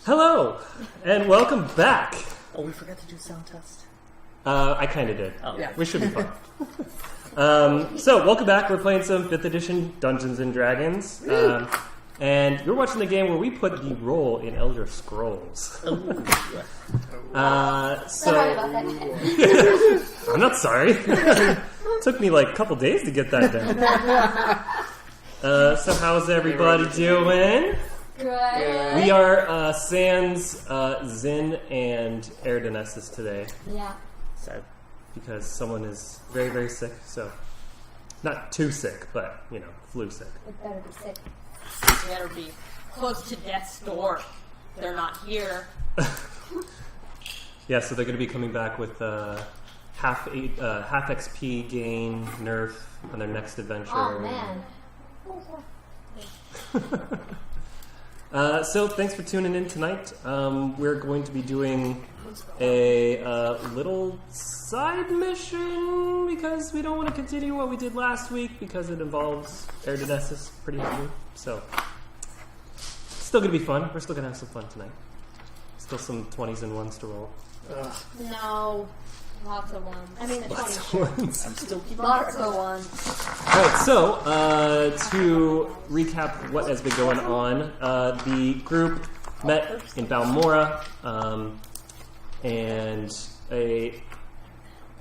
Hello, and welcome back. Oh, we forgot to do sound test. I kind of did. Oh, yeah. We should be fine. So, welcome back. We're playing some 5th edition Dungeons and Dragons. And you're watching the game where we put the role in Elder Scrolls. Sorry about that. I'm not sorry. It took me like a couple days to get that done. So how's everybody doing? Good. We are sans Zin and Gnisis today. Yeah. Sad. Because someone is very, very sick. So, not too sick, but, flu sick. It better be sick. It better be close to death's door. They're not here. Yeah, so they're going to be coming back with half XP gain nerf on their next adventure. Oh, man. So thanks for tuning in tonight. We're going to be doing a little side mission because we don't want to continue what we did last week because it involves Gnisis pretty heavily. So it's still going to be fun. We're still going to have some fun tonight. Still some 20s and 1s to roll. No. Lots of ones. I mean, the Lots 20. of ones. I'm still keeping Lots track. of ones. Alright, so to recap what has been going on, the group met in Balmora, and a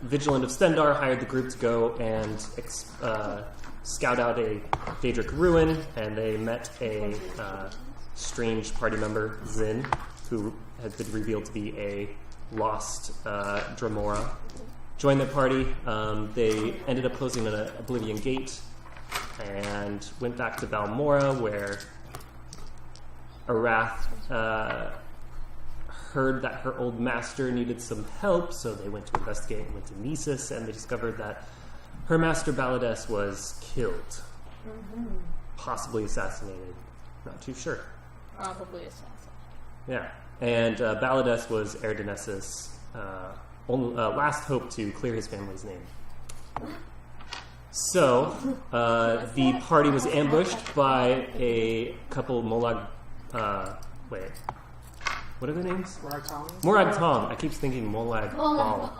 Vigilant of Stendar hired the group to go and scout out a daedric ruin, and they met a strange party member, Zin, who had been revealed to be a lost Dremora. Joined the party. They ended up closing an Oblivion gate and went back to Balmora, where Arath heard that her old master needed some help, so they went to investigate and went to Gnisis, and they discovered that her master Banished was killed. Possibly assassinated. Not too sure. Probably assassin. Yeah. And Banished was Gnisis' last hope to clear his family's name. So, the party was ambushed by a couple Molag... what are their names? Morag Tong. I keep thinking Molag Bal.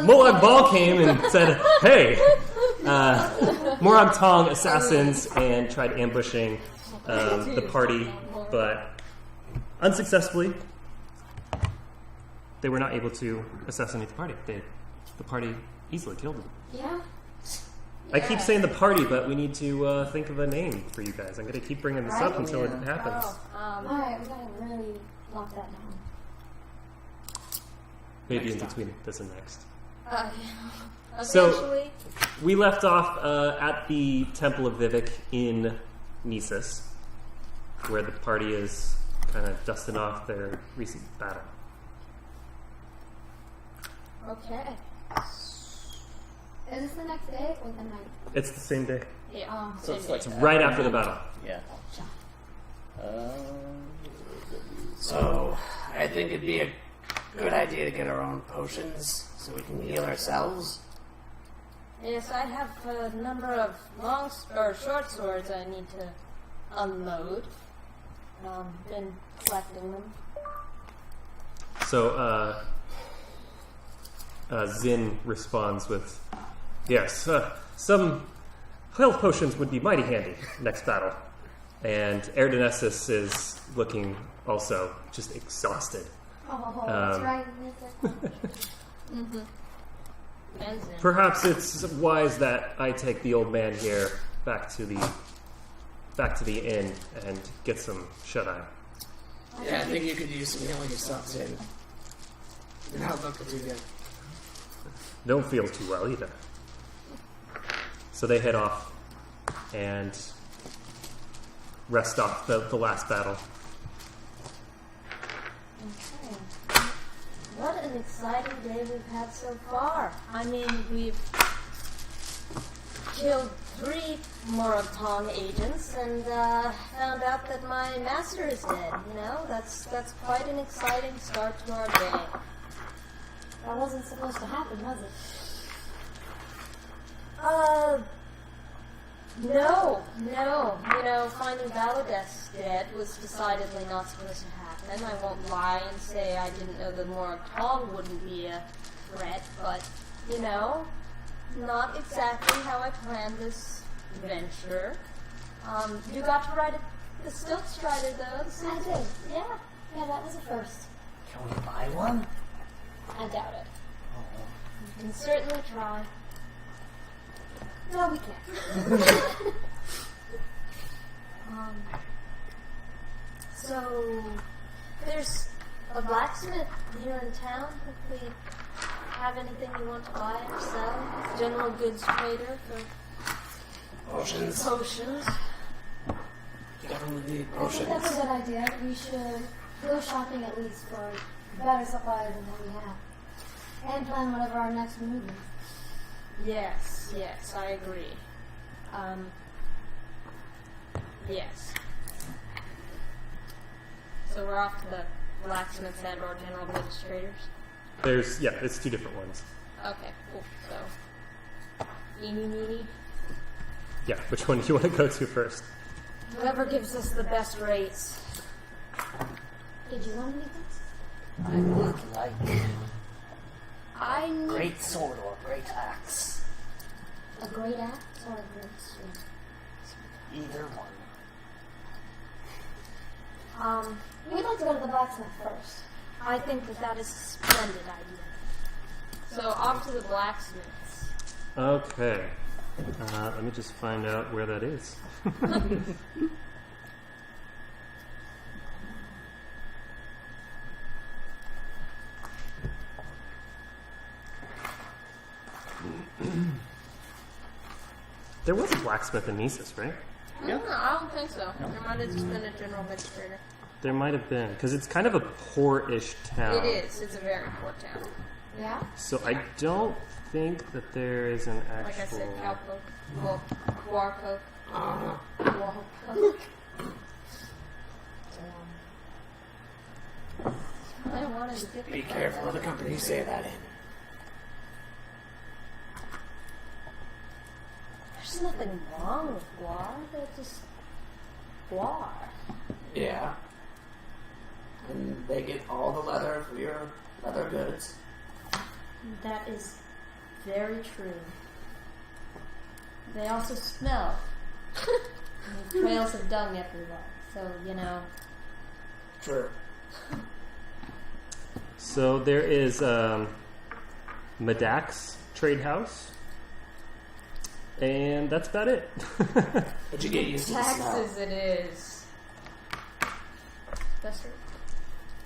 Molag Bal came and said, hey! Morag Tong assassins and tried ambushing the party, but unsuccessfully, they were not able to assassinate the party. The party easily killed them. Yeah. I keep saying the party, but we need to think of a name for you guys. I'm going to keep bringing this up until it happens. Alright, we gotta really lock that down. Maybe in between this and next. Eventually. So, we left off at the Temple of Vivek in Gnisis, where the party is kind of dusting off their recent battle. Okay. Is this the next day or the night? It's the same day. Yeah. So it's like Right after the battle. Yeah. So, I think it'd be a good idea to get our own potions so we can heal ourselves. Yes, I have a number of short swords I need to unload. Been collecting them. So, Zin responds with, yes, some health potions would be mighty handy next battle. And Gnisis is looking also just exhausted. Oh, that's right. Benzin. Perhaps it's wise that I take the old man here back to the inn and get some shut-eye. Yeah, I think you could use some healing yourself, Zin. You're not looking too good. Don't feel too well either. So they head off and rest off the last battle. Okay. What an exciting day we've had so far. I mean, we've killed 3 Moratong agents and found out that my master is dead. That's quite an exciting start to our day. That wasn't supposed to happen, was it? No. Finding Valadez dead was decidedly not supposed to happen. I won't lie and say I didn't know the Morakal wouldn't be a threat, but, not exactly how I planned this venture. You got to ride the Stilt Strider, though. I did. Yeah, that was a first. Can we buy one? I doubt it. You can certainly try. No, we can't. So, there's a blacksmith here in town. If we have anything you want to buy or sell, general goods trader for Potions. potions. Definitely need I think that's a potions. good idea. We should go shopping at least for better supply than what we have. And plan whatever our next move is. Yes, I agree. Yes. So we're off to the blacksmiths and or general goods traders. It's two different ones. Okay, cool. So, eeny, meeny. Yeah, which one do you want to go to first? Whoever gives us the best rates. Did you want anything? I would like I need great sword or great axe. A great axe or a great sword? Either one. We'd like to go to the blacksmith first. I think that is a splendid idea. So off to the blacksmiths. Okay. Let me just find out where that is. There was a blacksmith in Gnisis, right? I don't think so. There might have just been a general goods trader. There might have been, because it's kind of a poor-ish town. It is. It's a very poor town. Yeah? So I don't think that there is an actual... Like I said, cowpoke. Well, warpoke. Warpoke. I wanted to get Be careful of the company you say that in. There's nothing wrong with guar. They're just guar. Yeah. And they get all the leather for your leather goods. That is very true. They also smell. And trails of dung everywhere. So, True. So there is Medak's trade house, and that's about it. But you get used to the smell. taxes it is.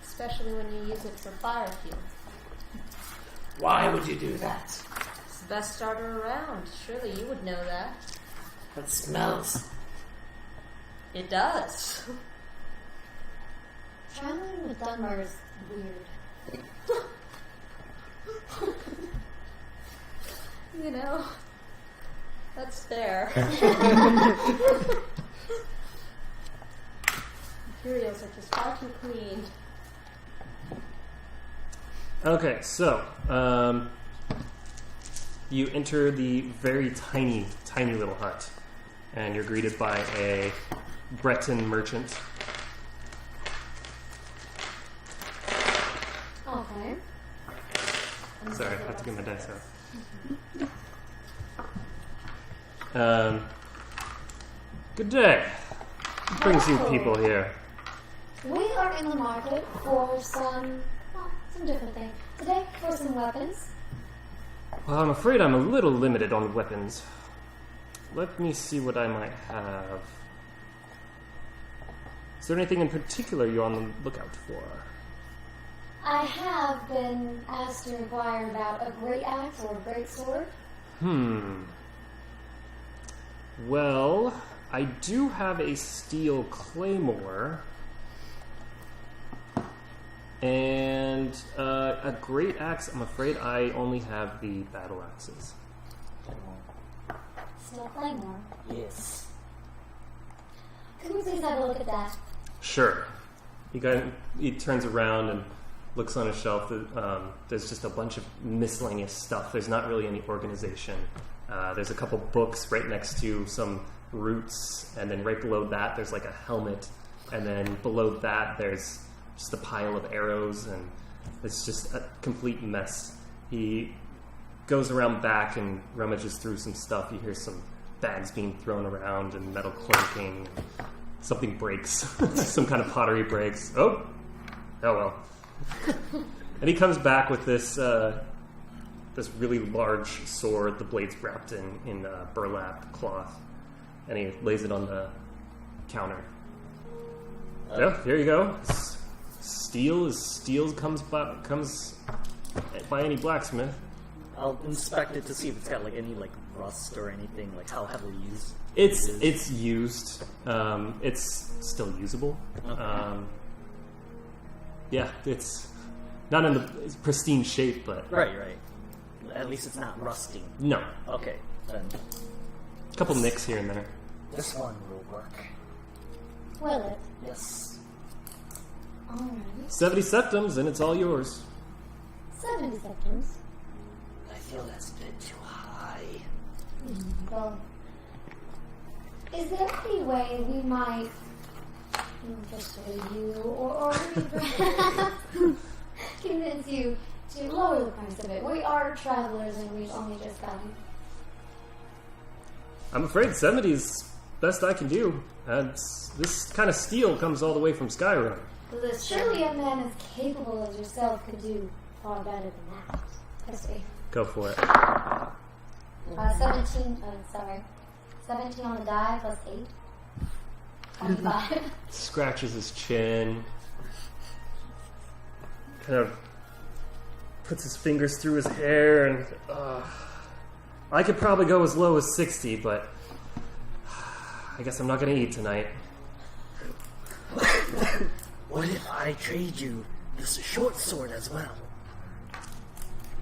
Especially when you use it for fire fuel. Why would you do that? It's the best starter around. Surely you would know that. It smells. It does. Traveling with Dunbar is weird. That's fair. Imperials are just far too clean. Okay, so you enter the very tiny little hut, and you're greeted by a Breton merchant. Okay. Sorry, I have to get my dice out. Good day. What brings you people here? We are in the market for some different things. Today, for some weapons. Well, I'm afraid I'm a little limited on weapons. Let me see what I might have. Is there anything in particular you're on the lookout for? I have been asked to inquire about a great axe or a great sword. Well, I do have a steel claymore and a great axe. I'm afraid I only have the battle axes. Still claymore. Yes. Can we please have a look at that? Sure. He turns around and looks on a shelf. There's just a bunch of miscellaneous stuff. There's not really any organization. There's a couple books right next to some roots, and then right below that there's like a helmet, and then below that there's just a pile of arrows, and it's just a complete mess. He goes around back and rummages through some stuff. You hear some bags being thrown around and metal clanking. Something breaks. Some kind of pottery breaks. Oh well. And he comes back with this really large sword. The blade's wrapped in burlap cloth, and he lays it on the counter. Yeah, here you go. Steel comes by any blacksmith. I'll inspect it to see if it's got like any like rust or anything, like how heavily used. It's used. It's still usable. Okay. Yeah, it's not in the pristine shape, but Right. At least it's not rusting. no, Okay, then a couple nicks here and there. this one will work. Will it? Yes. Alright. 70 septums, and it's all yours. 70 seconds. I feel that's a bit too high. Well, is there any way we might persuade you or convince you to lower the price of it? We are travelers and we've only just gotten. I'm afraid 70 is best I can do. This kind of steel comes all the way from Skyrim. Surely a man as capable as yourself could do far better than that. Let's see. Go for it. 17 on the die plus 8. 25. Scratches his chin. Kind of puts his fingers through his hair, and I could probably go as low as 60, but I guess I'm not going to eat tonight. What if I trade you this short sword as well?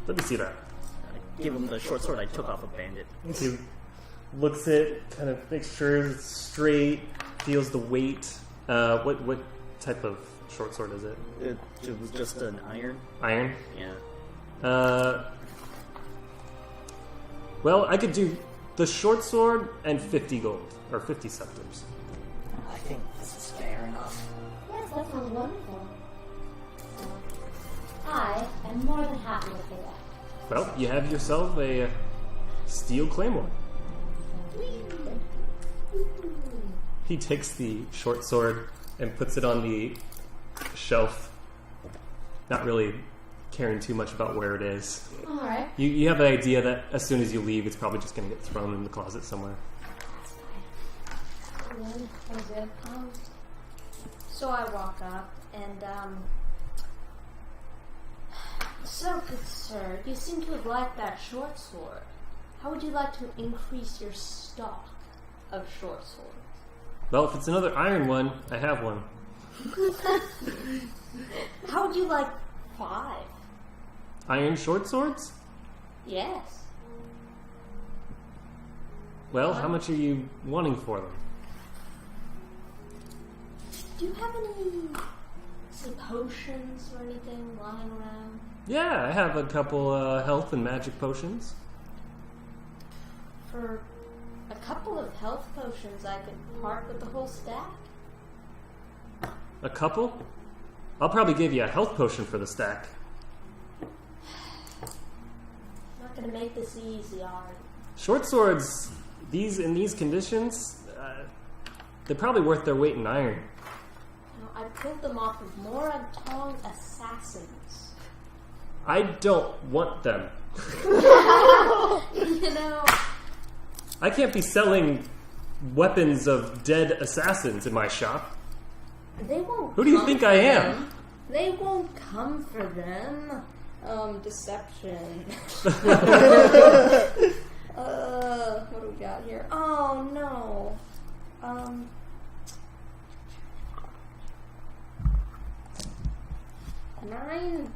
Let me see that. I gave him the short sword I took off a bandit. He looks at it, kind of makes sure it's straight, feels the weight. What type of short sword is it? It was just an iron. Iron? Yeah. Well, I could do the short sword and 50 gold, or 50 septums. I think this is fair enough. Yes, that sounds wonderful. So, I am more than happy to pay that. Well, you have yourself a steel claymore. He takes the short sword and puts it on the shelf, not really caring too much about where it is. Alright. You have an idea that as soon as you leave, it's probably just going to get thrown in the closet somewhere. Good. That was good. So I walk up and, so good sir, you seem to have liked that short sword. How would you like to increase your stock of short swords? Well, if it's another iron one, I have one. How would you like 5? Iron short swords? Yes. Well, how much are you wanting for them? Do you have any, say, potions or anything lying around? Yeah, I have a couple health and magic potions. For a couple of health potions, I could part with the whole stack. A couple? I'll probably give you a health potion for the stack. Not gonna make this easy, are you? Short swords, in these conditions, they're probably worth their weight in iron. No, I pulled them off of Moradtong assassins. I don't want them. You know, I can't be selling weapons of dead assassins in my shop. they won't. Who do you come think for I am? them. They won't come for them. Deception. What do we got here? Oh no. 9.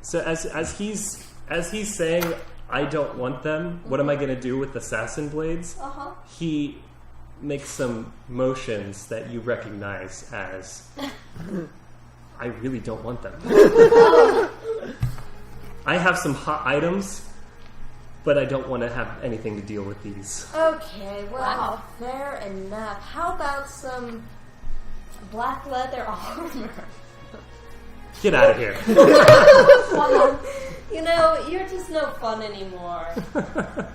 So as he's saying, I don't want them, what am I going to do with assassin blades? Uh-huh. He makes some motions that you recognize as, I really don't want them. I have some hot items but I don't want to have anything to deal with these. Okay, well, fair enough. How about some black leather armor? Get out of here. You know, you're just no fun anymore.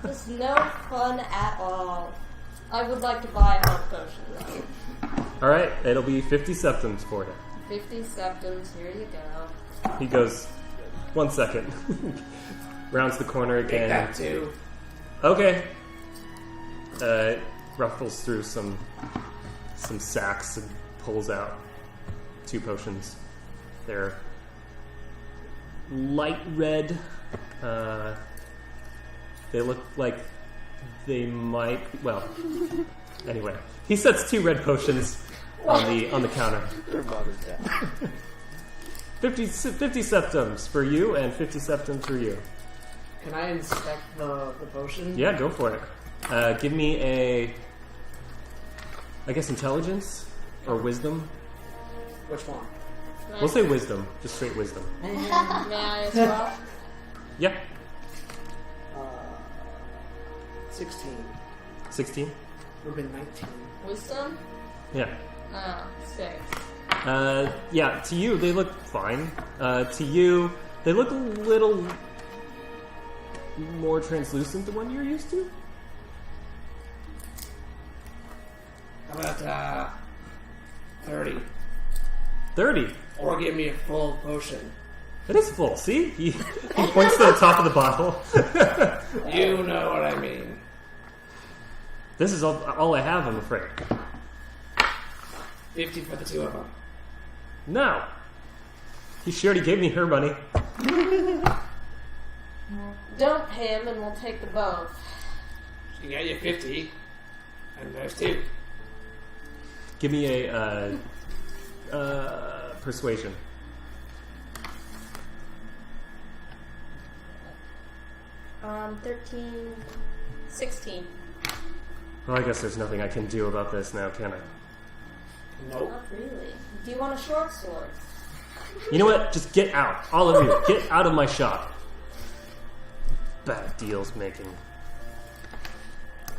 Just no fun at all. I would like to buy a health potion, though. Alright, it'll be 50 septims for you. 50 septims, here you go. He goes, 1 second. Rounds the corner again. Take that too. Okay. Ruffles through some sacks and pulls out 2 potions. They're light red. They look like they might. Well, anyway, he sets 2 red potions on the counter. Your mother's dead. 50 septims for you and 50 septims for you. Can I inspect the potion? Yeah, go for it. Give me a, I guess, intelligence or wisdom. Which one? We'll say wisdom, just straight wisdom. May I as well? Yeah, 16. 16. Would have been 19. Wisdom? Yeah. Oh, 6. Yeah, to you, they look fine. To you, they look a little more translucent than what you're used to. How about 30? 30. Or give me a full potion. It is full, see? He points to the top of the bottle. You know what I mean. This is all I have, I'm afraid. 50 for the 2 of them. No. She already gave me her money. Don't pay him and we'll take the both. She got you 50. And there's 2. Give me a persuasion. Um, 13, 16. Well, I guess there's nothing I can do about this now, can I? Nope. Not really. Do you want a short sword? You know what? Just get out. All of you. Get out of my shop. Bad deals making.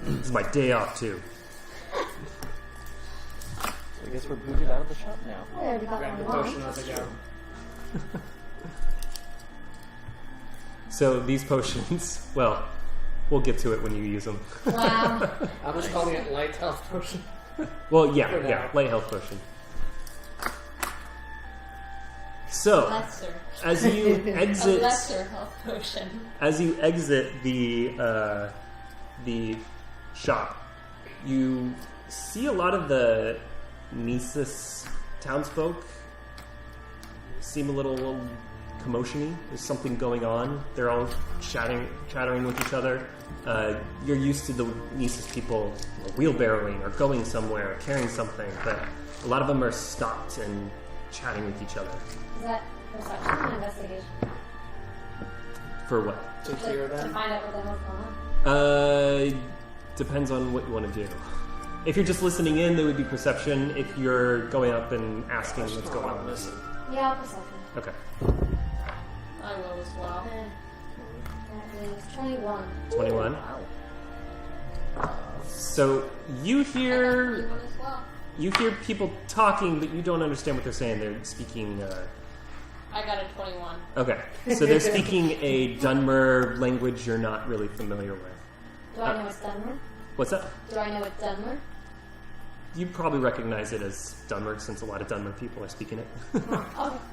This is my day off, too. I guess we're booted out of the shop now. I already got Grab the one. potion as I go. So these potions, well, we'll get to it when you use them. Wow. I'm just calling it light health potion. Well, yeah, For now. yeah, light health potion. So, Lesser. as you A exit, lesser health potion. as you exit the shop, you see a lot of the Gnisis townsfolk seem a little commotion-y. There's something going on. They're all chattering with each other. You're used to the Gnisis people wheelbarrowing or going somewhere or carrying something, but a lot of them are stopped and chatting with each other. Is that perception or investigation? For what? To hear To them. find out what the hell's going on. Depends on what you want to do. If you're just listening in, there would be perception. If you're going up and asking what's going on, Listen. Yeah, perception. okay. I will as well. That is 21. 21. So you You hear will as well. people talking, but you don't understand what they're saying. They're speaking. I got a 21. Okay, so they're speaking a Dunmer language you're not really familiar with. Do I know it's Dunmer? What's that? Do I know it's Dunmer? You probably recognize it as Dunmer since a lot of Dunmer people are speaking it.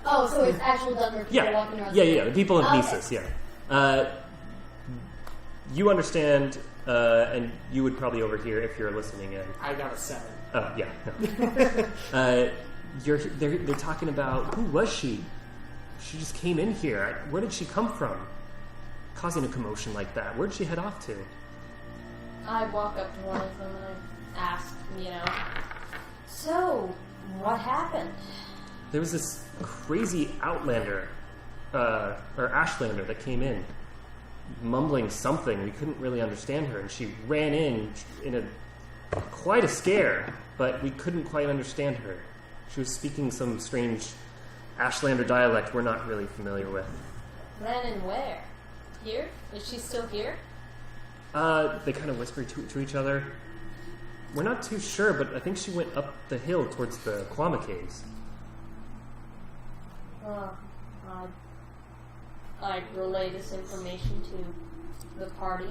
Oh, so it's actual Dunmer people walking Yeah, around. yeah. The people of Okay. Gnisis, yeah. You understand, and you would probably overhear if you're listening in. I got a 7. Oh, yeah. No. They're talking about, who was she? She just came in here. Where did she come from? Causing a commotion like that. Where did she head off to? I walk up to one of them and I ask, so, what happened? There was this crazy Outlander, or Ashlander that came in, mumbling something. We couldn't really understand her, and she ran in quite a scare, but we couldn't quite understand her. She was speaking some strange Ashlander dialect we're not really familiar with. Ran in where? Here? Is she still here? They kind of whisper to each other. We're not too sure, but I think she went up the hill towards the Kwama caves. I'd relay this information to the party.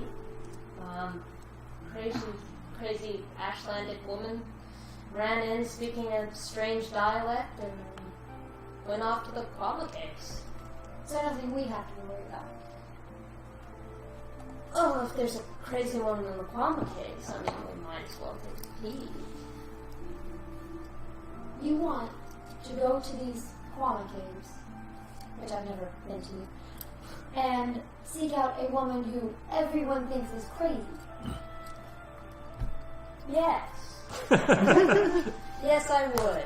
Crazy Ashlandic woman ran in speaking a strange dialect and went off to the Kwama caves. Is there nothing we have to worry about? Oh, if there's a crazy woman in the Kwama caves, I mean, we might as well take a peek. You want to go to these Kwama caves, which I've never been to, and seek out a woman who everyone thinks is crazy. Yes. Yes, I would.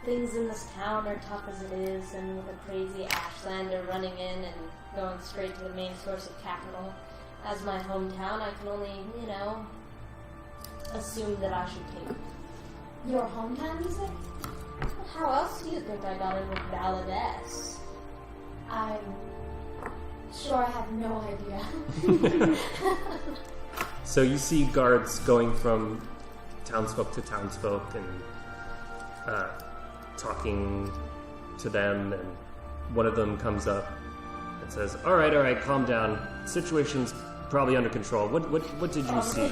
Things in this town are tough as it is, and with a crazy Ashlander running in and going straight to the main source of capital, as my hometown, I can only, assume that I should take it. Your hometown music? How else do you think I got in with Baladess? I'm sure I have no idea. So you see guards going from townsfolk to townsfolk and talking to them, and one of them comes up and says, all right, calm down. Situation's probably under control. What did you see?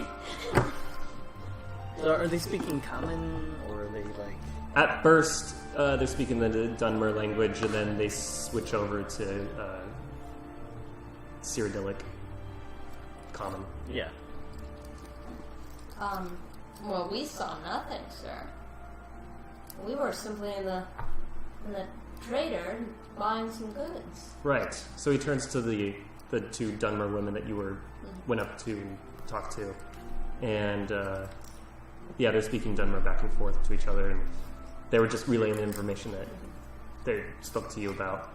So are they speaking common, or are they like... At first, they're speaking the Dunmer language, and then they switch over to Cyrodiilic common. Yeah. Well, we saw nothing, sir. We were simply in the trader buying some goods. Right. So he turns to the two Dunmer women that you went up to talk to, and they're speaking Dunmer back and forth to each other, and they were just relaying the information that they spoke to you about.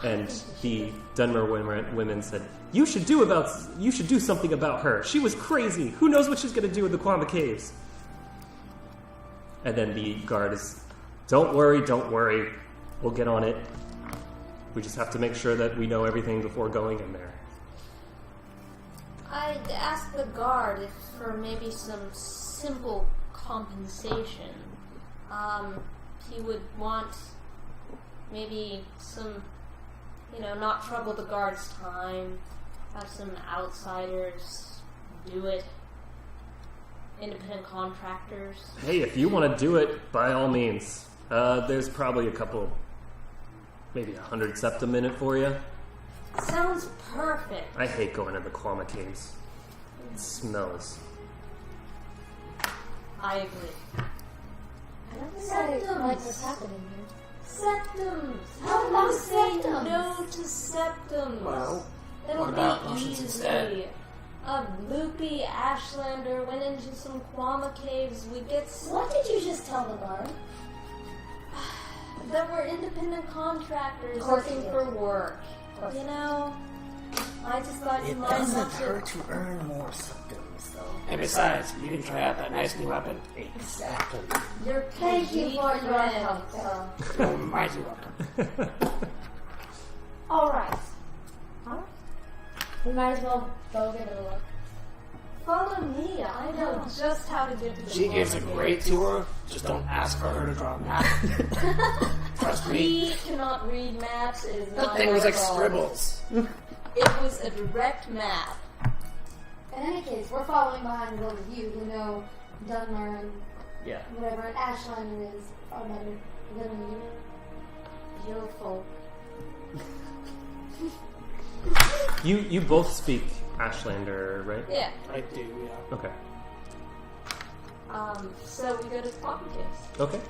And the Dunmer women said, "You should do something about her. She was crazy. Who knows what she's going to do in the Kwama caves?" And then the guard is, don't worry. We'll get on it. We just have to make sure that we know everything before going in there." I'd ask the guard if for maybe some simple compensation. He would want maybe some, not trouble the guard's time, have some outsiders do it. Independent contractors. Hey, if you want to do it, by all means. There's probably a couple, maybe 100 septum in it for you. Sounds perfect. I hate going to the Kwama caves. It smells. I agree. I don't think I like what's happening here. Septums! How How about do you say septums? no to septums? Well, It'll what about be potions easy. instead? A loopy Ashlander went into some Kwama caves. We get What did you just tell the guard? that we're independent contractors Of course looking you for did. work. course. I just thought you It might doesn't want to. hurt to earn more septums, though. And besides, you can try out that nice new weapon. Exactly. Your Thank you for your friend. help, sir. You're mighty welcome. Alright. We might as well go give it a look. Follow me. I know just how to get to the She gives a Kwama great caves. tour. Just don't ask for her to draw a map. Trust me. He cannot read maps. It is That not thing was my like fault. scribbles. It was a direct map. In any case, we're following behind those of you who know Dunmer and Yeah. whatever an Ashland is far better than you. Beautiful. You both speak Ashlander, right? Yeah. I do, yeah. Okay. So we go to the Kwama caves. Okay.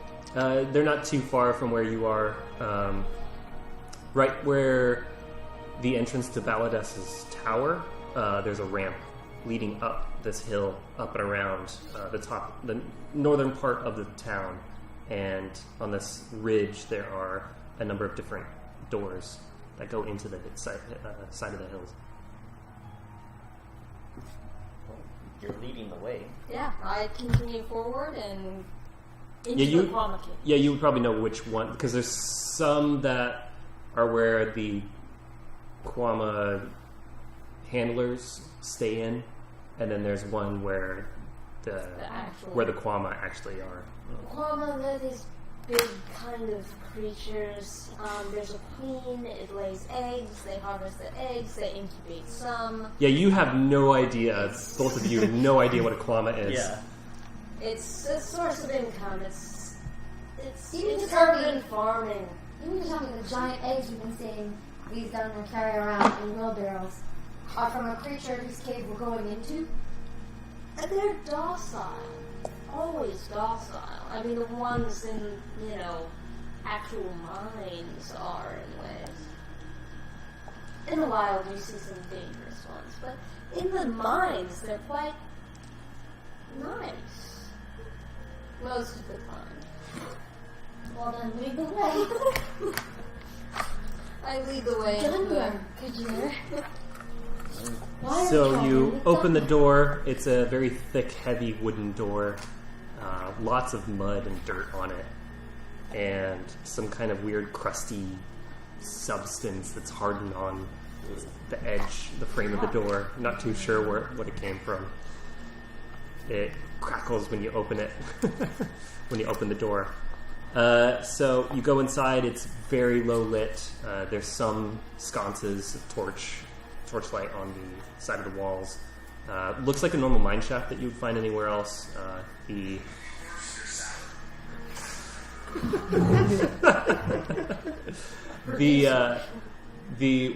They're not too far from where you are. Right where the entrance to Baladess's tower, there's a ramp leading up this hill, up and around the northern part of the town. And on this ridge, there are a number of different doors that go into the side of the hills. You're leading the way. Yeah, I continue forward and into Yeah, the Kwama cave. Yeah, you would probably know which one, because there's some that are where the Kwama handlers stay in, and then there's one where the Kwama actually are. Kwama, they're these big kind of creatures. There's a queen, it lays eggs, they harvest the eggs, they incubate some. Yeah, you have no idea, both of you have no idea what a Kwama is. Yeah. It's a source of income. It's You just urban farming. You mean to tell me the giant eggs you've been seeing these down there carry around in wheelbarrows are from a creature whose cave we're going into? And they're docile. Always docile. I mean, the ones in, actual mines are in ways. In the wild, you see some dangerous ones, but in the mines, they're quite nice. Most of the time. Well then, lead the way. I lead the way. Done, Kajir. Why are So we you trying? open the door. It's a very thick, heavy wooden door. Lots of mud and dirt on it. And some kind of weird, crusty substance that's hardened on the edge, the frame of the door. Not too sure what it came from. It crackles when you open it, when you open the door. So you go inside. It's very low lit. There's some sconces of torchlight on the side of the walls. Looks like a normal mine shaft that you would find anywhere else. The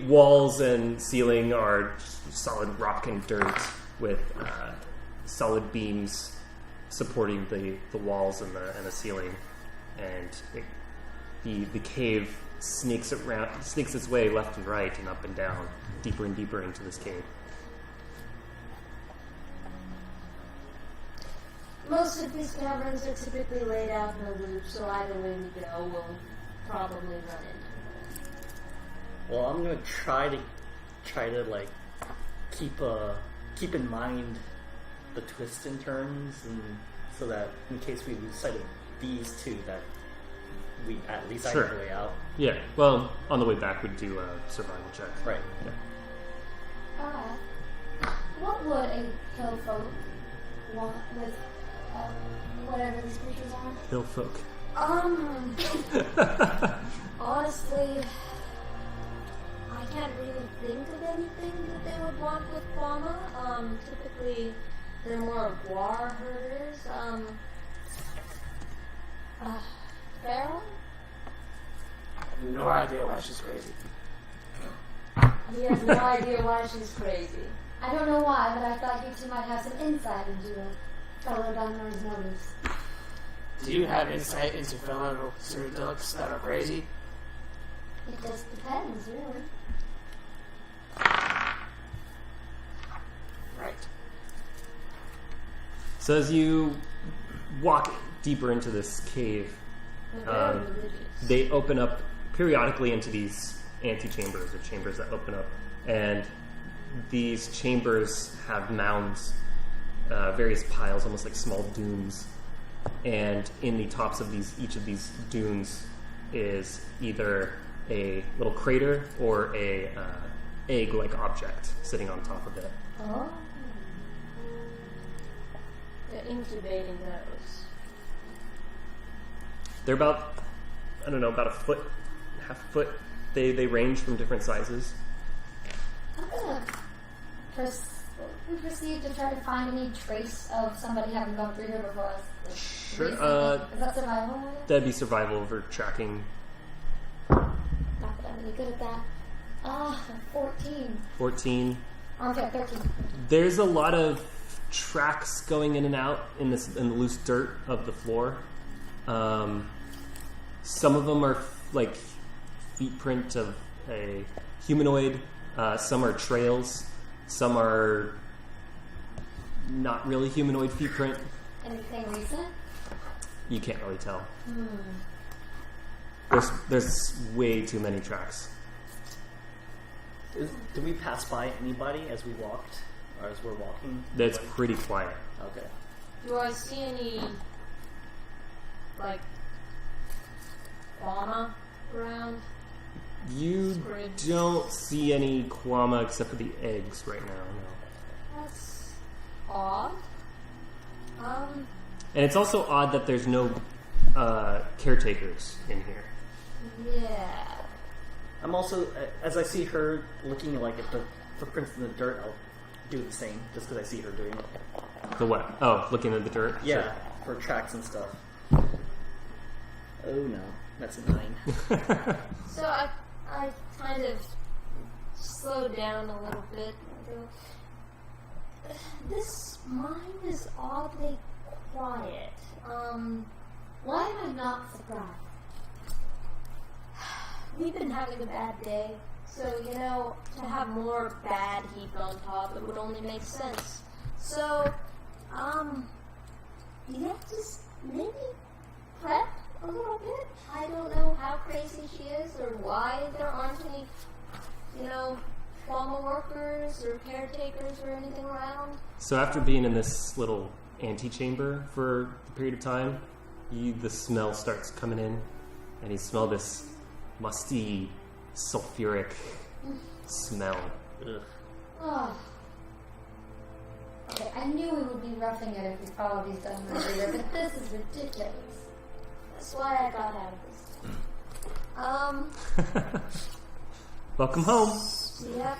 walls and ceiling are solid rock and dirt with solid beams supporting the walls and the ceiling, and the cave sneaks its way left and right and up and down, deeper and deeper into this cave. Most of these caverns are typically laid out in a loop, so either way we go, we'll probably run into it. Well, I'm gonna try to like keep in mind the twists and turns, and so that in case we lose sight of these two, that we at least Sure. I can way out. Yeah, well, on the way back we'd do a survival check. Right. Yeah. What would a hill folk want with whatever these creatures are? Hill folk. Honestly, I can't really think of anything that they would want with Kwama. Typically, they're more guar herders. Faryl? No idea why she's crazy. He has no idea why she's crazy. I don't know why, but I thought you two might have some insight into a fellow down there motives. Do you have insight into fellow Cyrodiils that are crazy? It just depends, really. Right. So as you walk deeper into this cave, They're very religious. they open up periodically into these antechambers, or chambers that open up, and these chambers have mounds, various piles, almost like small dunes, and in the tops of each of these dunes is either a little crater or a egg-like object sitting on top of it. Oh. They're incubating those. They're about, I don't know, about a foot, half a foot. They range from different sizes. I'm gonna proceed to try to find any trace of somebody having gone through here before us. Like, Sure. recently. Is that survival? That'd be survival over tracking. Not that I'm really good at that. 14. 14. Okay, 13. There's a lot of tracks going in and out in the loose dirt of the floor. Some of them are like feet print of a humanoid. Some are trails. Some are not really humanoid feet print. Anything recent? You can't really tell. There's way too many tracks. Do we pass by anybody as we walked, or as we're walking? That's pretty quiet. Okay. Do I see any, like, fauna around? You Screwed. don't see any Kwama except for the eggs right now. No. That's odd. And it's also odd that there's no caretakers in here. Yeah. I'm also, as I see her looking like at the footprints in the dirt, I'll do the same, just because I see her doing it. The what? Oh, looking at the dirt? Yeah, for tracks and stuff. Oh no, that's a 9. So I kind of slowed down a little bit. And go, this mine is oddly quiet. Why am I not surprised? We've been having a bad day, so to have more bad heaped on top, it would only make sense. So, just maybe prep a little bit. I don't know how crazy she is or why there aren't any, Kwama workers or caretakers or anything around. So after being in this little antechamber for a period of time, the smell starts coming in, and you smell this musty, sulfuric smell. Ugh. Oh. Okay, I knew we would be roughing it if we followed these guys earlier, but this is ridiculous. That's why I got out of this. Welcome home. Yep.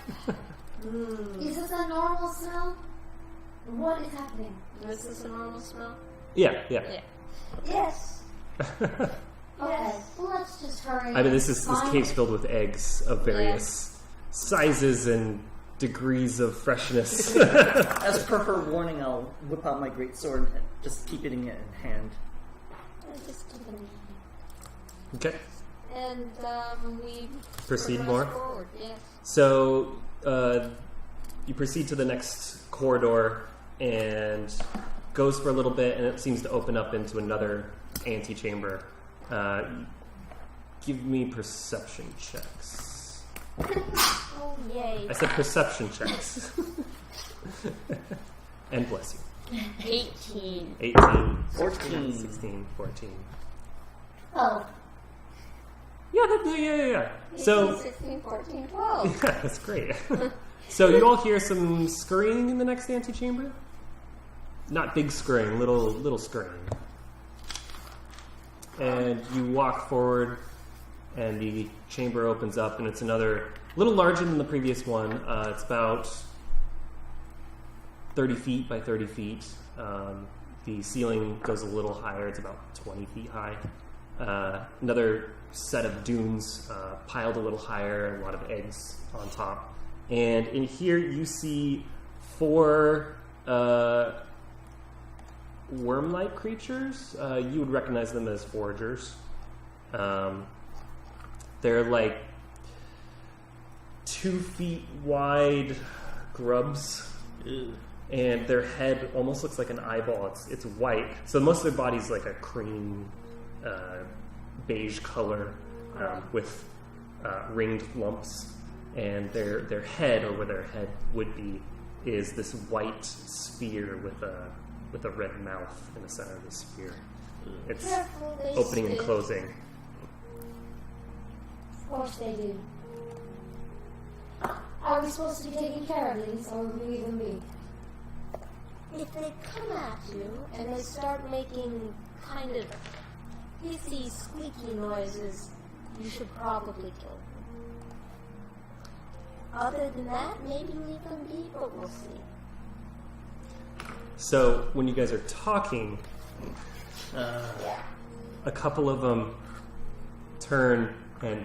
Is this a normal smell? What is happening? Is this a normal smell? Yeah. Yes. Okay, Yes. well, let's just hurry. I mean, this Find- cave's filled with eggs of various sizes and degrees of freshness. As per her warning, I'll whip out my great sword and just keep it in hand. Just keep it in. Okay. And we Proceed progress more. forward, yes. So you proceed to the next corridor and goes for a little bit, and it seems to open up into another antechamber. Give me perception checks. Oh, yay. I said perception checks. And bless you. 18. 18, 14. 16, 14. Oh, Yeah. So 16, 14, 12. yeah, that's great. So you all hear some scurrying in the next antechamber? Not big scurrying, little scurrying. And you walk forward, and the chamber opens up, and it's another, a little larger than the previous one. It's about 30 feet by 30 feet. The ceiling goes a little higher. It's about 20 feet high. Another set of dunes piled a little higher, a lot of eggs on top. And in here you see 4 worm-like creatures. You would recognize them as foragers. They're like 2 feet wide grubs. Ew. And their head almost looks like an eyeball. It's white. So most of their body's like a cream, beige color with ringed lumps. And their head, or where their head would be, is this white sphere with a red mouth in the center of the sphere. It's Careful, they opening and stick. closing. of course they do. Are we supposed to be taking care of these, or would we leave them be? If they come at you and they start making kind of hissy, squeaky noises, you should probably kill them. Other than that, maybe leave them be, but we'll see. So when you guys are talking, a couple of them turn and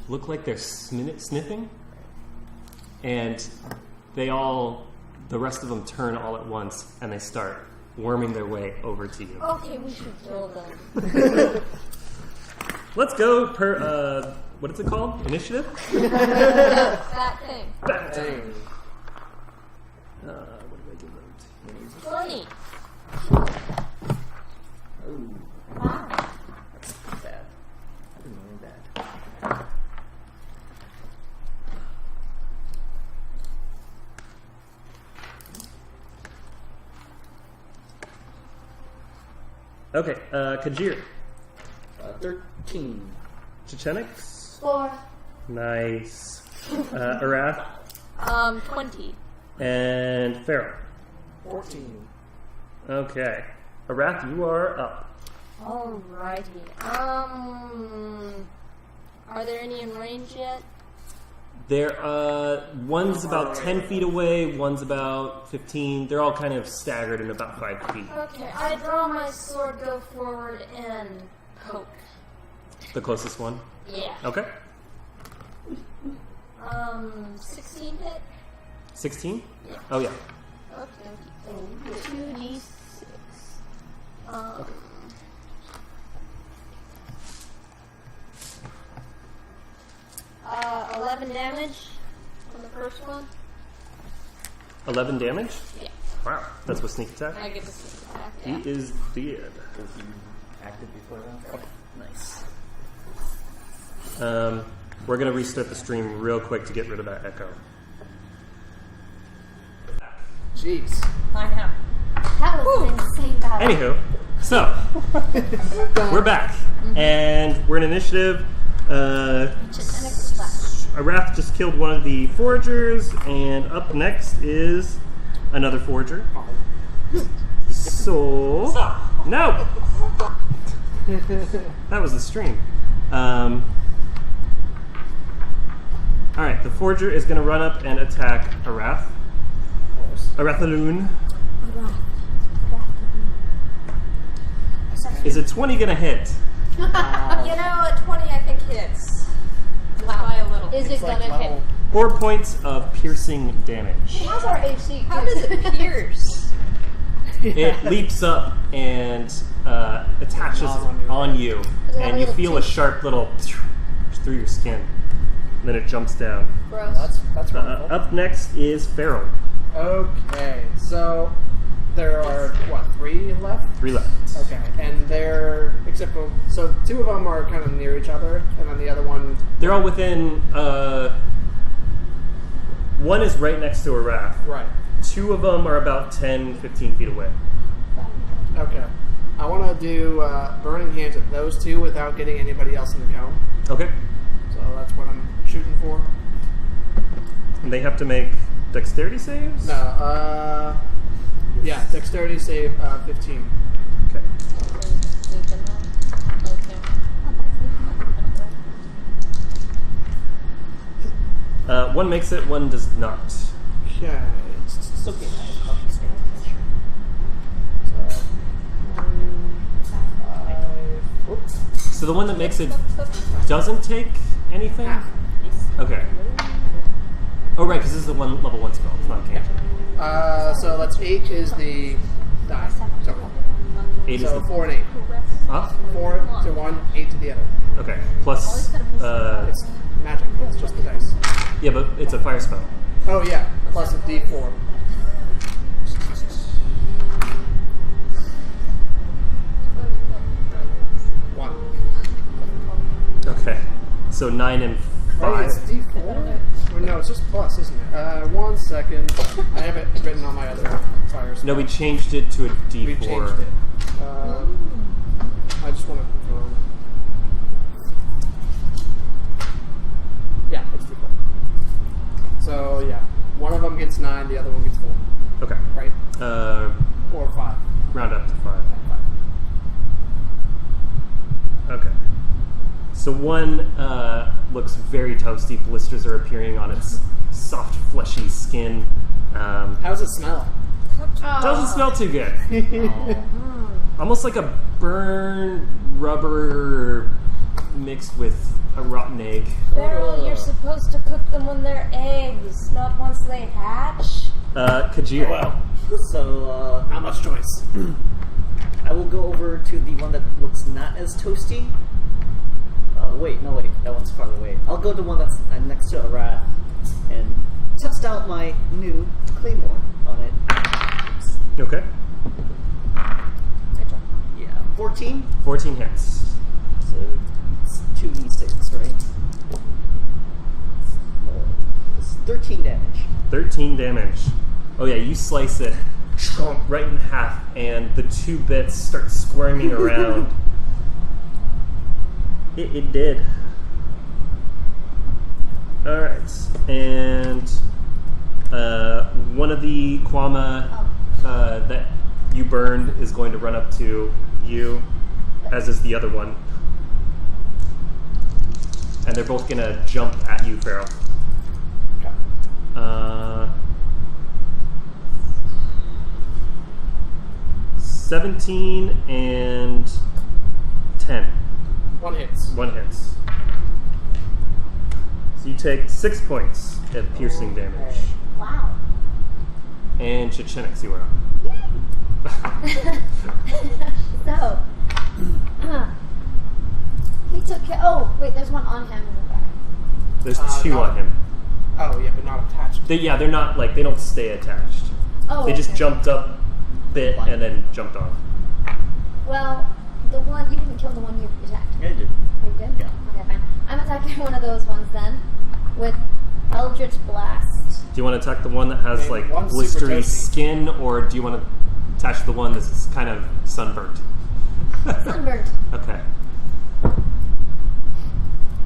look like they're sniffing, and the rest of them turn all at once, and they start worming their way over to you. Okay, we should kill them. Let's go per, what is it called? Initiative? That thing. Bat time. Dang. What did I give them? 20. Oh, Wow. that's bad. I didn't mean that. Okay, Kajir. 13. Chechenix? 4. Nice. Arath 20. and Faryl. 14. Okay. Arath, you are up. Alrighty. Are there any in range yet? There, one's about 10 feet away, one's about 15. They're all kind of staggered in about 5 feet. Okay, I draw my sword, go forward, and poke. The closest one? Yeah. Okay. 16 hit? 16? Yeah. Oh, yeah. Okay. 2d6. 11 damage on the first one. 11 damage? Yeah. Wow. That's with sneak attack? I get the sneak attack. Yeah. He is dead. Was he active before that? Okay, nice. We're going to restart the stream real quick to get rid of that echo. Jeez. I know. That was an insane battle. Anywho, so, we're back. And we're in initiative. Arath just killed one of the foragers, and up next is another forager. So, no! That was the stream. Alright, the forager is going to run up and attack Arath. Arathaloon. Is a 20 going to hit? You know, a 20 I think hits. Wow. By a little. Is it It's like gonna hit? level. 4 points of piercing damage. How's our AC? How does it pierce? It leaps up and attaches on you, and you feel a sharp little through your skin. And then it jumps down. Gross. That's wonderful. Up next is Faryl. Okay, so there are, 3 left? 3 left. Okay, and they're, except for, so 2 of them are kind of near each other, and then the other one... They're all within, one is right next to Arath. Right. 2 of them are about 10, 15 feet away. Okay. I want to do Burning Hands at those 2 without getting anybody else in the cone. Okay. So that's what I'm shooting for. And they have to make dexterity saves? No, yeah, dexterity save 15. Okay. One makes it, one does not. Okay. It's okay, I have coffee stand. Oops. So the one that makes it doesn't take anything? Okay. Oh, right, because this is a level 1 spell. It's not a cantrip. So that's 8 is the die total. 8 is So the... 4 and 8. Huh? 4 to 1, 8 to the other. Okay. Plus, It's magic. It's just the dice. yeah, but it's a fire spell. Oh yeah, plus a D4. Okay. So 9 and Oh, 5. it's D4? Or no, it's just plus, isn't it? 1 second. I have it written on my other fire spell. No, we changed it to a D4. We changed it. I just want to confirm. Yeah, it's D4. So, yeah. One of them gets 9, the other one gets 4. Okay. Right? Or 5. Round up to 5. Okay. So one looks very toasty. Blisters are appearing on its soft, fleshy skin. How's it smell? Doesn't smell too good. Almost like a burned rubber mixed with a rotten egg. Faryl, you're supposed to cook them when they're eggs, not once they hatch. Kajir. Wow. So, Not much choice. I will go over to the one that looks not as toasty. Wait, that one's farther away. I'll go to the one that's next to Arath and test out my new claymore on it. Okay. Yeah, 14. 14 hits. So it's 2d6, right? It's 13 damage. 13 damage. Oh yeah, you slice it right in half, and the 2 bits start squirming around. It did. Alright. And one of the Kwama that you burned is going to run up to you, as is the other one. And they're both going to jump at you, Faryl. Okay. 17 and 10. One hits. One hits. So you take 6 points of piercing damage. Wow. And Chechenix, you are up. So, he took care. Oh, wait, there's one on him. There's two no. on him. Oh, yeah, but not attached. They're not like, they don't stay attached. Oh, They just okay. jumped up, bit, and then jumped off. Well, the one you didn't kill the one you attacked. Yeah, I did. Oh, you did? Yeah. Okay, fine. I'm attacking one of those ones then with Eldritch Blast. Do you want to attack the one that has Okay, like one's super blistery toasty. skin, or do you want to attach the one that's kind of sunburnt? Sunburned. Okay.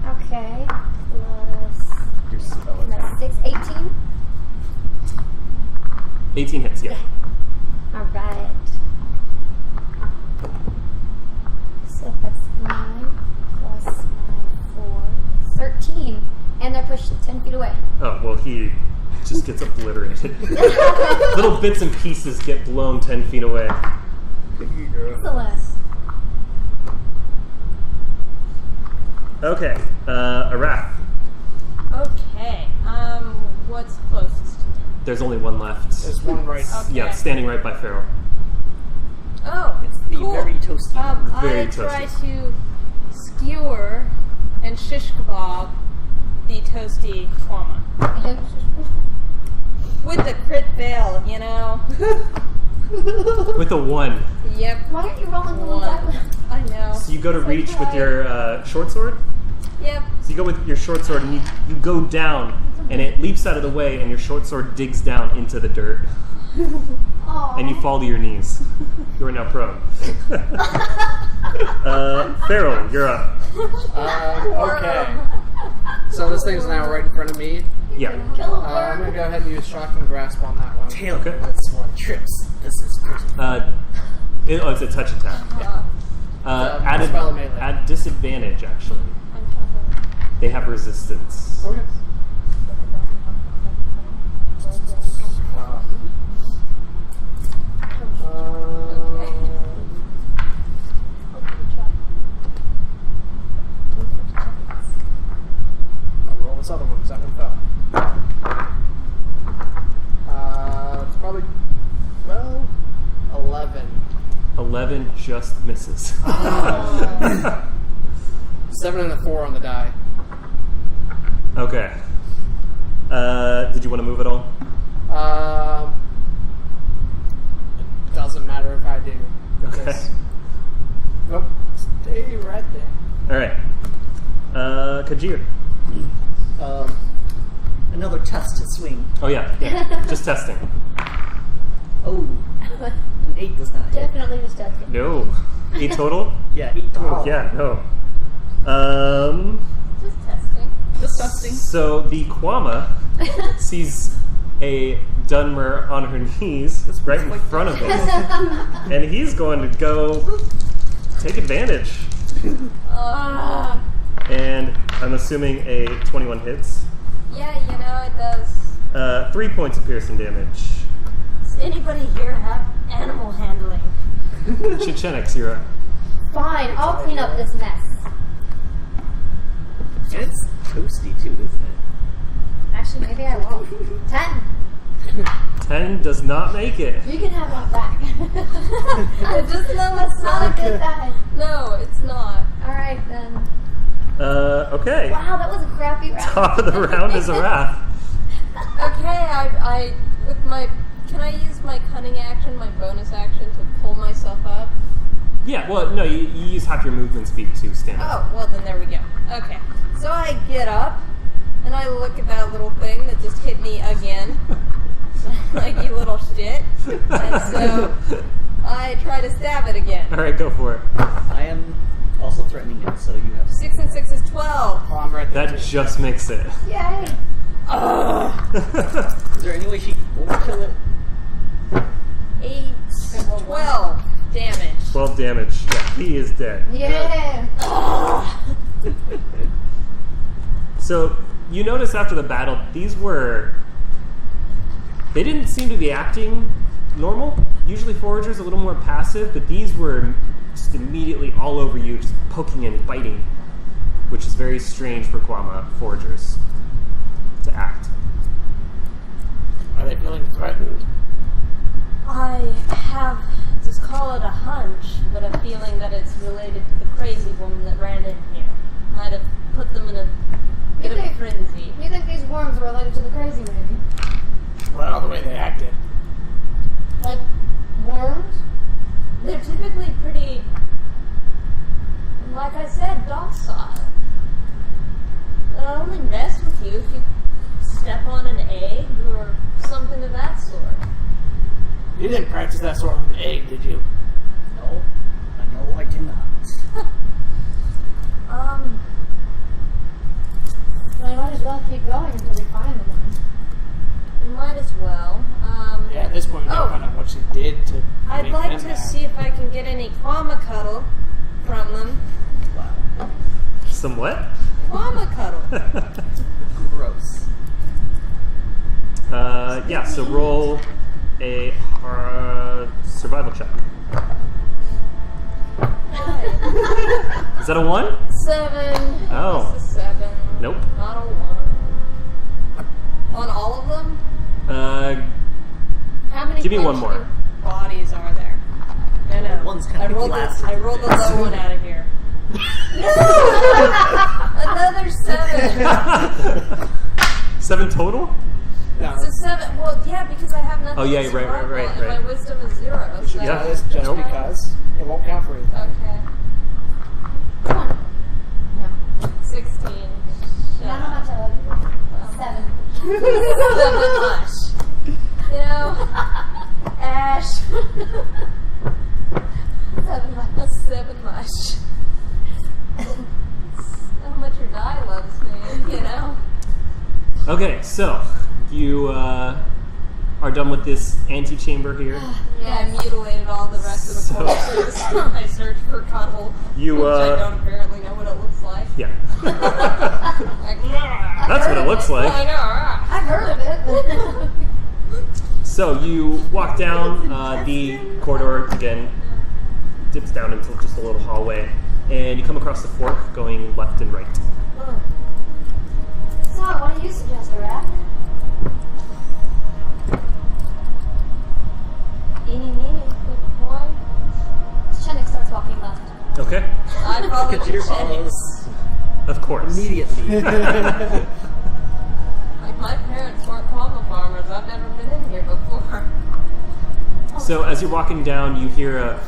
Okay. Plus Your spell attack. 6, 18. 18 hits, yeah. Alright. So that's 9 plus my 4. 13. And they're pushed 10 feet away. Oh, well, he just gets obliterated. Little bits and pieces get blown 10 feet away. Excellent. Okay, Arath. Okay. What's closest to me? There's only one left. There's one right. Okay. Yeah, it's standing right by Faryl. Oh, It's the cool. very toasty one. Very I try toasty. to skewer and shish kebab the toasty Kwama. With the crit fail, you know? With a 1. Yep. Why aren't you rolling the ones One. I I know. So you go to reach with your short sword? Yep. So you go with your short sword and you go down and it leaps out of the way and your short sword digs down into the dirt Aw. and you fall to your knees. You are now prone. Faryl, you're up. Okay. So this thing's now right in front of me. Yeah. Kill him, I'm going to go ahead and use Shocking Grasp on that one. Tail. Okay. This one trips. This is critical. It's a touch attack. spell melee. Add disadvantage, actually. I'm talking. They have resistance. Okay. I'll roll this other one because that one fell. It's probably, 11. 11 just misses. 7 and a 4 on the die. Okay. Did you want to move at all? It doesn't matter if I do. Okay. because- Nope. Stay right there. Alright. Kajir. Another test to swing. Oh, yeah. Just testing. Oh, an 8 does not hit. Definitely just testing. No. 8 total? Yeah, 8 total. Yeah, no. Just testing. Just testing. So the Kwama sees a Dunmer on her knees right in front of him. And he's going to go take advantage. And I'm assuming a 21 hits. Yeah, you know it does. 3 points of piercing damage. Does anybody here have animal handling? Chechenix, you're up. Fine, I'll clean up this mess. And it's toasty too, isn't it? Actually, maybe I won't. 10. 10 does not make it. You can have that back. Just no, That's it's not a good die. No, it's not. Alright then. Okay. Wow, that was a crappy round. Top of the round is Arath. Okay, I with my. Can I use my cunning action, my bonus action, to pull myself up? Yeah, well, no, you use half your movement speed to stand up. Oh, well then there we go. Okay, so I get up and I look at that little thing that just hit me again, like you little shit, and so I try to stab it again. Alright, go for it. I am also threatening it, so you have 6 and 6 is 12. Oh, I'm right there. That just makes it. Yay! Is there any way she won't kill it? 8, 12 damage. 12 damage. Yeah, he is dead. Yeah! So, you notice after the battle, they didn't seem to be acting normal. Usually foragers are a little more passive, but these were just immediately all over you, just poking and biting, which is very strange for Kwama foragers to act. Are they feeling threatened? I have, just call it a hunch, but a feeling that it's related to the crazy woman that ran in here. Might have put them in a bit of a frenzy. You think these worms are related to the crazy lady? Well, the way they acted. Like worms? They're typically pretty, like I said, docile. They'll only mess with you if you step on an egg or something of that sort. You didn't practice that sort of an egg, did you? No. No, I did not. We might as well keep going until we find the one. We might as well. Yeah, at this point, we gotta find out what she did to I'd make like them to mad. see if I can get any Kwama cuddle from them. Wow. Some what? Kwama cuddle. Gross. Yeah, so roll a survival check. Is that a 1? 7. Oh. It's a 7. Nope. Not a 1. On all of them? How many Give me one more. bodies are there? I know. One's kind I of rolled blasted. I rolled the low one out of here. No! Another 7. 7 total? No. It's a 7. Well, yeah, because I have nothing. Oh, yeah, in right, survival, right, and right. my wisdom is 0. We should So. try this just Nope. because it won't count for anything. Okay. Come on. No. 16. Not how much I love you. 7. 7 much. You know, Ash. 7 much. That's 7 much. How much your die loves me, you know? Okay, so you are done with this antechamber here. Yeah, I mutilated all the rest of the So- corpses. I searched for cuddle, You, which I don't apparently know what it looks like. Yeah. Like, That's what it looks like. I know. I've heard of it. So you walk down the corridor again, dips down into just a little hallway, and you come across the fork going left and right. So, what do you suggest, Arath? Eeny, meeny, good boy. Chechenix starts walking left. Okay, I follow Kajir the follows of course. immediately. Like, my parents weren't Kwama farmers. I've never been in here before. So as you're walking down, you hear a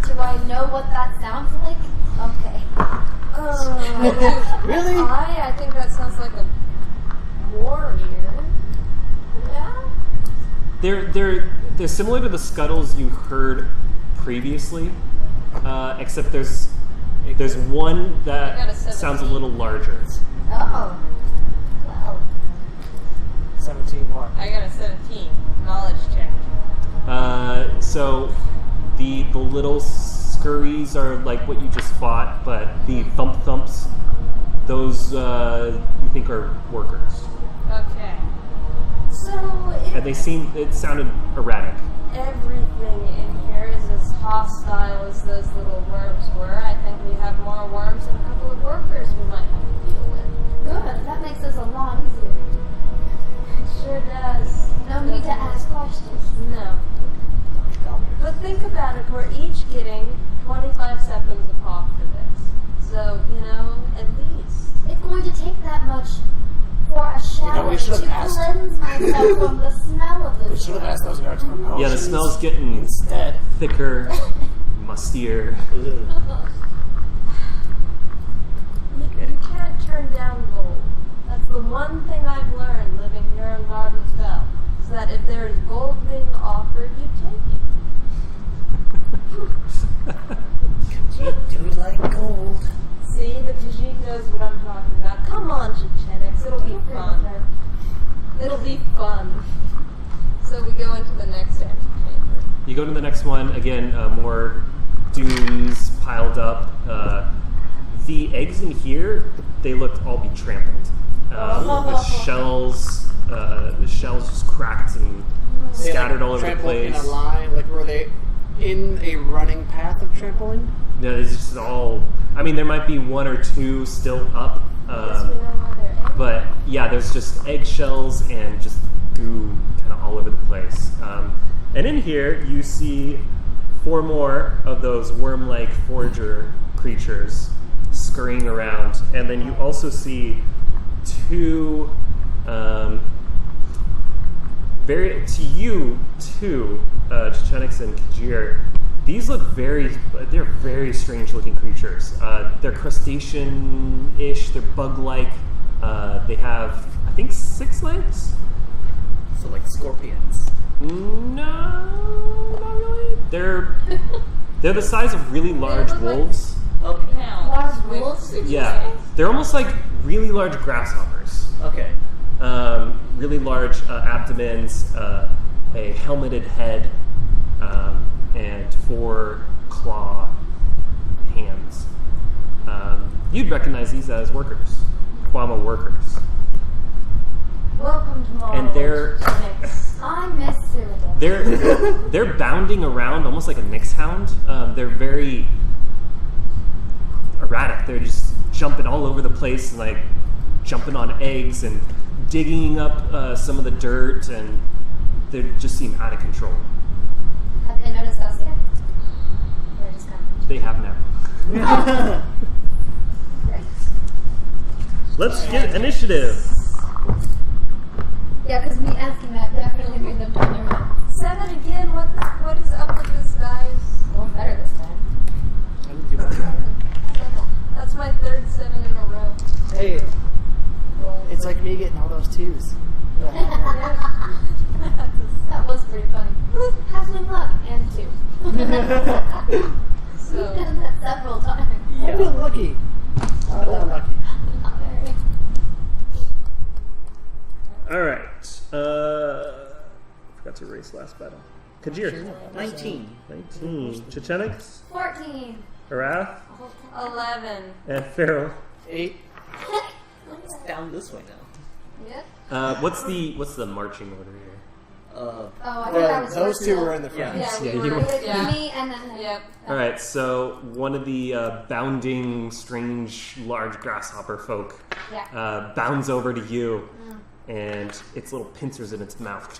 Do I know what that sounds like? Okay. Really? I think that sounds like a warrior. Yeah? they're similar to the scuttles you heard previously, except there's one I got a that 17. sounds a little larger. Oh. Well. 17 more. I got a 17. Knowledge check. So the little scurries are like what you just fought, but the thump thumps, those you think are workers, Okay. So, and it sounded erratic. everything in here is as hostile as those little worms were. I think we have more worms than a couple of workers we might have to deal with. Good. That makes this a lot easier. It sure does. No need to ask questions. No. But think about it, we're each getting 25 seconds a pop for this. So, at least. It's going to take that much for a shower we should have to asked. cleanse myself from the smell of We this. should have asked those guards for potions. Yeah, the smell's getting instead. thicker, mustier. You can't turn down gold. That's the one thing I've learned living here in Garden's Bell. Is that if there is gold being offered, you take it. next one, again, more dunes piled up. The eggs in here, they look all be trampled. The shells just cracked and scattered all over the trampled place. in a line, like were they in a running path of trampling? No, it's just all. I mean, there might be one or two still up, but yeah, there's just eggshells and just goo kind of all over the place. And in here, you see 4 more of those worm-like forager creatures scurrying around, and then you also see 2. Very to you too, Chechenix and Kajir. These look they're very strange looking creatures. They're crustacean-ish, they're bug-like. They have, I think, 6 legs? So like scorpions. No, not really. They're the size of really large wolves. Okay. Large wolves? Yeah, they're almost like really large grasshoppers. Okay. Really large abdomens, a helmeted head, and 4 claw hands. You'd recognize these as workers, Kwama workers. Welcome to Mars. And they're I miss Cyrodiil. they're bounding around almost like a Nyx hound. They're very erratic. They're just jumping all over the place and like jumping on eggs and digging up some of the dirt, and they just seem out of control. Have they noticed us yet? Or just come? They have now. Great. Let's get initiative. Yeah, because me asking that definitely made them turn around. 7 again? What is up with this, guys? Well, better this time. I didn't do much better. That's my 3rd 7 in a row. Hey, it's like me getting all those 2s. That was pretty funny. Halfling luck and 2. We've So, done that several times. I feel lucky. I feel lucky. Not very. All right. Forgot to erase last battle. Kajir. 19. 19. Chechenix, 14. Arath, 11. and Faryl. 8. It's down this way now. Yep. What's the marching order here? Oh, I think I was Those first 2 now. were in the front. Yeah, Yeah, we you were, were- It was yeah. me and then him. Yep. All right, so one of the bounding, strange, large grasshopper folk Yeah. bounds over to you, and its little pincers in its mouth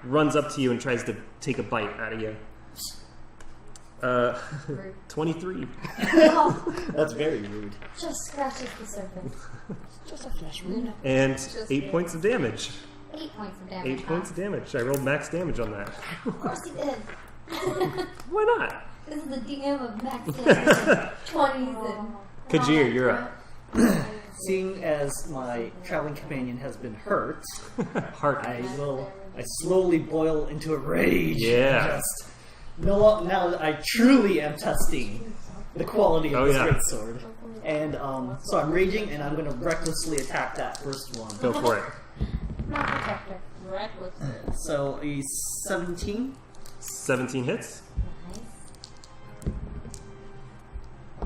runs up to you and tries to take a bite out of you. 23. Oh, That's very rude. just scratches the surface. Just a flesh wound. And Just 8 me. points of damage. 8 points of damage. 8 points of damage. I rolled max damage on that. Of course you did. Why not? This is the DM of max damage. 20s and... Kajir, you're up. Seeing as my traveling companion has been hurt, Heart. I slowly boil into a rage. Yeah. Just, now that I truly am testing the quality of Oh, this yeah. great sword. And so I'm raging, and I'm going to recklessly attack that first one. Go for it. Not protector. Reckless. So a 17, 17 hits. Nice.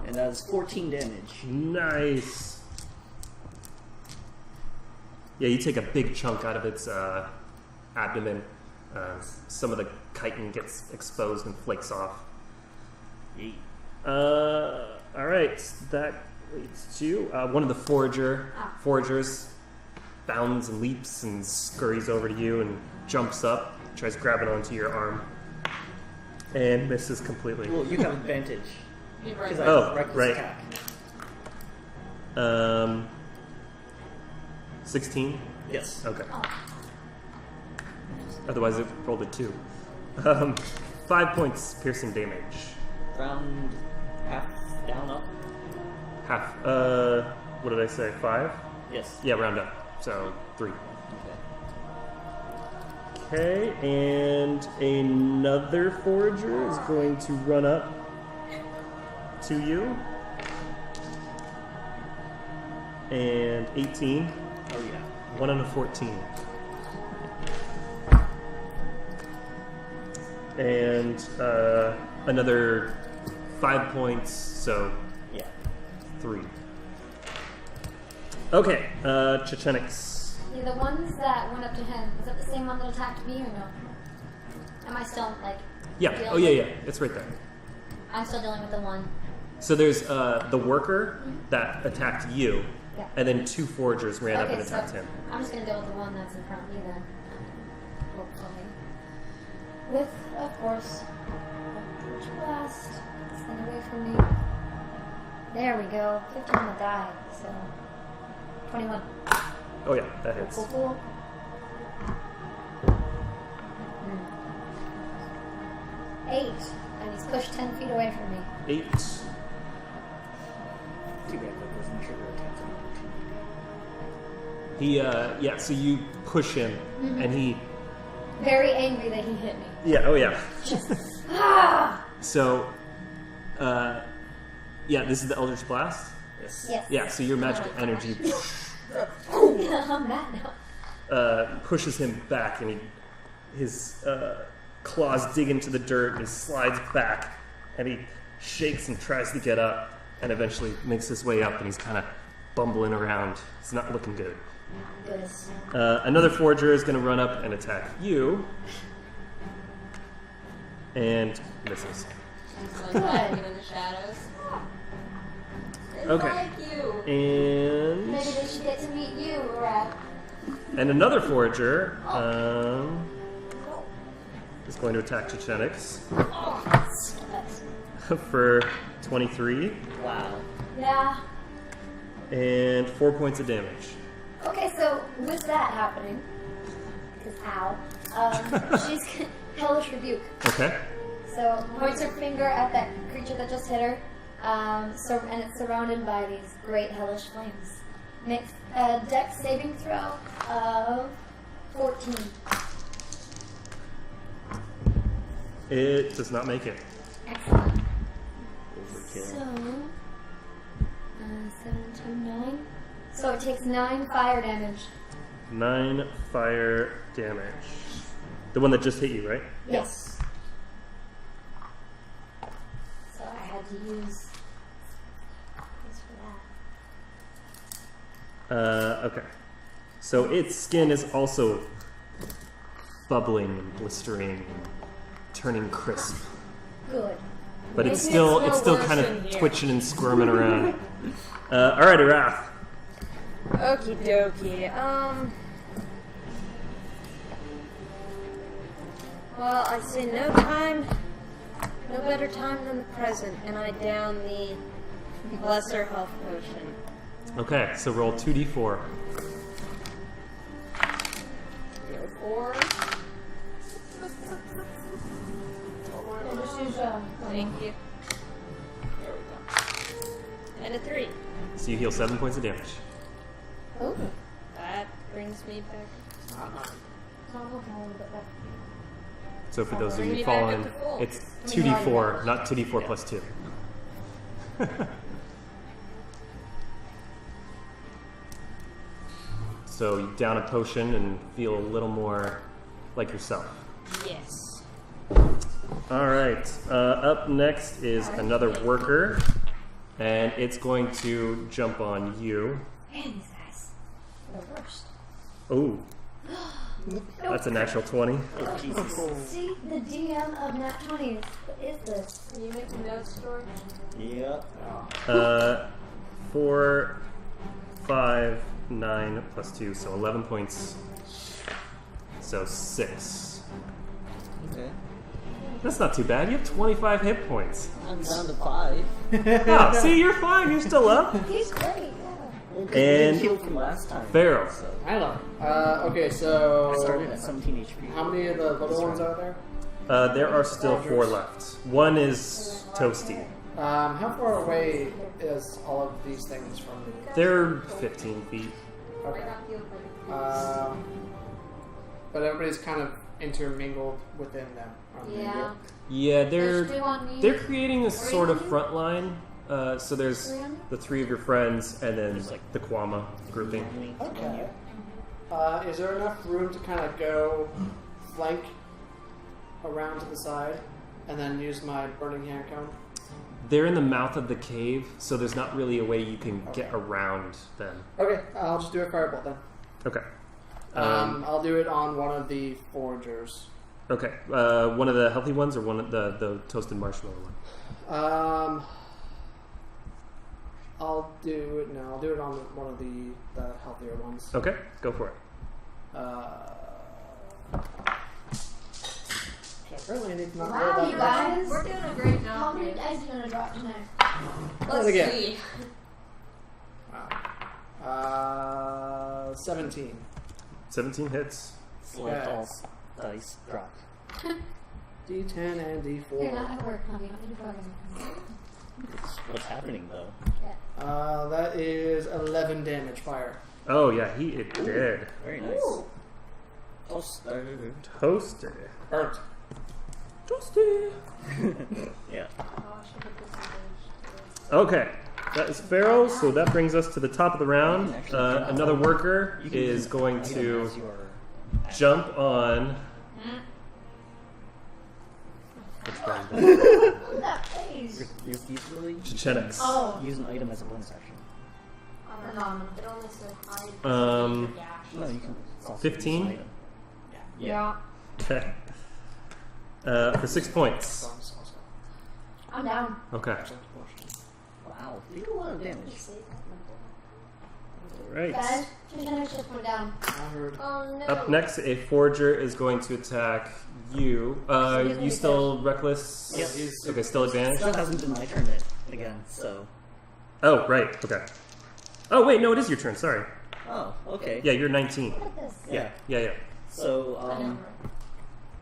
and that is 14 damage. Nice. Yeah, you take a big chunk out of its abdomen. Some of the chitin gets exposed and flakes off. All right, that leads to one of the foragers bounds and leaps and scurries over to you and jumps up, tries grabbing onto your arm, and misses completely. Well, you have advantage You're because right. I Oh, have reckless right. attack. 16. Yes. Okay. Otherwise, it rolled a 2. 5 points piercing damage. Round half down up. Half. What did I say? 5? Yes. Yeah, round up. So 3. Okay. Okay, and another forager is going to run up to you. And 18. Oh yeah. 1 and a 14. And another 5 points, so Yeah. 3. Okay, Chechenix. Yeah, the ones that went up to him, was that the same one that attacked me or no? Am I still, like... Yeah, dealing oh yeah, with- yeah, it's right there. I'm still dealing with the one. So there's the worker that attacked you, Yeah. and then 2 foragers ran up and Okay, so attacked him. I'm just gonna deal with the one that's in front of me then. Hopefully. With, of course, Eldritch Blast. Stand away from me. There we go. 15 on the die, so... 21. Oh yeah, that hits. Cool. Mm. 8. And he's pushed 10 feet away from me. 8. Too bad that doesn't trigger attacks on opportunity. He, yeah, so you push him, and he... Very angry that he hit me. Yeah, oh yeah. Ah! So, yeah, this is the Eldritch Blast? Yes. Yes. Yeah, so your magical energy I'm mad now. pushes him back, and his claws dig into the dirt, and he slides back, and he shakes and tries to get up, and eventually makes his way up, and he's kind of bumbling around. It's not looking good. Good. Another forager is going to run up and attack you, and misses. Just like hiding in the shadows. They Okay. like you. And Maybe they should get to meet you, Arath. another forager is going to attack Chechenix for 23 Wow. Yeah. and 4 points of damage. Okay, so with that happening, because ow, she's hellish rebuke. Okay. So points her finger at that creature that just hit her, and it's surrounded by these great hellish flames. Makes a dex saving throw of 14. It does not make it. Excellent. Overkill. So, 7, 2, 9. So it takes 9 fire damage. 9 fire damage. The one that just hit you, right? Yes. So I had to use this for that. Okay. So its skin is also bubbling and blistering and turning crisp. Good. But it's Maybe still it's it's no still worse kind in of here. twitching and squirming around. Alright, Arath. Okie dokie. Well, I say no better time than the present, and I down the lesser health potion. Okay, so roll 2d4. 4. Yeah, just use, Thank you. There we go. And a 3. So you heal 7 points of damage. oh, That brings me back. so I'm looking a little bit better. So for those of Bring you me back following, up to full. it's We already 2d4, not 2d4 plus 2. So you down a potion and feel a little more like yourself. Yes. Alright, up next is another worker, and it's going to jump on you. Man, these guys are the worst. Oh, that's a natural 20. See, the DM of Nat 20s. What is this? Can you make a note story? Yep. 4, 5, 9 plus 2, so 11 points. So 6. Okay. That's not too bad. You have 25 hit points. I'm down to 5. Oh, see, you're fine. You're still up. He's great, yeah. And healed from last time. Faryl. So I don't know. Okay, so I started at 17 HP. how many of the little ones are there? There are still 4 left. One is Toasty. How far away is all of these things from me? They're 15 feet. Okay. But everybody's kind of intermingled within them. aren't they? Yeah. Yeah, There's 2 on me. they're creating a sort of front line. So there's the 3 of your friends, and then the Kwama grouping. Okay. Is there enough room to kind of go flank around to the side and then use my burning hand cone? They're in the mouth of the cave, so there's not really a way you can get around them. Okay, I'll just do a firebolt then. Okay. I'll do it on one of the foragers. Okay. One of the healthy ones or one of the toasted marshmallow one? I'll do it on one of the healthier ones. Okay, go for it. Really, it's not Wow, roll you that guys. We're doing a great How job many here. dice are you gonna drop tonight? Let's again. see. much. 17. 17 hits. Select all dice dropped. D10 and You're D4. not at work, honey. You're fucking. What's happening though? That is 11 damage fire. Oh yeah, it did. Very nice. Ooh. Toasted. Burnt. Toasted. Yeah. Okay, that is Faryl, so that brings us to the top of the round. Another worker is going to jump on. Which one? That face. You're usually Chechenix. Oh. use an item as a bonus action. It only said hide. Dash. No, you can. It's also 15? use an item. Yeah. Okay. For 6 points. I'm down. Okay. Wow, they do a lot of damage. Right. Guys, Chechenix just went down. I heard. Oh no. Up next, a forager is going to attack you. You still reckless? Yep. Okay, still advantage? Still hasn't been my turn yet again, so. Oh, right. Okay. Oh, wait, no, it is your turn. Sorry. Oh, okay. Yeah, you're 19. Look at this. Yeah. So,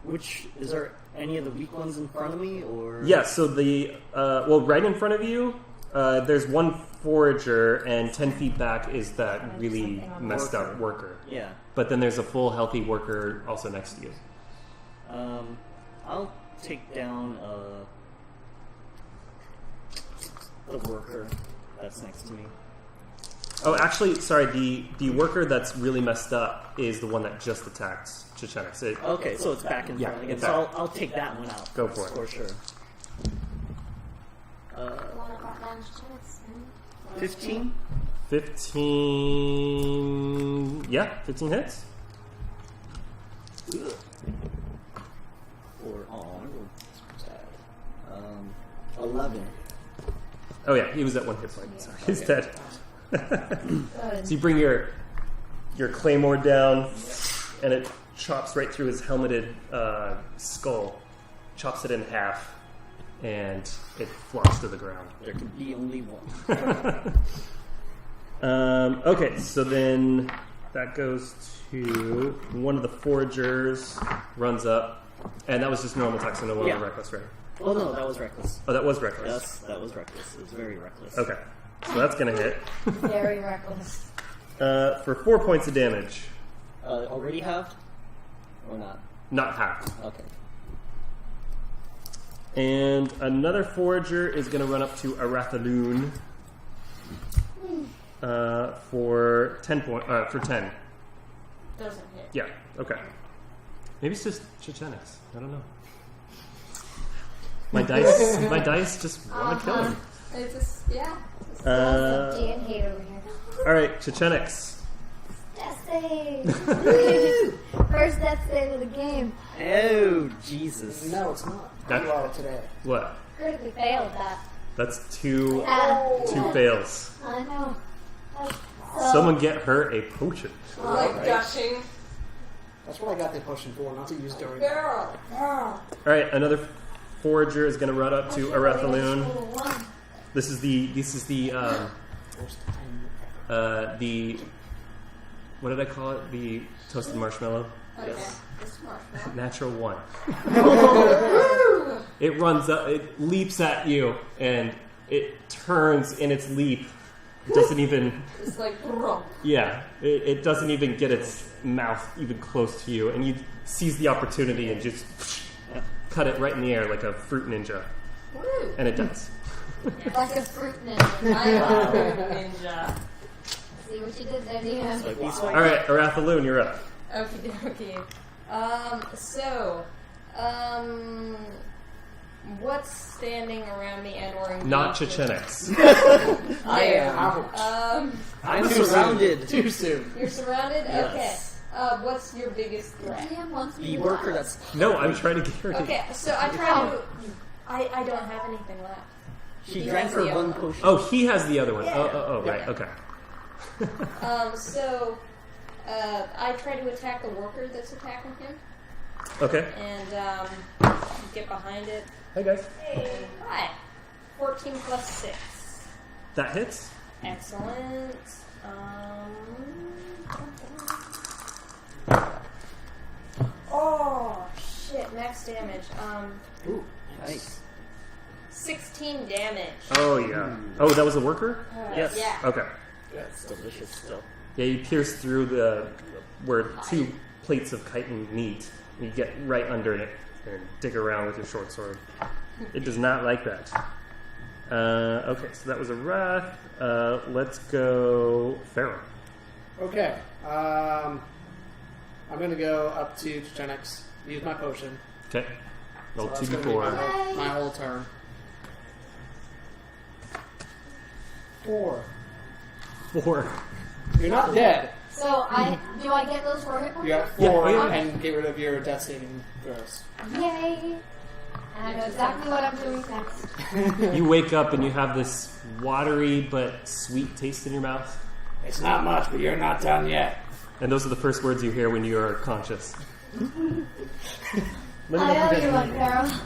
which is there any of the weak ones in front of me, or? Yeah, so the, right in front of you, there's one forager, and 10 feet back is that really messed up worker. Yeah. But then there's a full healthy worker also next to you. I'll take down the worker that's next to me. Oh, actually, sorry, the worker that's really messed up is the one that just attacked Chechenix. Okay, so it's back in Yeah, front again. it's So back. I'll take that one out. Go for it. For sure. 15? 15... Yeah, 15 hits. Or, I rolled sad. 11. Oh yeah, he was at 1 hit point. Sorry, he's Okay. dead. So you bring your claymore down, and it chops right through his helmeted skull, chops it in half, and it flops to the ground. There can be only one. Okay, so then that goes to one of the foragers, runs up, and that was just normal attack, so no longer Yeah. reckless, right? Oh no, that was reckless. Oh, that was reckless. That was reckless. It was very reckless. Okay, so that's gonna hit Very reckless. for 4 points of damage. Already halved? Or not? Not half. Okay. And another forager is going to run up to Arathaloon for 10 for 10. Doesn't hit. Yeah. Okay. Maybe it's just Chechenix. I don't know. My dice just want to kill him. It's just, yeah. Dan hate over here. All right, Chechenix. Death save! First death save of the game. Oh, Jesus. No, it's not. That- You are today. What? Critically failed that. That's two Ah, fails. I know. Someone get her a potion. Like gushing. That's what I got the potion for, not to use during. Girl. All right, another forager is going to run up to Arathaloon. This is the what did I call it? The toasted marshmallow. Okay. It's marshmallow. Natural 1. It runs up, it leaps at you, and it turns in its leap. It doesn't even, It's like, bro. yeah, it doesn't even get its mouth even close to you, and you seize the opportunity and just cut it right in the air like a fruit ninja, Woo. and it does. Like a fruit ninja. I love ninja. See what you did there, Dan. Swipe, All right, Arathaloon, you're up. Okay. So, What's standing around me and or engaged? Not Chechenix. I am. I'm Too surrounded. Soon. Too soon. You're surrounded? Yes. Okay. What's your biggest threat? The worker that's No, I'm trying to get her to... Okay, so I try to... I don't have anything left. she He drank has her the one other potion. Oh, he has the other one. Yeah. Oh, right, okay. So, I try to attack the worker that's attacking him, Okay. and get behind it. Hey, guys. Hey, hi. 14 plus 6. That hits. Excellent. Oh, shit, max damage. Ooh, nice. 16 damage. Oh, yeah. Oh, that was a worker? Yes. Yeah. Okay. That's delicious still. Yeah, you pierce through where 2 plates of chitin meet. And you get right under it and dig around with your short sword. It does not like that. Okay, so that was a Wrath. Let's go Faryl. Okay. I'm going to go up to Chechenix, use my potion. Okay. Roll So that's gonna be 2d4. my whole turn. 4. 4. You're not dead. So do I get those 4 hit points? You got 4 Yeah, oh, yeah. and get rid of your death saving throws. Yay! And I know exactly what I'm doing next. You wake up and you have this watery but sweet taste in your mouth. It's not much, but you're not done yet. And those are the first words you hear when you are conscious. I owe you one, Faryl.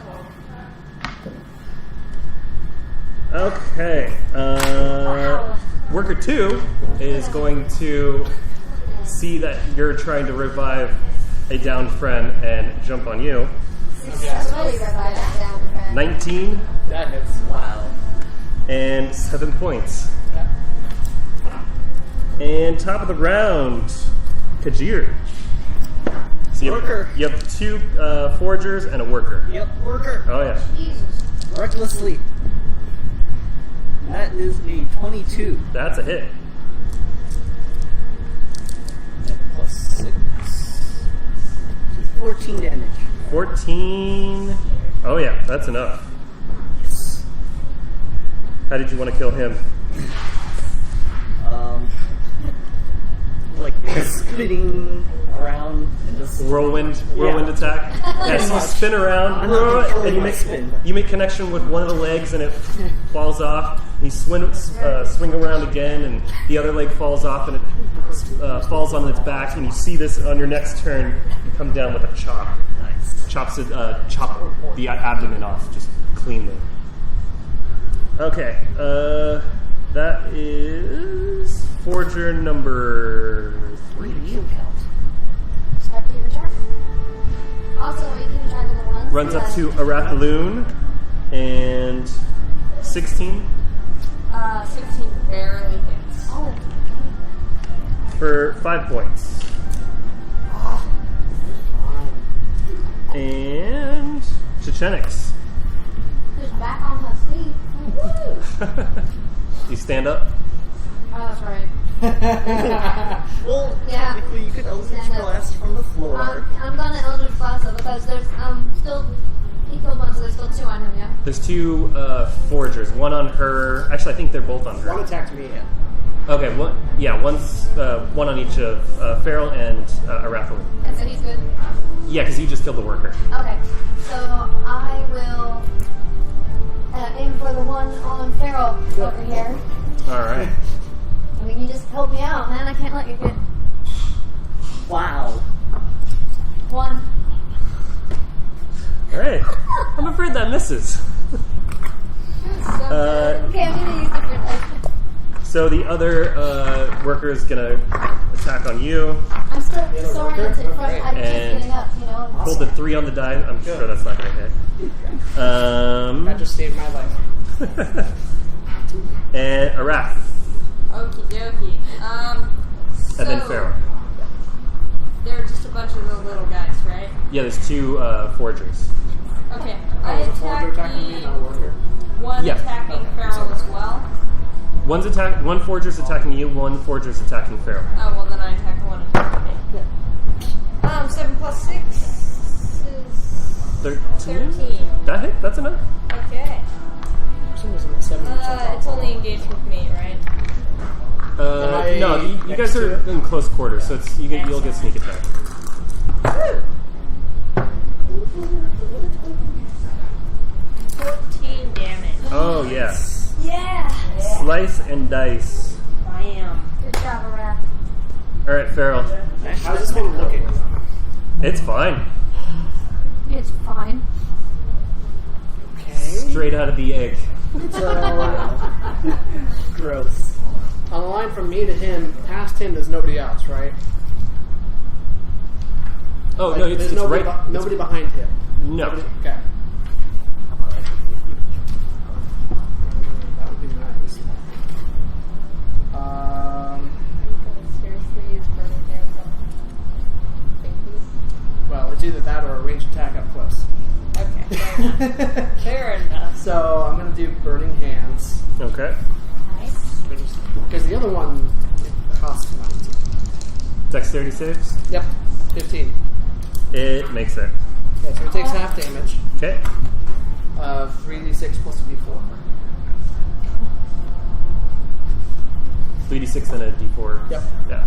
Okay. Wow. Worker 2 is going to see that you're trying to revive a downed friend and jump on you. Successfully revive that down friend. 19 That hits. Wow. and 7 points. Yeah. And top of the round, Kajir. So Worker. You have 2 foragers and a worker. Yep, worker. Oh yeah. Jesus. Recklessly. That is a 22. That's a hit. Plus 6. 14 damage. 14. Oh yeah, that's enough. Yes. How did you want to kill him? Like spinning around and just Whirlwind Yeah. attack. Yes, you spin around, I'm not controlling and you my make spin. you make connection with one of the legs, and it falls off. You swing around again, and the other leg falls off, and it falls on its back. And you see this on your next turn. You come down with a chop. nice. Chop the abdomen off just cleanly. Okay, that is Forger number 3. Kill count. Start to return. Also, are you keeping track of the ones? Runs up to Arathaloon and 16 16 barely hits. Oh. for 5 points. And Chechenix. Just back on her feet. Woo! You stand up. Oh, that's right. Well, Yeah. technically you could Eldritch Stand up. Blast from the floor. I'm gonna Eldritch Blast though because there's still he killed one, so there's still 2 on him. Yeah. There's 2 foragers. One on her. Actually, I think they're both on her. One attacked me. Okay, one's one on each of Faryl and Arathaloon. And so he's good. Yeah, because you just killed the worker. Okay. So I will aim for the one on Faryl over here. All right. I mean, you just help me out, man. I can't let you get Wow. 1. All right. I'm afraid that misses. Okay, I'm gonna use different dice. So the other worker is gonna attack on you. I'm still disoriented from I'm just And- getting up, you know. Hold the 3 on the die. I'm sure that's not gonna hit. That just saved my life. And Arath. Okie dokie. And then Faryl. There are just a bunch of the little guys, right? Yeah, there's 2 foragers. Okay. Oh, I was a forger attack attacking me, not a worker? one Yeah. attacking Faryl as well. One forager's attacking you, one forager's attacking Faryl. Oh, well then I attack the one attacking me. 7 plus 6 is 13. 13. That hit? That's enough. Okay. For some reason, it's 7 It's only engaged with me, right? I No, you next guys to are it? in close quarters, so you'll get sneak attack. Woo! 14 damage. Oh yeah, Yeah. slice and dice. Bam. Good job, Arath. All right, Faryl. How's this one looking? It's fine. It's fine. Okay. Straight out of the egg. So gross. On the line from me to him, past him, there's nobody else, right? Oh Like, no, it's there's right. nobody, nobody behind him. No. Okay. That would be nice. Seriously use burning hands on thingies? Well, it's either that or a ranged attack up close. Okay, fair enough. Fair enough. So I'm going to do Burning Hands. Okay. Nice. Because the other one costs money. Dexterity saves. Yep, 15. It makes it. Okay, so it takes half damage. Okay. 3d6 plus a d4. 3d6 and a d4. Yep. Yeah.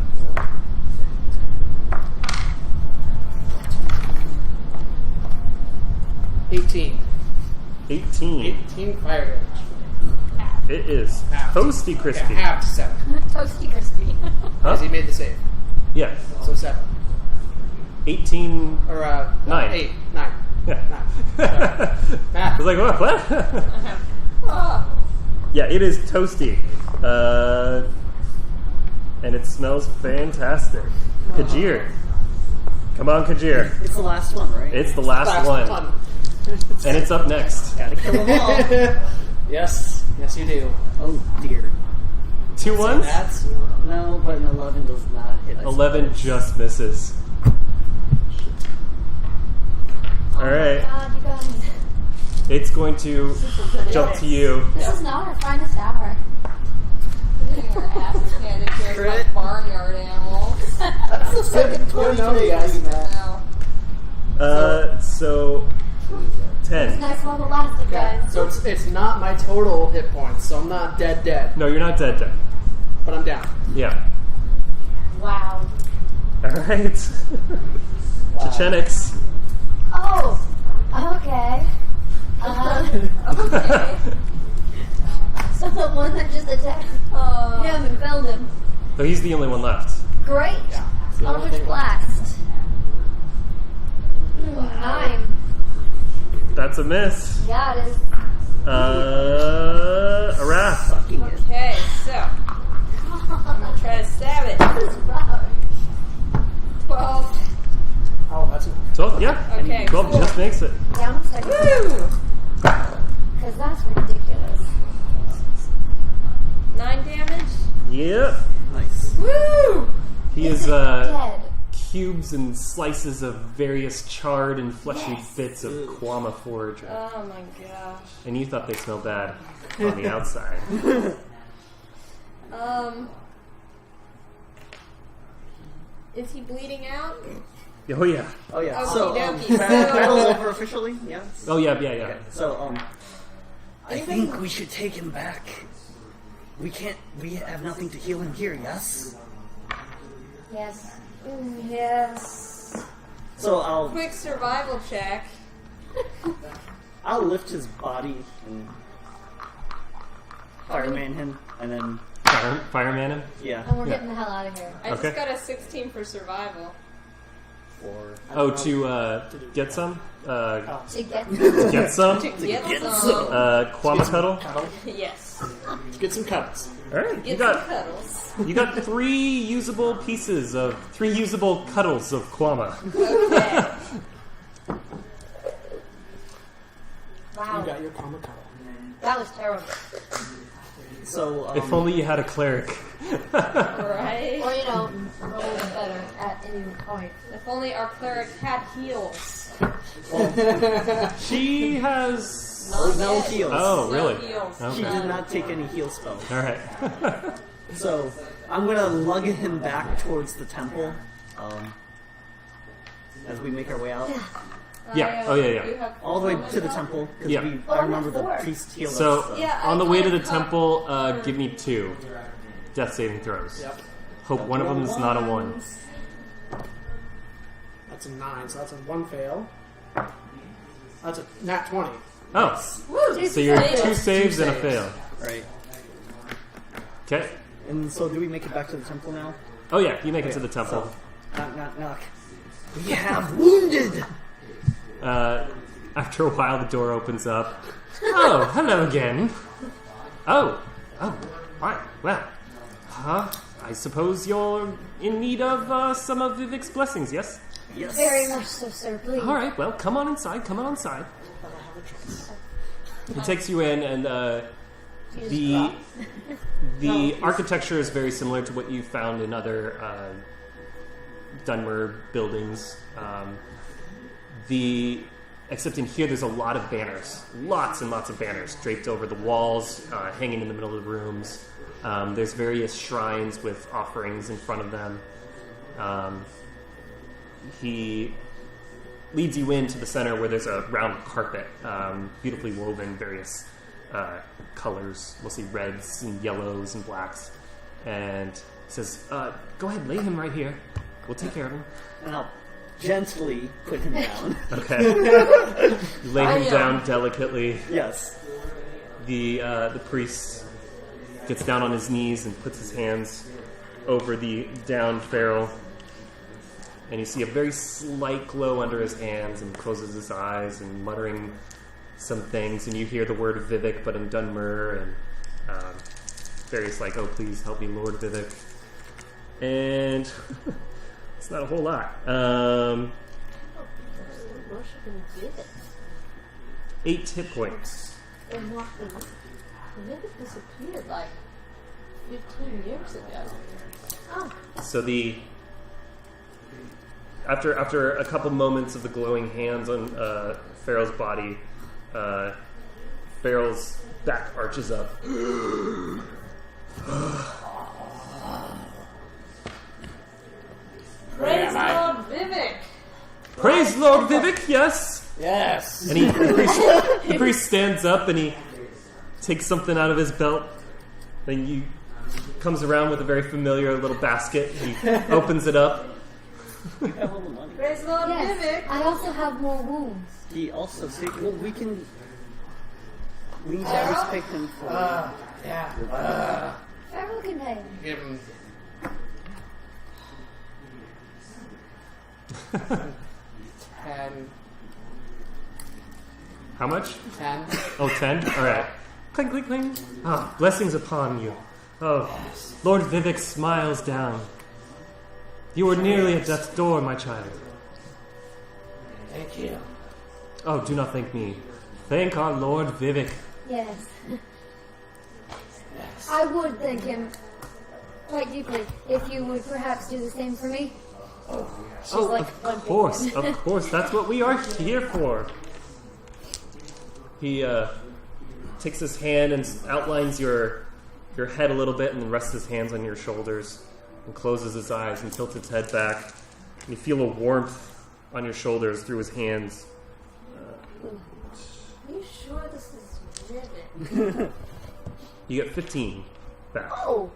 $18. 18. 18 fire damage. It is Half. toasty Okay, crispy. half to 7. Toasty crispy. Because he Huh? made the save. Yeah. So 7. 18. Or, 9. 8. 9. Yeah. 9. I was like, what? Oh, Yeah, it is toasty. And it smells fantastic. Kajir. Come on, Kajir. It's the last one, right? It's the last one. And it's up next. Gotta kill them all. Yes. Yes, you do. Oh dear. 2 ones? That's... No, but an 11 does not hit. 11 just misses. Alright. God, you guys. It's going to jump to you. This is not our finest hour. getting our asses handed to us Crit. by barnyard animals. That's the second 20 days. No. So 10. Nice while it lasted, guys. So it's not my total hit points, so I'm not dead, No, you're not dead. but I'm down. Yeah. Wow. Alright. Chechenix. Oh, okay. Okay. So the one that just attacked Oh. him and felled him. So he's the only one left. Great. It's the only Eldritch thing Blast. 9. That's a miss. Yeah, it is. Arath. Fucking it. Okay, so I'm gonna try to stab it. This is rough. 12. Oh, that's... 12? Yeah. Okay, 12 cool. just makes it. Yeah, I'm second. Woo! Because that's ridiculous. 9 damage. Yep. Nice. Woo! He Is is it dead? cubes and slices of various charred and fleshy Yes. bits of Kwama forage. Oh my gosh. And you thought they smelled bad on the outside. Is he bleeding out? Oh yeah. Oh yeah. Okie So dokie. battle's over officially. Yeah. Oh yeah. So I think we should take him back. We can't. We have nothing to heal him here. Yes. Yes. Yes. So I'll Quick survival check. lift his body and fireman him, and then Fireman him. yeah. And we're getting the hell out of here. I Okay. just got a 16 for survival. Or Oh, to get some? To get Get some? Get some. Kwama cuddle? Yes. Let's get some cuts. Alright, Get some cuddles. you got 3 usable cuddles of Kwama. Okay. wow. You got your comic cuddle. That was terrible. so If only you had a cleric. Right? Or, you know, a little bit better at any point. If only our cleric had heals. She has... no heals. Oh, really? No heals. She Okay. did not take any heal spells. Alright. So I'm gonna lug him back towards the temple. As we make our way out, Yeah. Oh, yeah, yeah. You have All the way four to the now? temple, because Yeah. I remember the four. priest healed So us. Yeah, on the I way to the kinda temple, covered- give me 2 death saving throws. Yep. Hope one of them is not a 1. That's a 9, so that's a 1 fail. That's a nat 20. Oh, so you're 2 saves and a fail. Right. Okay. And so do we make it back to the temple now? Oh yeah, you make it to the temple. So, knock, knock, knock. We have wounded! After a while, the door opens up. Oh, hello again. Oh, right. Well, I suppose you're in need of some of Vivek's blessings, yes? Yes. Very much so, sir. Please. All right. Well, come on inside. Come on inside. He takes you in, and the architecture is very similar to what you found in other Dunmer buildings. Except in here, there's a lot of banners, lots and lots of banners draped over the walls, hanging in the middle of the rooms. There's various shrines with offerings in front of them. He leads you into the center where there's a round carpet, beautifully woven, various colors, mostly reds and yellows and blacks. And he says, go ahead, lay him right here. We'll take care of him. And I'll gently put him down. Okay. You lay him down delicately. Yes. The priest gets down on his knees and puts his hands over the downed Faryl. And you see a very slight glow under his hands, and closes his eyes and muttering some things. And you hear the word Vivek, but in Dunmer, and various like, "Oh, please help me, Lord Vivek." And it's not a whole lot. Worshiping Vivek. 8 hit points. And not the Vivek disappeared like 15 years ago. Oh, So after a couple moments of the glowing hands on Farrell's body, Farrell's back arches up. praise Lord Vivek! Praise Lord Vivek, yes! Yes. And the priest stands up and he takes something out of his belt. And he comes around with a very familiar little basket. He opens it up. You have all the money. Praise Lord Yes. Vivek! I also have more wounds. He also said, well, we need to respect him for... Yeah. Faryl can pay. Give him 10. How much? 10. Oh, 10? Alright. Clink, clink, clink. Ah, blessings upon you. Oh, Lord Vivek smiles down. You were nearly at death's door, my child. Thank you. Oh, do not thank me. Thank our Lord Vivek. Yes. Yes. I would thank him quite deeply if you would perhaps do the same for me. She's Oh, like of one big course, one. of course. That's what we are here for. He takes his hand and outlines your head a little bit, and then rests his hands on your shoulders and closes his eyes and tilts his head back. And you feel a warmth on your shoulders through his hands. Are you sure this is Vivek? You get 15 back. Oh,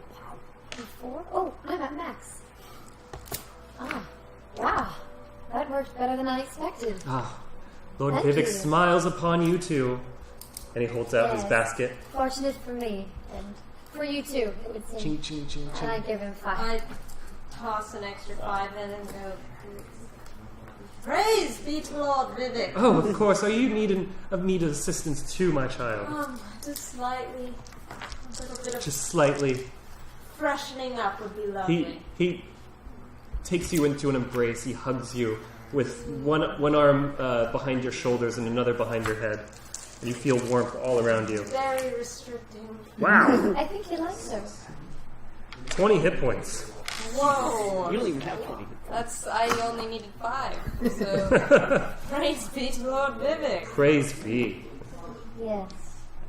4? Oh, I'm at max. Ah, wow. That worked better than I expected. Ah, Lord Thank Vivek you. smiles upon you too. And he holds out his Yes. basket. Fortunate for me, and for you too, it would seem. Ching, ching, ching, And I ching. give him 5. I toss an extra 5 in and go, praise be to Lord Vivek! Oh, of course. Are you need assistance too, my child? Just slightly, a little bit of Just slightly. freshening up would be lovely. He takes you into an embrace. He hugs you with one arm behind your shoulders and another behind your head. And you feel warmth all around you. Very restricting. Wow. I think he likes her. 20 hit points. Whoa! You don't even have 20. I only needed 5. So, praise be to Lord Vivek! Praise be. Yes.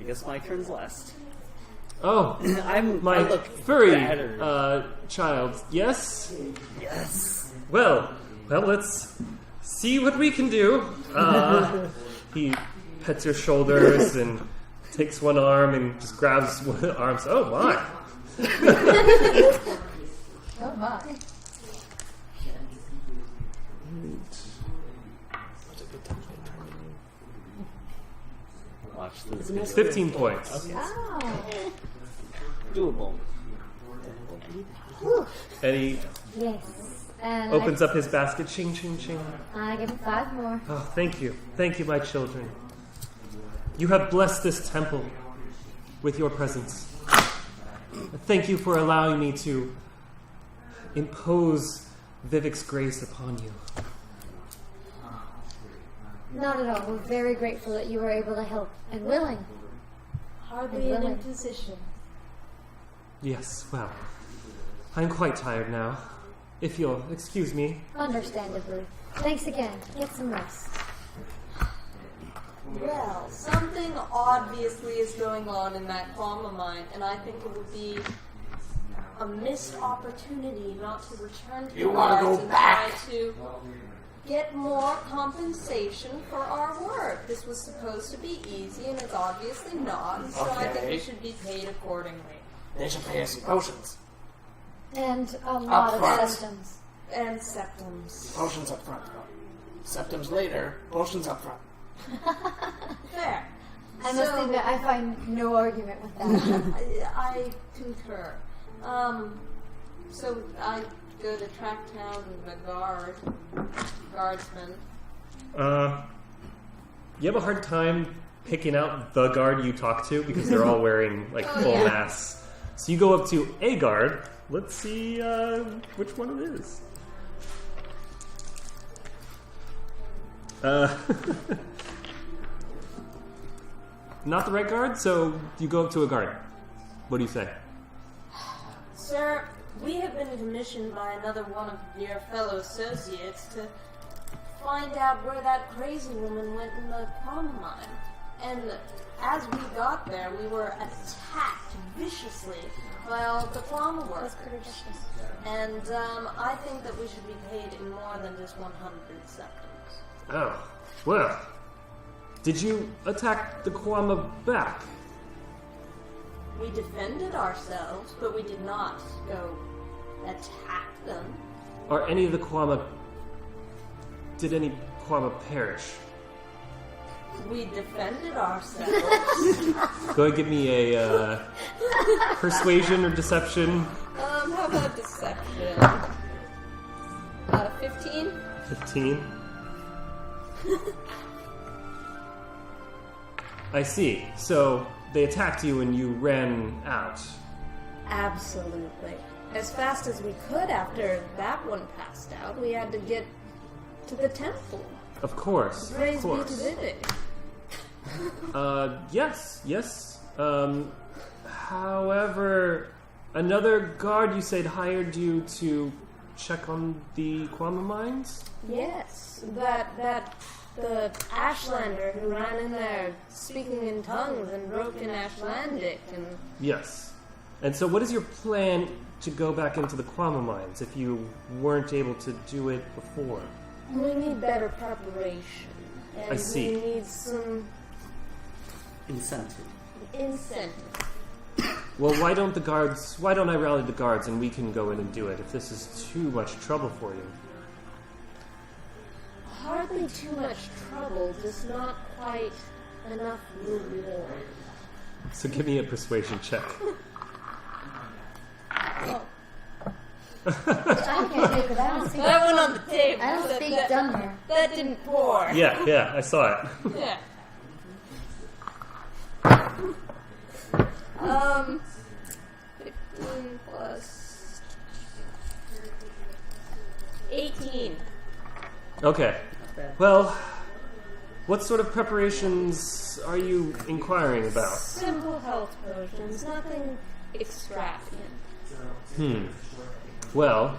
I guess my turn's last. Oh, I my look furry better. child. Yes? Yes. Well, let's see what we can do. He pets your shoulders and takes one arm and just grabs one arm. Oh my! Oh my. Watch this. It's 15 points. Oh. Doable. And he Yes. And opens up his basket. Ching, ching, ching. I give him 5 more. Oh, thank you. Thank you, my children. You have blessed this temple with your presence. Thank you for allowing me to impose Vivek's grace upon you. Not at all. We're very grateful that you were able to help and willing. Hardly an Willing. imposition. Yes, well, I'm quite tired now. If you'll excuse me. Understandably. Thanks again. Get some rest. Well, something obviously is going on in that Kwama mine, and I think it would be a missed opportunity not to return to You the wanna guards go and back? try to get more compensation for our work. This was supposed to be easy, and it's obviously not, so I think we Okay. should be paid accordingly. They should pay us potions. And a lot of front. systems. And septums. Potions up front. Septums later, potions up front. Fair. I must So- admit, I find no argument with that. I concur. So I go to track down the guardsman. You have a hard time picking out the guard you talk to because they're all wearing like full yeah. masks. So you go up to a guard. Let's see which one it is. Not the right guard, so you go up to a guard. What do you say? Sir, we have been commissioned by another one of your fellow associates to find out where that crazy woman went in the Kwama mine. And as we got there, we were attacked viciously by all the Kwama workers. And I think that we should be paid in more than just 100 septums. Oh, well. Did you attack the Kwama back? We defended ourselves, but we did not go attack them. Are any of the Kwama... Did any Kwama perish? We defended ourselves. Go ahead, give me a persuasion or deception. How about deception? 15? 15. I see. So they attacked you and you ran out. Absolutely. As fast as we could after that one passed out, we had to get to the temple. Of course. Praise Of be to course. Vivek. Yes. However, another guard you said hired you to check on the Kwama mines? Yes, the Ashlander who ran in there speaking in tongues and broken Ashlandic and Yes. And so what is your plan to go back into the Kwama mines if you weren't able to do it before? we need better preparation. And I see. we need some Incentive. incentive. Well, why don't I rally the guards and we can go in and do it if this is too much trouble for you? Hardly too much trouble, just not quite enough reward. So give me a persuasion check. I can't take it. I don't speak. That went on the table. I don't speak Dunmer. That didn't pour. Yeah, I saw it. Yeah. 15 plus 18. Okay. Well, what sort of preparations are you inquiring about? Simple health potions, nothing extravagant. Well,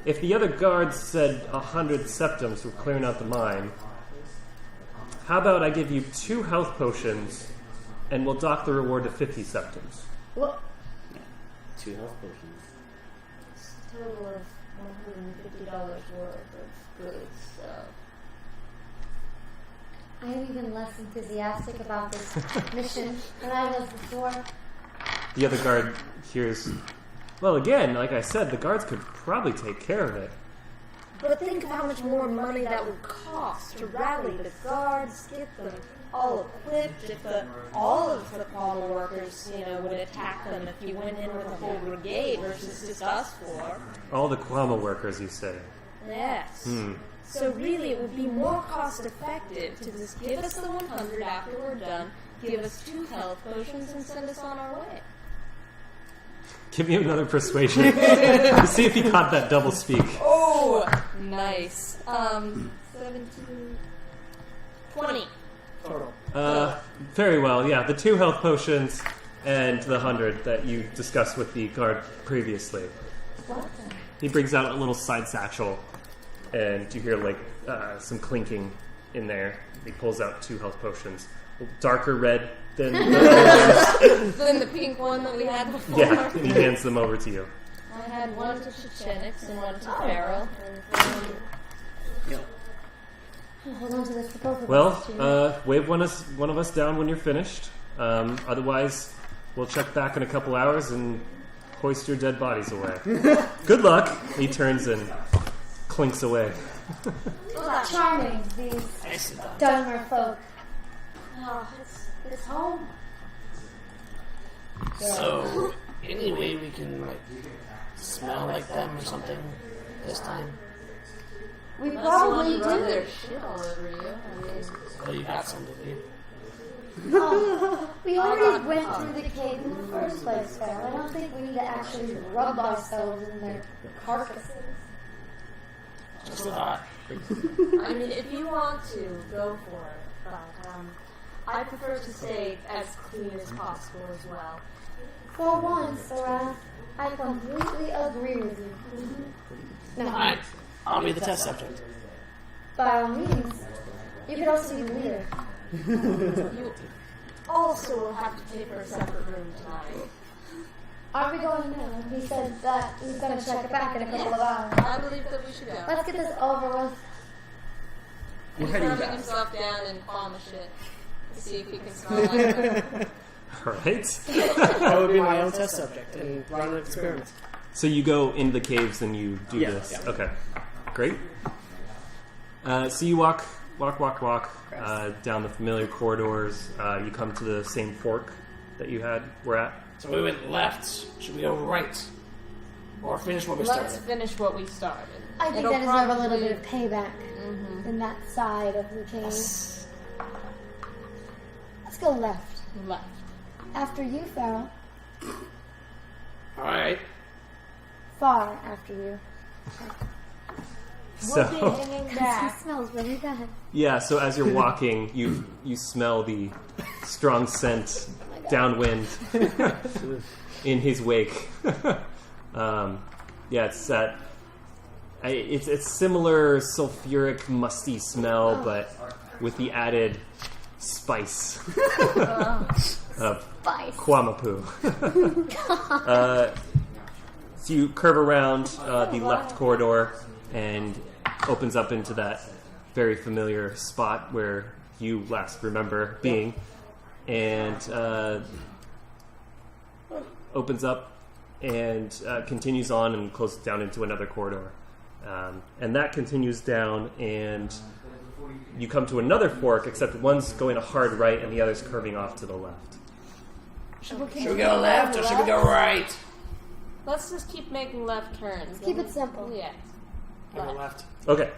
if the other guards said 100 septums for clearing out the mine, how about I give you 2 health potions and we'll dock the reward to 50 septums? Well, 2 health potions. Total of $150 worth of goods, so... I am even less enthusiastic about this mission than I was before. The other guard hears, well, again, like I said, the guards could probably take care of it. But think of how much more money that would cost to rally the guards, get them all equipped. If all of the Kwama workers, would attack them if you went in with a whole brigade versus just us four. All the Kwama workers, you say? Yes. So really, it would be more cost-effective to just give us the 100 after we're done, give us 2 health potions, and send us on our way. Give me another persuasion. To see if he caught that double speak. Oh, nice. 17... 20. Total. Very well, yeah. The 2 health potions and the 100 that you discussed with the guard previously. What? He brings out a little side satchel, and you hear some clinking in there. He pulls out 2 health potions, darker red than the others. Than the pink one that we had before. Yeah, and he hands them over to you. I had one to Chechenix and one to Faryl. I'll hold on to this for both of us. Well, wave one of us down when you're finished. Otherwise, we'll check back in a couple hours and hoist your dead bodies away. Good luck. He turns and clinks away. Charming, these Dunmer folk. Oh, it's home. So, any way we can, smell like them or something this time? We probably Run do. their shit all over you. I mean, Well, you got some, did you? We already went through the cave in the first place, Faryl. I don't think we need to actually rub ourselves in their carcasses. Just a thought. I mean, if you want to, go for it. But I prefer to stay as clean as possible as well. For once, Arath, I completely agree with you. No, Alright, I'll be the test subject. by all means. You could also be the leader. You also will have to pay for a separate room tonight. Are we going now? He said that he's going to check it back in a couple of hours. I believe that we should go. Let's get this over with. He's rubbing himself down in Kwama shit to see if he can smell like it. Alright. That would be my own test subject and run an experiment. So you go into the caves and you do Yeah, this. yeah. Okay. Great. So you walk down the familiar corridors. You come to the same fork that were at. So we went left. Should we go right? Or finish what we Let's started? finish what we started. I think It'll that deserve a little probably- bit of payback in that side of the cave. Let's go left. Left. After you, Faryl. Alright. Far after you. We'll be So hanging He back. smells really bad. yeah, so as you're walking, you smell the strong scent downwind in his wake. Yeah, it's that. It's similar sulfuric, musty smell, but with the added spice of Spice. Kwama poo. So you curve around the left corridor and opens up into that very familiar spot where you last remember being, and opens up and continues on and closes down into another corridor. And that continues down, and you come to another fork, except one's going a hard right and the other's curving off to the left. Should we go left or should we go right? Let's just keep making left turns. Keep it simple. Yeah. I go left. Okay.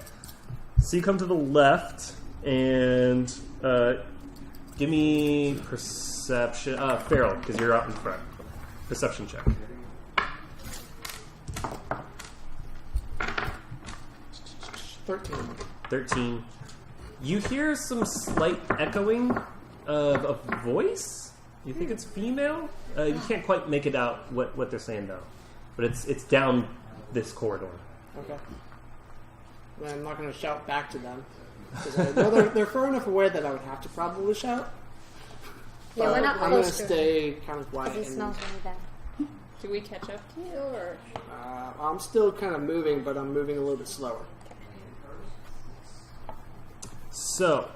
So you come to the left, and give me perception. Faryl, because you're out in front. Perception check. 13. You hear some slight echoing of a voice. You think it's female? You can't quite make it out what they're saying though, but it's down this corridor. Okay. Well, I'm not going to shout back to them. Because I know they're far enough away that I would have to probably shout. Yeah, we're not I'm going to close to him. stay kind of Because quiet. he smells really bad. Do we catch up to you, or? I'm still kind of moving, but I'm moving a little bit slower. So,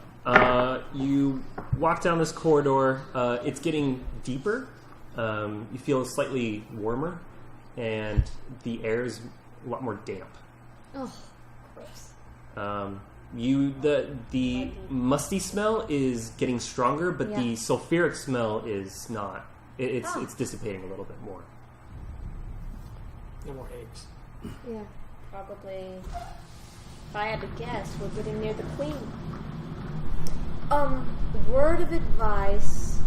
you walk down this corridor. It's getting deeper. You feel slightly warmer, and the air is a lot more damp. Oh, gross. The musty smell is getting stronger, but the sulfuric smell is not. It's dissipating a little bit more. No more eggs. Yeah, probably. If I had to guess, we're getting near the queen. Word of advice: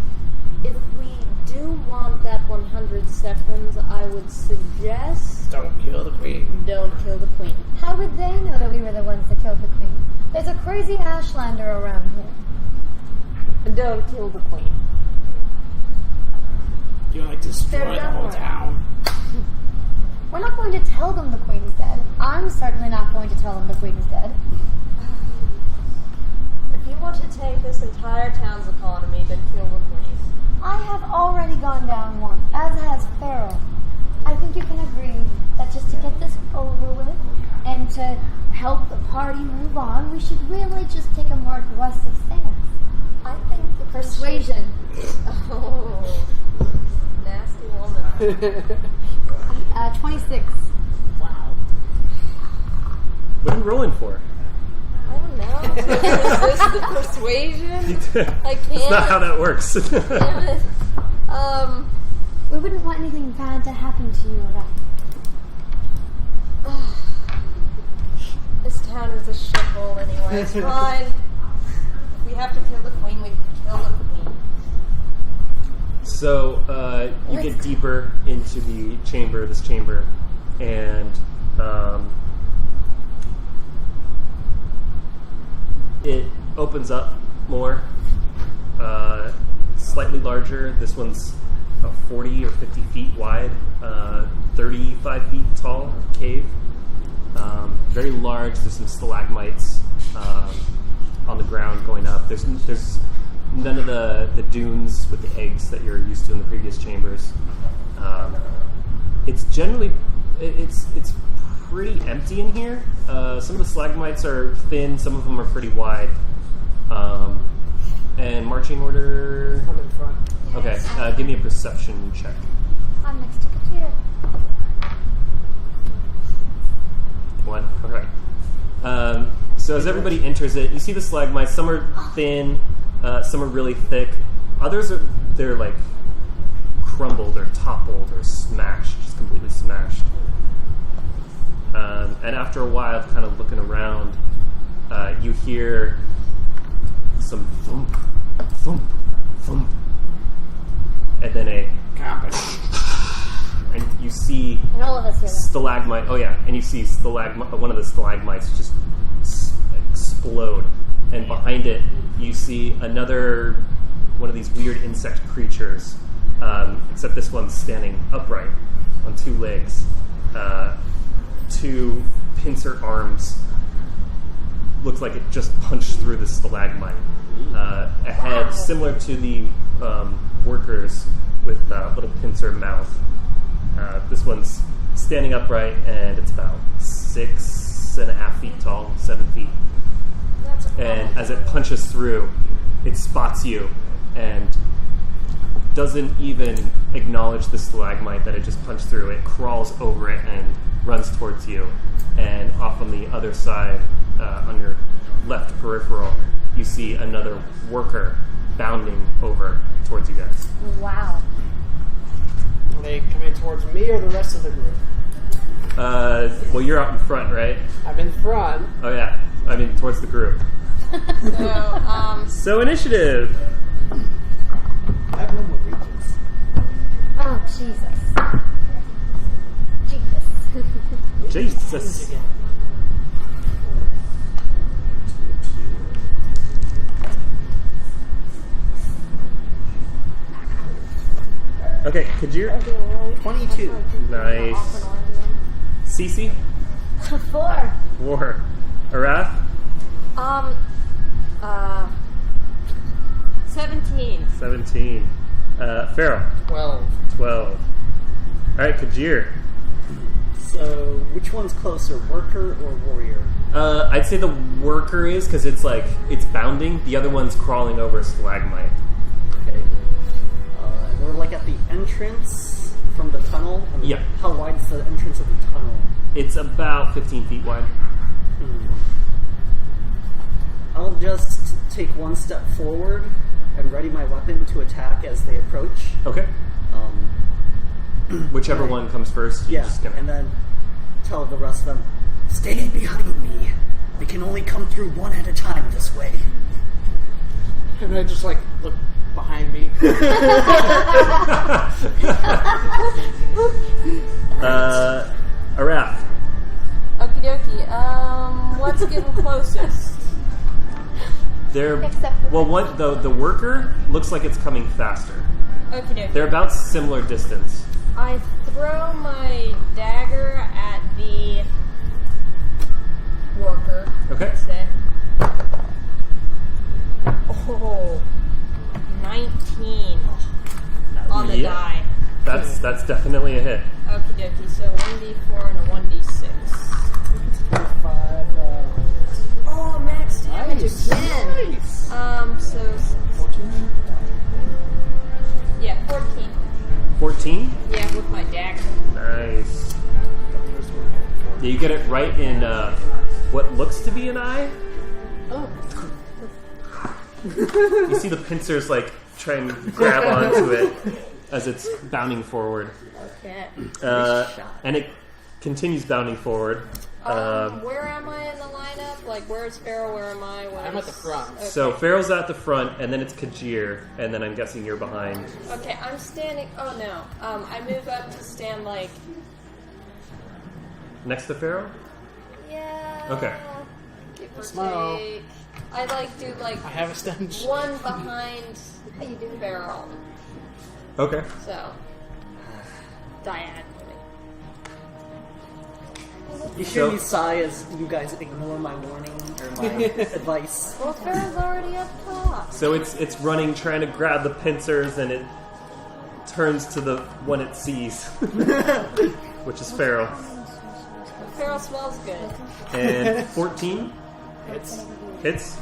if we do want that 100 seconds, I would suggest Don't kill the queen. don't kill the queen. How would they know that we were the ones that killed the queen? There's a crazy Ashlander around here. Don't kill the queen. You like destroy They're the whole done. town. We're not going to tell them the queen is dead. I'm certainly not going to tell them the queen is dead. If you want to take this entire town's economy, then kill the queen. I have already gone down once, as has Faryl. I think you can agree that just to get this over with and to help the party move on, we should really just take a more aggressive stance. I think the Persuasion. Oh, nasty woman. 26. Wow. What are you rolling for? I don't know. Is this the persuasion? I can't. That's not how that works. Damn it. We wouldn't want anything bad to happen to you, right? This town is a shithole anyway. It's fine. If we have to kill the queen, we kill the queen. So you get deeper into the chamber, this chamber, and it opens up more, slightly larger. This one's 40 or 50 feet wide, 35 feet tall cave. Very large. There's some stalagmites on the ground going up. There's none of the dunes with the eggs that you're used to in the previous chambers. It's generally it's pretty empty in here. Some of the stalagmites are thin. Some of them are pretty wide. And marching order. I'm in front. Okay, give me a perception check. I'm next to Kajir. 1. Okay. So as everybody enters it, you see the stalagmites. Some are thin, some are really thick. Others they're like crumbled or toppled or smashed, just completely smashed. And after a while, kind of looking around, you hear some thump, thump, thump, and then and you see And all of us hear that. stalagmite. Oh yeah, and you see one of the stalagmites just explode, and behind it you see another one of these weird insect creatures. Except this one's standing upright on 2 legs, 2 pincer arms. Looks like it just punched through the stalagmite. A head similar to the workers with a little pincer mouth. This one's standing upright, and it's about 6.5 feet tall, 7 feet. And as it punches through, it spots you and doesn't even acknowledge the stalagmite that it just punched through. It crawls over it and runs towards you. And off on the other side, on your left peripheral, you see another worker bounding over towards you guys. Wow. Are they coming towards me or the rest of the group? Well, you're out in front, right? I'm in front. Oh yeah, I mean towards the group. So, So initiative. I have no more regions. Oh, Jesus. Jesus. Jesus. Again. Okay, Kajir. 22. Nice. Cece. 4. 4. Arath. 17. 17. Faryl. 12. 12. Alright, Kajir. So, which one's closer, worker or warrior? I'd say the worker is, because it's like, it's bounding. The other one's crawling over a stalagmite. Okay. And we're like at the entrance from the tunnel. And Yeah. How wide is the entrance of the tunnel? It's about 15 feet wide. I'll just take one step forward and ready my weapon to attack as they approach. Okay. Whichever Right. one comes first. You Yeah, just and then tell the rest of them, stay behind me. We can only come through one at a time this way. And I just like look behind me. Arath. Okie dokie. What's getting closest? They're Except for well, one the worker looks like it's coming faster. Okie dokie. They're about similar distance. I throw my dagger at the worker. Okay. I'd say. Oh, 19 on the Yeah. die. That's definitely a hit. Okie dokie. So 1d4 and a 1d6. 5, Oh, max damage Nice. again. So 14. 14. Yeah, with my dagger. Nice. Yeah, you get it right in what looks to be an eye. oh. You see the pincers like try and grab onto it as it's bounding forward, Okay. and it continues bounding forward. Where am I in the lineup? Like, where's Faryl? Where am I? I'm at the front. Okay. So Faryl's at the front, and then it's Kajir, and then I'm guessing you're behind. Okay, I'm standing. Oh no. I move up to stand like. Next to Faryl? Yeah. Okay. Give or Smile. take. I like do like I have a stench. one behind Faryl. Okay. So diagonally. You hear So- me sigh as you guys ignore my warning or my advice. Well, Faryl's already up top. So it's running, trying to grab the pincers, and it turns to the one it sees, which is Faryl. Faryl smells good. And 14 It's hits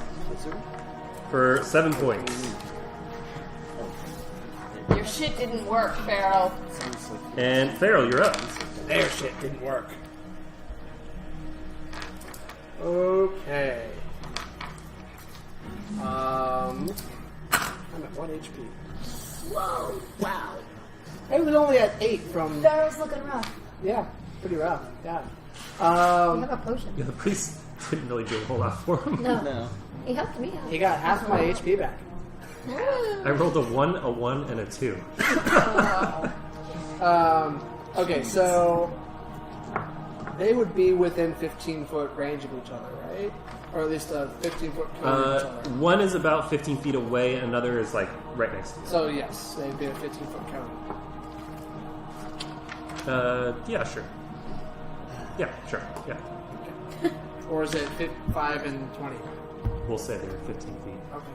for 7 points. Your shit didn't work, Faryl. And Faryl, you're up. their shit didn't work. Okay. I'm at 1 HP. Whoa! Wow! I was only at 8 from. Farrell's looking rough. Yeah, pretty rough. Yeah. You have a potion. Yeah, the priest didn't really do a whole lot for him. No. No. He helped me out. He got half my HP back. I rolled a 1, a 1, and a 2. Okay, so they would be within 15-foot range of each other, right? Or at least a 15-foot cone of each other. One is about 15 feet away, another is like right next to you. So yes, they'd be a 15-foot cone. Yeah, sure. Yeah, sure. Yeah. Or is it 5 and 20? We'll say they're 15 feet. Okay.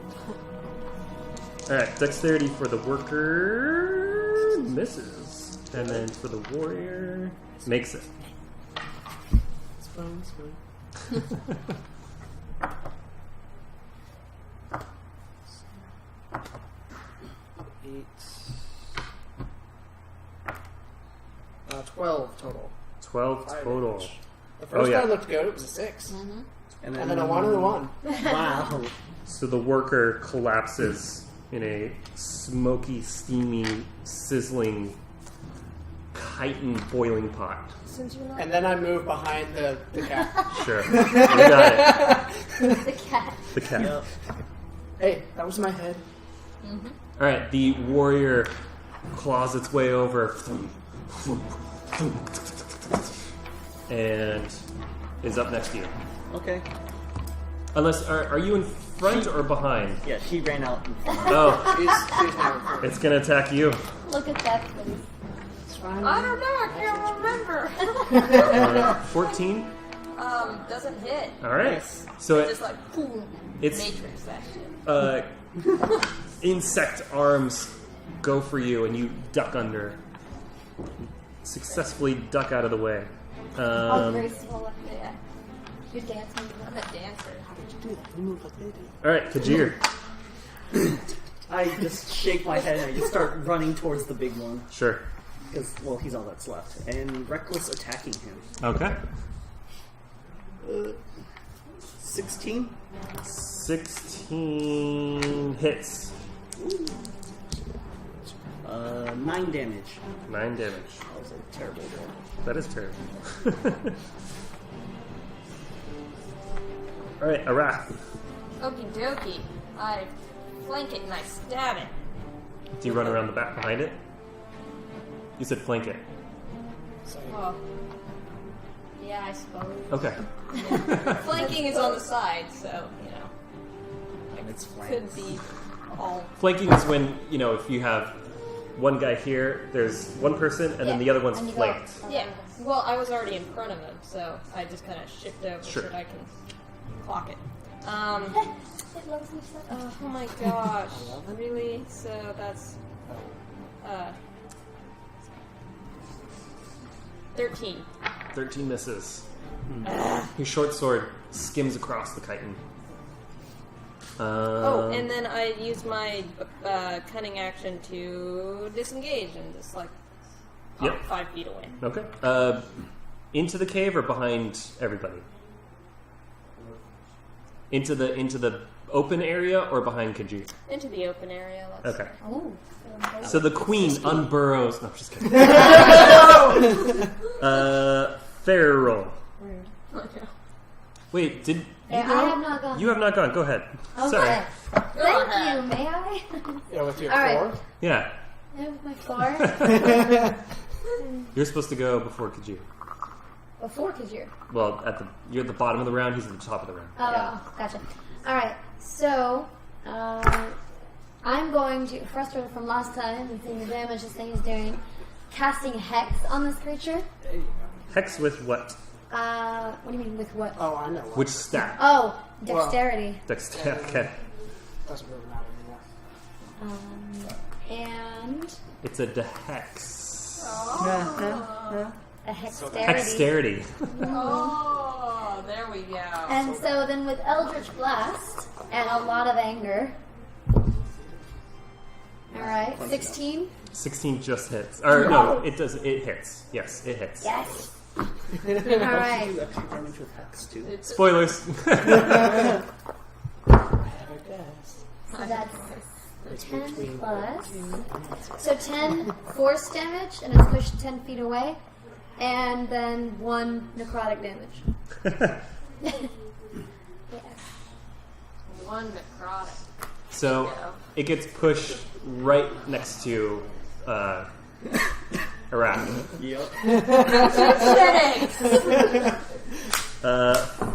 Alright, dexterity for the worker misses. And then for the warrior, makes it. It's fine, it's fine. 8. 12 total. 12 total. The first yeah. guy looked good, it was a 6. And And then a 1 and a 1. Wow. So the worker collapses in a smoky, steamy, sizzling, chitin boiling pot. Since you're not And then I move behind the cat. Sure. You got it. The cat. The cat. Yep. Hey, that was my head. Alright, the warrior claws its way over and is up next to you. Okay. Unless, are you in front or behind? Yeah, she ran out in front. Oh, She's now. it's gonna attack you. Look at that face. It's fine. I don't know. I can't remember. 14? Doesn't hit. Alright. Nice. So it, Just like boom. It's- Matrix that shit. insect arms go for you and you duck under. successfully duck out of the way. How graceful. Yeah. Your dance moves. I'm a dancer. All right, Kajir. I just shake my head and I just start running towards the big one. Sure. Because, well, he's all that's left. And reckless attacking him. Okay. 16? 16 hits. 9 damage. 9 damage. That was a terrible roll. That is terrible. All right, Arath. Okie dokie. I flank it and I stab it. Do you run around the back behind it? You said flank it. Oh. Yeah, I suppose. Okay. Flanking is on the side, so, you know. And it's Could be all. Flanking is when, if you have one guy here, there's one person, and then the other one's and you go- flanked. Yeah. Well, I was already in front of him, so I just kind of shift over Sure. so that I can clock it. It loves me so much. Oh my gosh. Really? So that's 13. 13 misses. His short sword skims across the chitin. Oh, and then I use my cunning action to disengage and just pop Yep. 5 feet away. Okay. Into the cave or behind everybody? Into the open area or behind Kajir? Into the open area. Let's Okay. Ooh. So the queen unburrows. No, I'm just kidding. Faryl. Rude. Wait, did you Yeah, go? I have not gone. You have not gone. Go ahead. Okay. Sorry. Thank you. May I? Yeah, with your All right. 4. Yeah. Yeah, with my 4. You're supposed to go before Kajir. Before Kajir. Well, you're at the bottom of the round. He's at the top of the round. Oh, gotcha. All right. So, I'm going to, frustrated from last time and seeing the damage this thing is doing, casting Hex on this creature. Hex with what? What do you mean with what? Oh, I know. Which stat? Oh, Dexterity. Dexterity. Okay. Doesn't really matter anymore. And It's a dehex. a Hexterity. Hexterity. Oh, there we go. And so then with Eldritch Blast and a lot of anger. Alright, 16. 16 just hits. Or no, it does. It hits. Yes, it hits. Yes. You Alright. actually damage with Hex, too. Spoilers. So that's 10 plus. So 10 force damage, and it's pushed 10 feet away. And then 1 necrotic damage. One necrotic. So it gets pushed right next to Arath. Yep.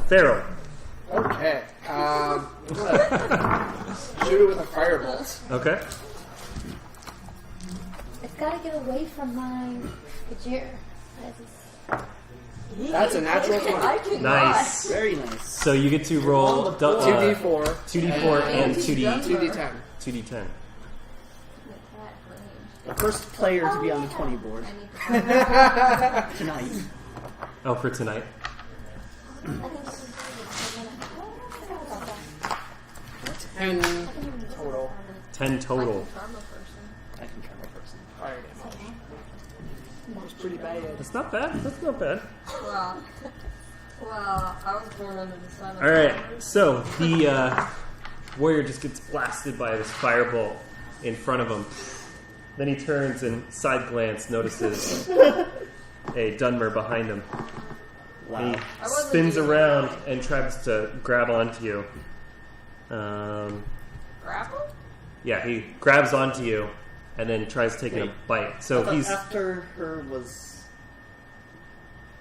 Faryl. Okay. I'm gonna shoot it with a firebolt. Okay. It's gotta get away from my Kajir. That's a natural 20. Nice. Very nice. So you get to roll 2d4. 2d4 and 2d10. 2d10. The first player to be on the 20 board. Tonight. Oh, for tonight. 10 total. 10 total. I can cover a person. Fire damage. That was pretty bad. That's not bad. That's not bad. Well, I was born under the sun. All right. So the warrior just gets blasted by this firebolt in front of him. Then he turns and side glance notices a Dunmer behind him. Wow. He spins around and tries to grab onto you. Grapple? Yeah, he grabs onto you and then tries taking a bite. So he's After her was...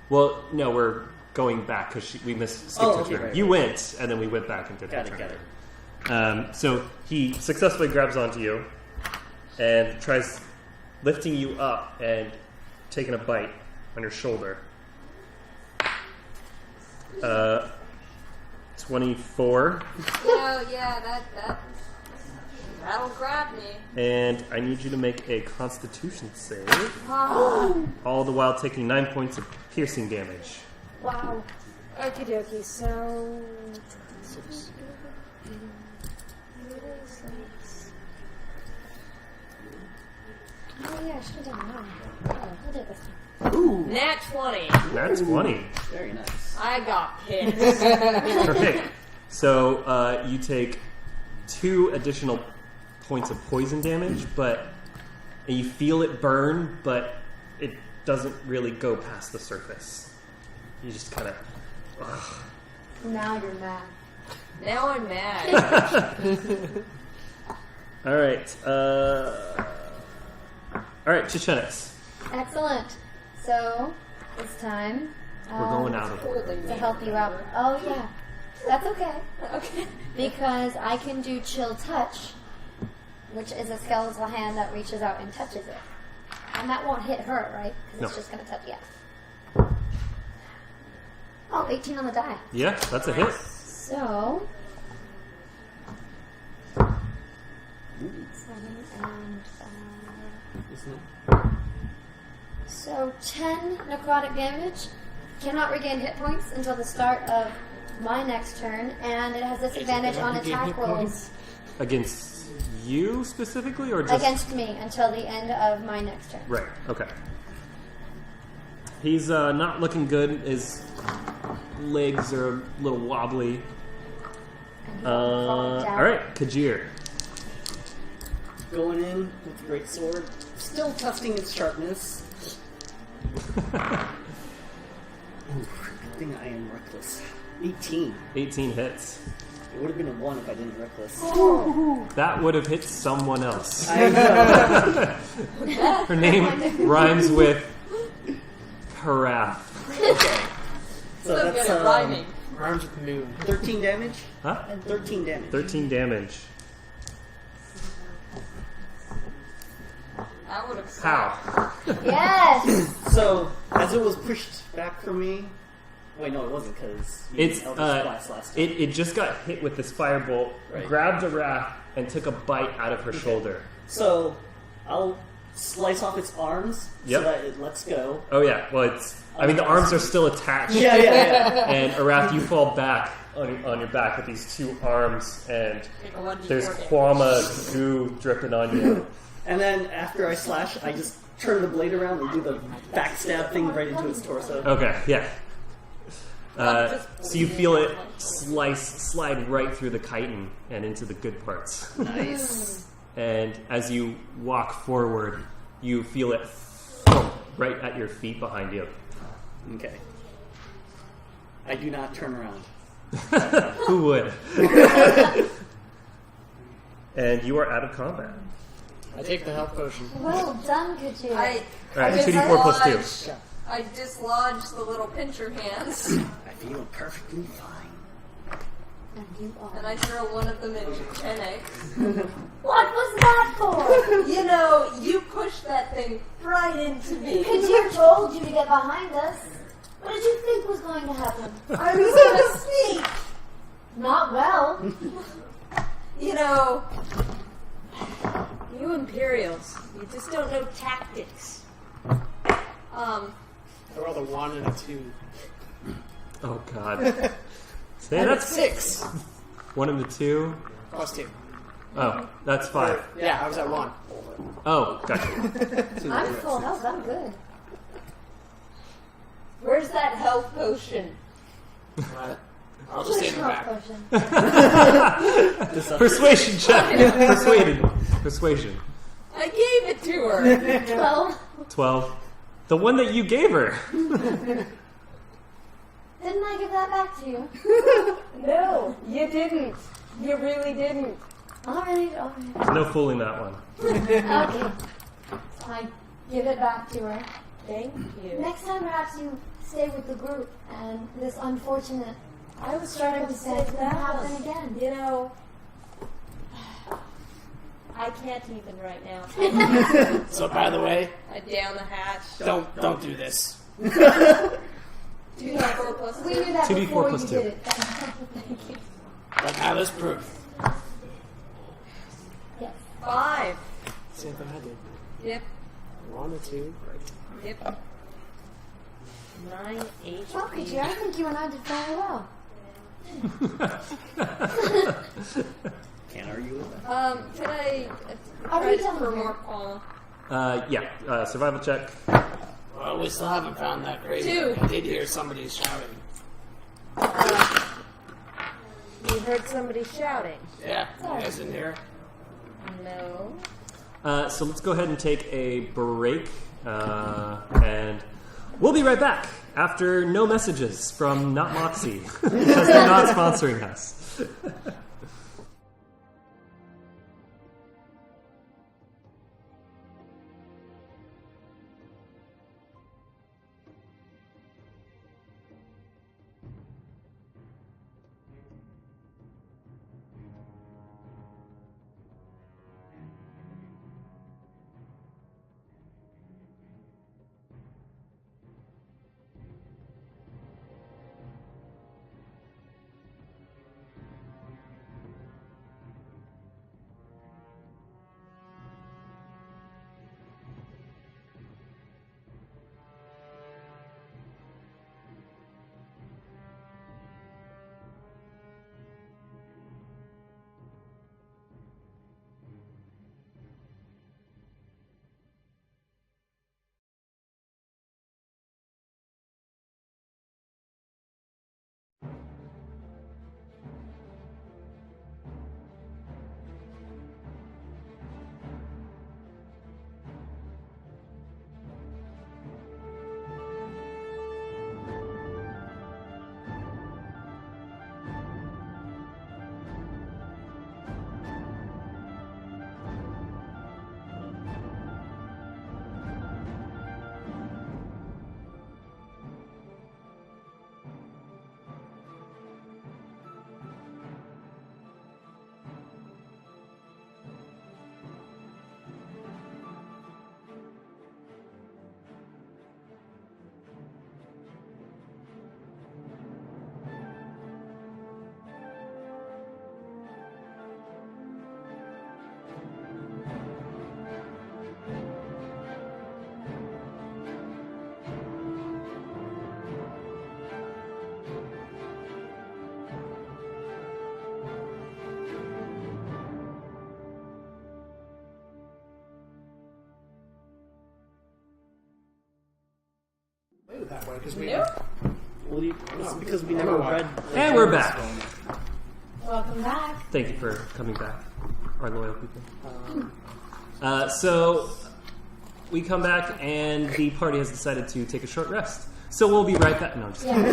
well. No, we're going back because we skipped a turn. Right, You right. went and then we went back and did Got that it, turn. got it. So he successfully grabs onto you and tries lifting you up and taking a bite on your shoulder. 24. Oh, yeah, that That'll grab me. And I need you to make a Constitution save. Ah, All the while taking 9 points of piercing damage. wow. Okie dokie, so... 6. Oh yeah, I should have done that. Oh, we'll do it this time. Nat 20. That's 20. Very nice. I got pissed. Perfect. So you take 2 additional points of poison damage, but and you feel it burn, but it doesn't really go past the surface. You just kind of... Now you're mad. Now I'm mad. All right. All right, Chechenix. Excellent. So, this time... We're going out of order. to help you out. Oh yeah, that's okay. Okay. Because I can do Chill Touch, which is a skeletal hand that reaches out and touches it. And that won't hit her, right? Because it's No. just going to touch, yeah. Oh, 18 on the die. Yeah, that's a hit. So... 7 and... So 10 necrotic damage. Cannot regain hit points until the start of my next turn, and it has disadvantage on attack rolls Against you specifically, or just... against me until the end of my next turn. Right, okay. He's not looking good. His legs are a little wobbly. And he's falling down. Alright, Kajir. Going in with the great sword, still testing its sharpness. Ooh, good thing I am reckless. 18. 18 hits. It would have been a 1 if I didn't reckless. That would have hit someone else. I know. Her name rhymes with Arath. Okay. So So good that's at rhyming. Rhymes with moon. 13 damage? Huh? 13 damage. 13 damage. That would have How? Yes! So, as it was pushed back from me... Wait, no, it wasn't, because you It's Eldritch Blast last time. it just got hit with this firebolt, Right. grabbed Arath, and took a bite out of her shoulder. So, I'll slice off its arms Yep. so that it lets go. Oh yeah, well it's... I mean, the arms are still attached. Yeah. And Arath, you fall back on your back with these 2 arms, and Take a 1d4 there's damage. Kwama goo dripping on you. And then after I slash, I just turn the blade around and do the backstab thing right into its torso. Okay, yeah. So you feel it slide right through the chitin and into the good parts. Nice. And as you walk forward, you feel it thump right at your feet behind you. Okay. I do not turn around. Who would? And you are out of combat. I take the health potion. Well done, Kajir. I Alright, I 2d4 plus 2. dislodge- I dislodge the little pincher hands, I feel perfectly fine. And you and are. I throw one of them into Chechenix. What was that for? You know, you pushed that thing right into me. Kajir told you to get behind us. What did you think was going to happen? I was gonna sneak. Not well. You know, you Imperials, you just don't know tactics. I rolled a 1 and a 2. Oh god. See, And that's it's 6. 1 and the 2. Plus 2. Oh, that's 5. Yeah, I was at 1. Oh, gotcha. I'm full health. I'm good. Where's that health potion? I'll just stay in the back. Potion. Persuasion check. Persuasion. I gave it to her. 12. 12. The one that you gave her. Didn't I give that back to you? No, you didn't. You really didn't. Alright. There's no fooling that one. Okay. So I give it back to her. Thank you. Next time, perhaps you stay with the group, and this unfortunate I was trying to circumstance save won't that happen one. again. You know, I can't even right now. So, by the way, I down the hatch. don't do this. 2d4 plus We 2. knew that 2d4 before plus you 2. did it. Thank you. But now there's proof. Yes. 5. Same thing I did. Yep. 1 or 2. Great. Yep. 9 HP. Well, Kajir, I think you and I did very well. Can't argue with that. Can I Are try we to done for here? more Kwama? Yeah, survival check. Well, we still haven't found that grave. 2. I did hear somebody shouting. You heard somebody shouting. Yeah, you guys didn't hear? No. So let's go ahead and take a break, and we'll be right back after no messages from Not Moxie, because they're not sponsoring us. That way, because we. Nope. Well, it's because we never read. And we're back. Welcome back. Thank you for coming back, our loyal people. So we come back, and the party has decided to take a short rest. So we'll be right back. No, I'm just kidding.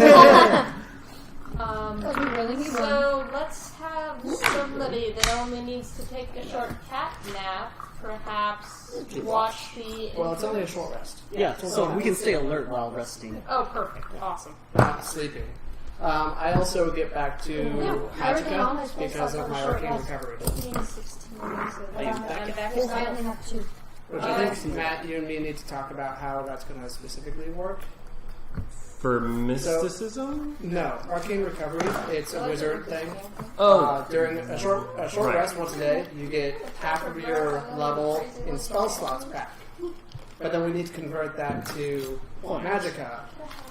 Because we really need one. So let's have somebody that only needs to take a short cat nap, perhaps watch the. Well, it's only a short rest. Yeah, so we can stay alert while resting. Oh, perfect. Awesome. Not sleeping. I also get back to everything on Magicka this place because is of my short arcane rest. recovery. 15, 16, so Yes, I only have 2. Which I think Matt, you and me need to talk about how that's going to specifically work. For mysticism? No, arcane recovery. It's a wizard thing. Oh. During a short Right. rest once a day, you get half of your level in spell slots back. But then we need to convert that to Magicka.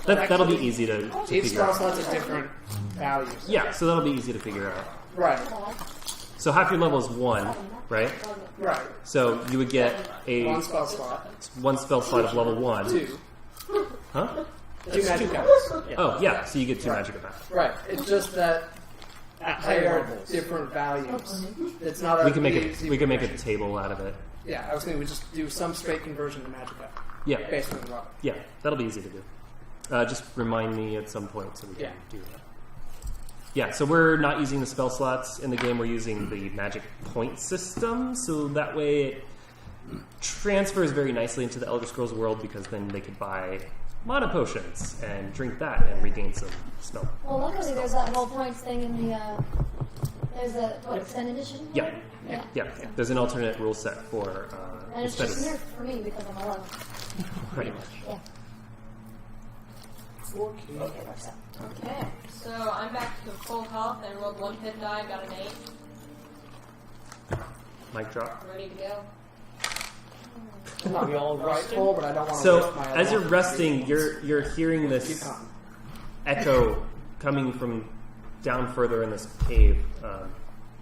That'll be easy to Each figure spell out. slot's a different values. Yeah, so that'll be easy to figure out. Right. So half your level is 1, right? Right. So you would get a One spell slot. one spell slot of level 1. 2. Huh? 2 Magicka. Oh, yeah, so you get 2 magic back. Right. It's just that At they higher are levels. different values. It's not a We can make easy a conversion. table out of it. Yeah, I was thinking we just do some straight conversion to Magicka Yeah, based on the level. yeah, that'll be easy to do. Just remind me at some point so we can Yeah. do that. Yeah, so we're not using the spell slots in the game. We're using the magic point system, so that way it transfers very nicely into the Elder Scrolls world because then they could buy mana potions and drink that and regain some spell. Well, luckily there's that whole points thing in the, there's a, extended edition? Yeah, Yeah. yeah. There's an alternate rule set for And it's just aesthetics. nerfed for me because I'm 11. Pretty much. Yeah. Okay, works out. Okay, so I'm back to full health and rolled 1 hit die, got an 8. Mic drop. Ready to go. I'm not the old rightful, but I don't want to So waste my as you're life. resting, you're hearing Keep this going. echo coming from down further in this cave,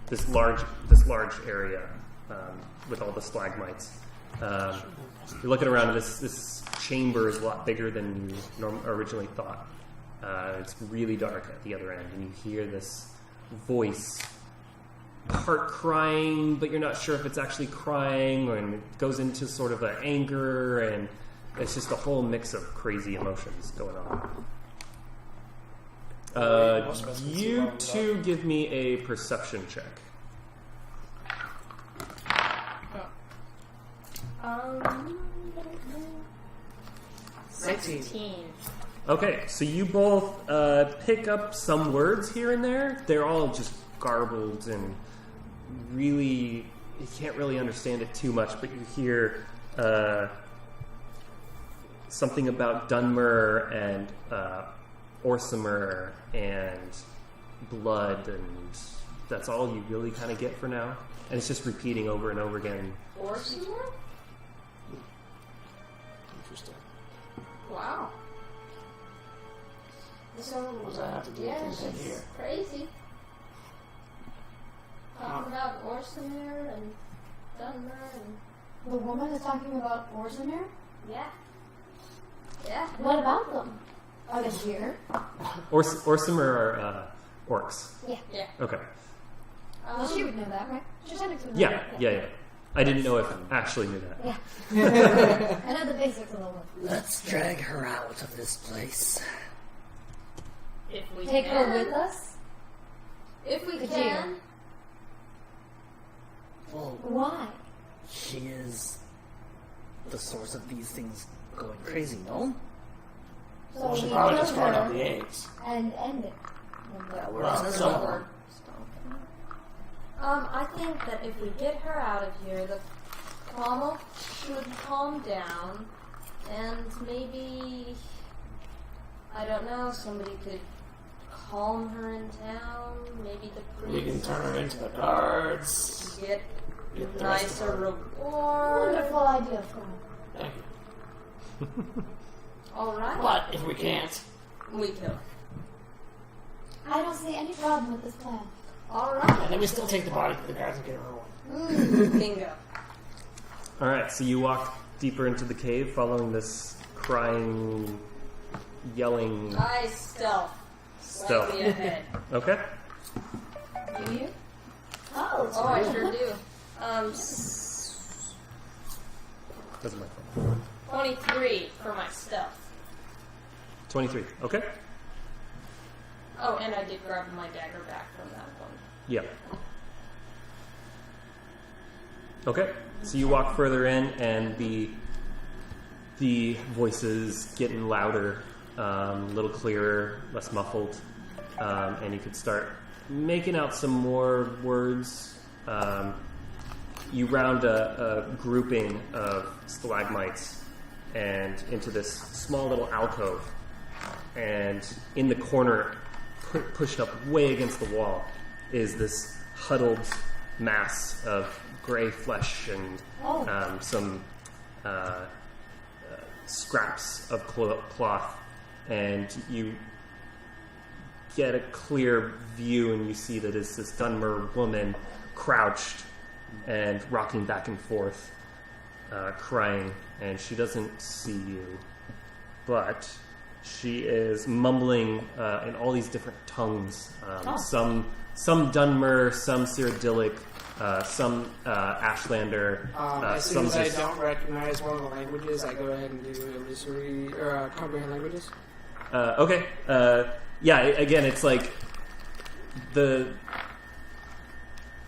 this large area with all the stalagmites. You're looking around, and this chamber is a lot bigger than you originally thought. It's really dark at the other end, and you hear this voice, part crying, but you're not sure if it's actually crying, and it goes into sort of an anger, and it's just a whole mix of crazy emotions going on. You two give me a perception check. 16. Okay, so you both pick up some words here and there. They're all just garbled and really, you can't really understand it too much, but you hear something about Dunmer and Orsimer and blood, and that's all you really kind of get for now. And it's just repeating over and over again. Orsimer? Interesting. Wow. So, What does that have to do with yeah, anything she's here? crazy. Talking about Orsimer and Dunmer and... The woman is talking about Orsimer? Yeah. Yeah. What about them? Are they here? Orsimer are orcs. Yeah. Yeah. Okay. Well, she would know that, right? Chechenix would know Yeah. that. I didn't know if Ashley knew that. Yeah. I know the basics of the work. Let's drag her out of this place. If we Take can. her with us? If we Kajir. can. Well, Why? she is the source of these things going crazy, no? So Well, she we probably kill just fired up her the eggs. and end it. Yeah, we're Well, on there's some no of them. word. I think that if we get her out of here, the Kwama should calm down, and maybe, I don't know, somebody could calm her in town. Maybe the We can priest turn her into the guards. get Get the rest of nicer her. reward. Wonderful idea, Frank. Thank you. All right, But if we can't, we kill. I don't see any problem with this plan. All and right, then we still take the body to the guards and get her away. bingo. All right, so you walk deeper into the cave, following this crying, yelling. I stealth slightly ahead. Okay. Do you? Oh, Oh, I sure do. Doesn't matter. 23 for my stealth. 23. Okay. Oh, and I did grab my dagger back from that one. Yeah. Okay. So you walk further in, and the voices getting louder, a little clearer, less muffled, and you could start making out some more words. You round a grouping of stalagmites and into this small little alcove, and in the corner, pushed up way against the wall, is this huddled mass of gray flesh and some scraps of cloth, and you get a clear view, and you see that it's this Dunmer woman crouched and rocking back and forth, crying, and she doesn't see you, but she is mumbling in all these different tongues. Some Dunmer, some Cyrodiilic, some Ashlander. As soon some as I just- don't recognize one of the languages, I go ahead and do illusory or comprehend languages. Okay. Yeah. Again, it's like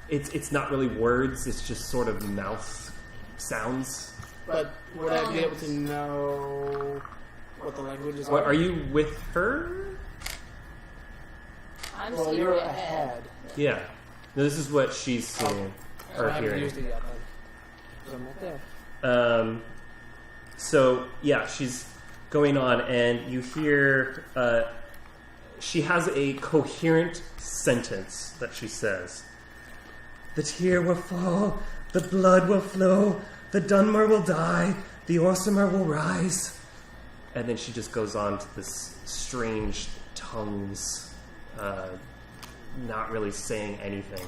it's not really words. It's just sort of mouth sounds. But would I be able to know what the languages What, are? are you with her? I'm Well, still you're ahead. ahead. Yeah. No, this is what she's seeing So or I haven't hearing. used it yet. Then. So I'm right there. So yeah, she's going on, and you hear she has a coherent sentence that she says. The tear will fall, The blood will flow, the Dunmer will die, the Orsimer will rise. And then she just goes on to this strange tongues, not really saying anything.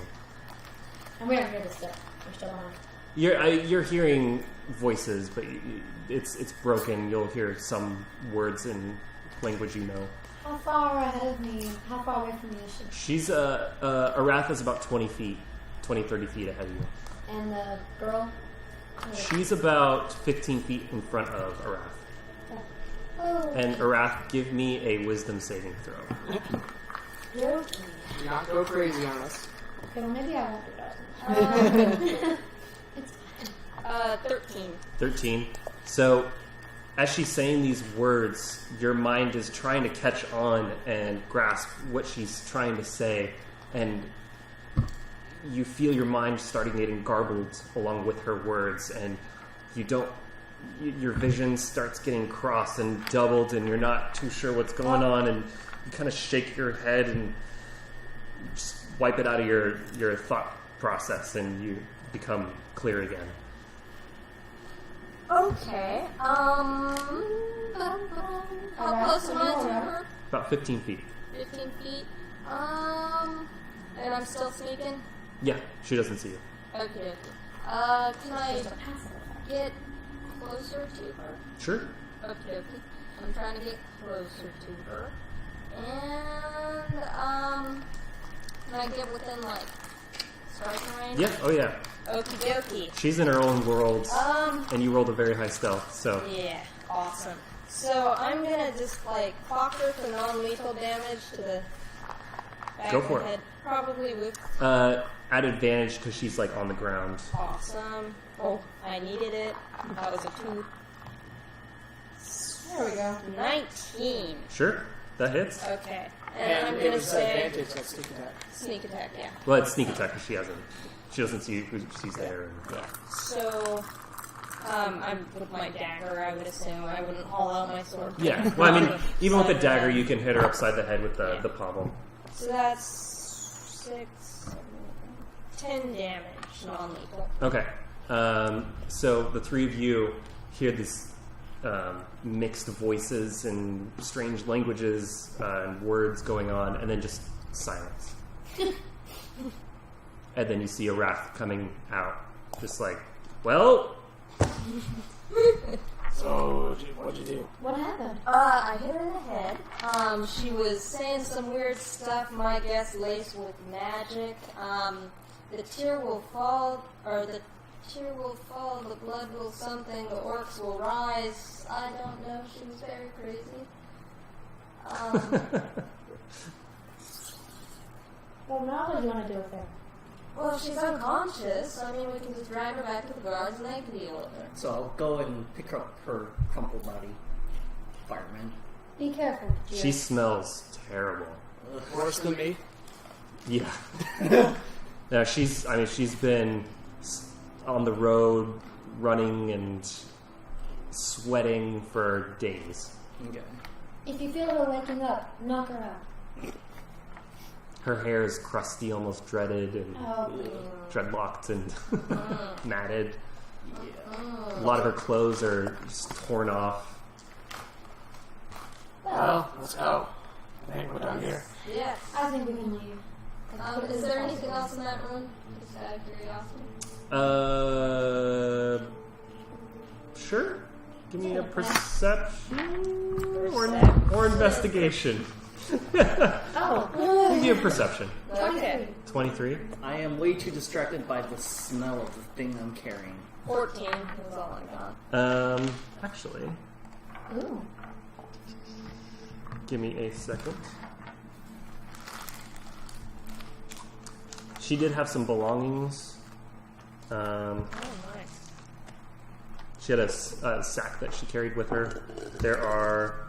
And we don't hear this stuff. We're still on. You're hearing voices, but it's broken. You'll hear some words in language you know. How far ahead of me? How far away from me is she? She's Arath is about 20 feet, 20, 30 feet ahead of you. And the girl? She's about 15 feet in front of Arath. Oh. And Arath, give me a wisdom saving throw. Okay. Do not go crazy on us. Okay, well maybe I won't do that. It's fine. 13. 13. So, as she's saying these words, your mind is trying to catch on and grasp what she's trying to say, and you feel your mind starting getting garbled along with her words, and your vision starts getting crossed and doubled, and you're not too sure what's going on, and you kind of shake your head and just wipe it out of your thought process, and you become clear again. Okay. How close am I to her? About 15 feet. 15 feet. And I'm still sneaking? Yeah, she doesn't see you. Okay. Can I get closer to her? Sure. Okay. I'm trying to get closer to her. And, can I get within, like, striking range? Yeah, oh yeah. Okie dokie. She's in her own world, and you rolled a very high stealth, so... Yeah, awesome. So I'm gonna just, like, clock her for non-lethal damage to the back Go of for the it. head. Probably with... At advantage, because she's, like, on the ground. Awesome. Oh, I needed it. That was a 2. There we go. 19. Sure, that hits. Okay. And I'm it gonna was say... advantage at sneak attack. Sneak attack, yeah. Well, it's sneak attack, because she doesn't see who she's there. And, Yeah. So, I'm with my dagger, I would assume. I wouldn't haul out my sword. yeah, well, I mean, even with the dagger, you can hit her upside the head with the pommel. So that's 6, 7, 10 damage, non-lethal. Okay. So the three of you hear these mixed voices and strange languages and words going on, and then just silence. And then you see Arath coming out, just like, well... So, what'd you do? What happened? I hit her in the head. She was saying some weird stuff, my guess laced with magic. The tear will fall, the blood will something, the orcs will rise. I don't know, she was very crazy. Well, now what do you want to do with her? Well, if she's unconscious, I mean, we can just drag her back to the guards and they can deal with her. So I'll go and pick up her crumpled body. Fireman. Be careful, Jill. She smells terrible. Worse than me? Yeah. No, she's been on the road, running and sweating for days. Okay. If you feel her waking up, knock her out. Her hair is crusty, almost dreaded, and dreadlocked and matted. Yeah. A lot of her clothes are just torn off. Well, let's go. I think we're done here. Yeah. I think we can leave. Is there anything else in that room? Just out of curiosity. Sure. Give me a perception or investigation. Oh. Give me a perception. Okay. 23. I am way too distracted by the smell of the thing I'm carrying. 14 is all I got. Actually, Ooh. give me a second. She did have some belongings. Oh, nice. She had a sack that she carried with her. There are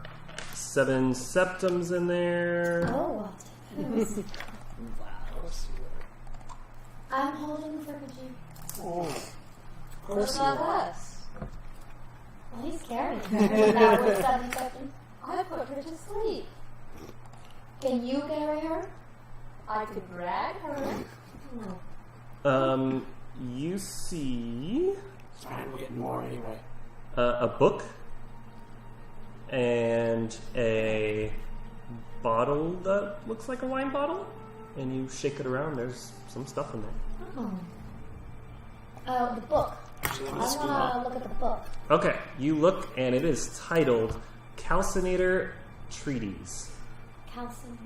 7 septums in there. Oh. Wow. I'm holding the Fergie. Oh. Of What course you about are. us? Well, he's carrying her. That was 7 seconds. I put her to sleep. Can you carry her? I could drag her. You see It's fine, we're getting more anyway. a book and a bottle that looks like a wine bottle, and you shake it around. There's some stuff in there. Oh, the book. Actually, I let's go want up. to look at the book. Okay, you look, and it is titled Calcinator Treatise. Calcium.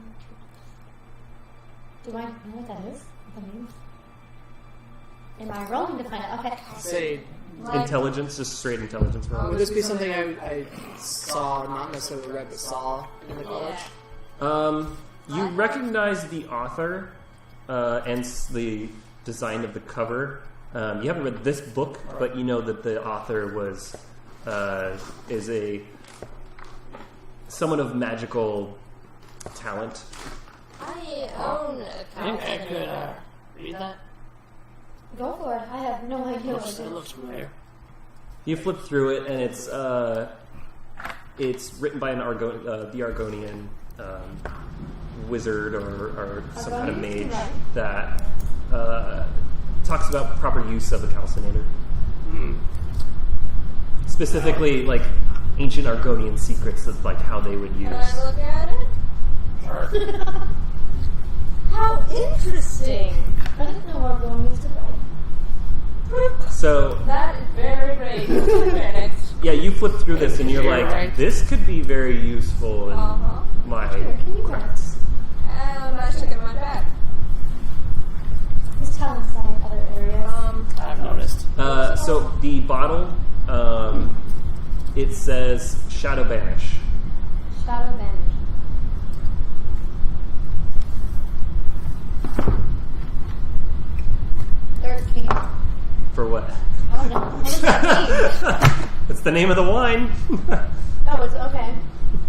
Do I know what that is? What that means? Am I rolling to find out? Okay. Say, Intelligence, just straight intelligence roll. would this be something I saw, not necessarily read, but saw in the college? You recognize the author and the design of the cover. You haven't read this book, but you know that the author was is someone of magical talent. I own a I think I could read that. Go for it. I have no idea what it It is. looks familiar. You flip through it, and it's written by the Argonian wizard or some kind of Argonian? mage Right. that talks about proper use of a calcinator. Specifically, like ancient Argonian secrets of like how they would use. Can I look at it? Sure. How interesting! I didn't know what going used to write. So That is very great. Chechenix. yeah, you flip through this, and you're like, Right. this could be very useful in my Here, can you crafts. I stick it in my bag. His talents are in other areas. I've noticed. So the bottle, it says Shadow Banish. Shadow Banish. For what? Oh no. What does that mean? It's the name of the wine. Oh, it's okay.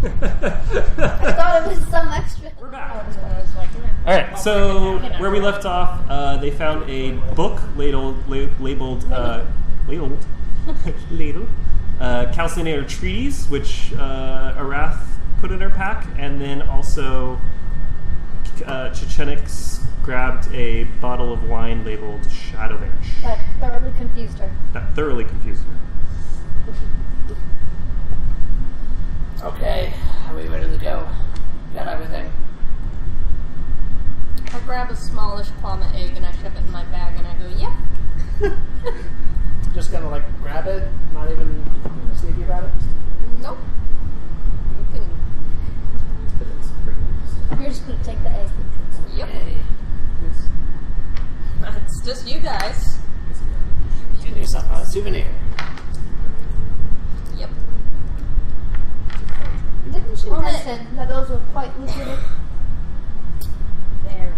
I thought it was some extra. We're back. Oh, it was one. All right, so where we left off, they found a book labeled Calcinator Treatise, which Arath put in her pack, and then also Chechenix grabbed a bottle of wine labeled Shadow Banish. That thoroughly confused her. That thoroughly confused her. Okay, are we ready to go? Got everything? I grab a smallish Kwama egg and I shove it in my bag and I go, yep. Just gonna like grab it, not even sneaky about it. Nope. You can. You're just gonna take the egg. Yep. Hey, It's just you guys. get yourself a souvenir. Yep. Didn't you mention that those were quite lucrative? Very.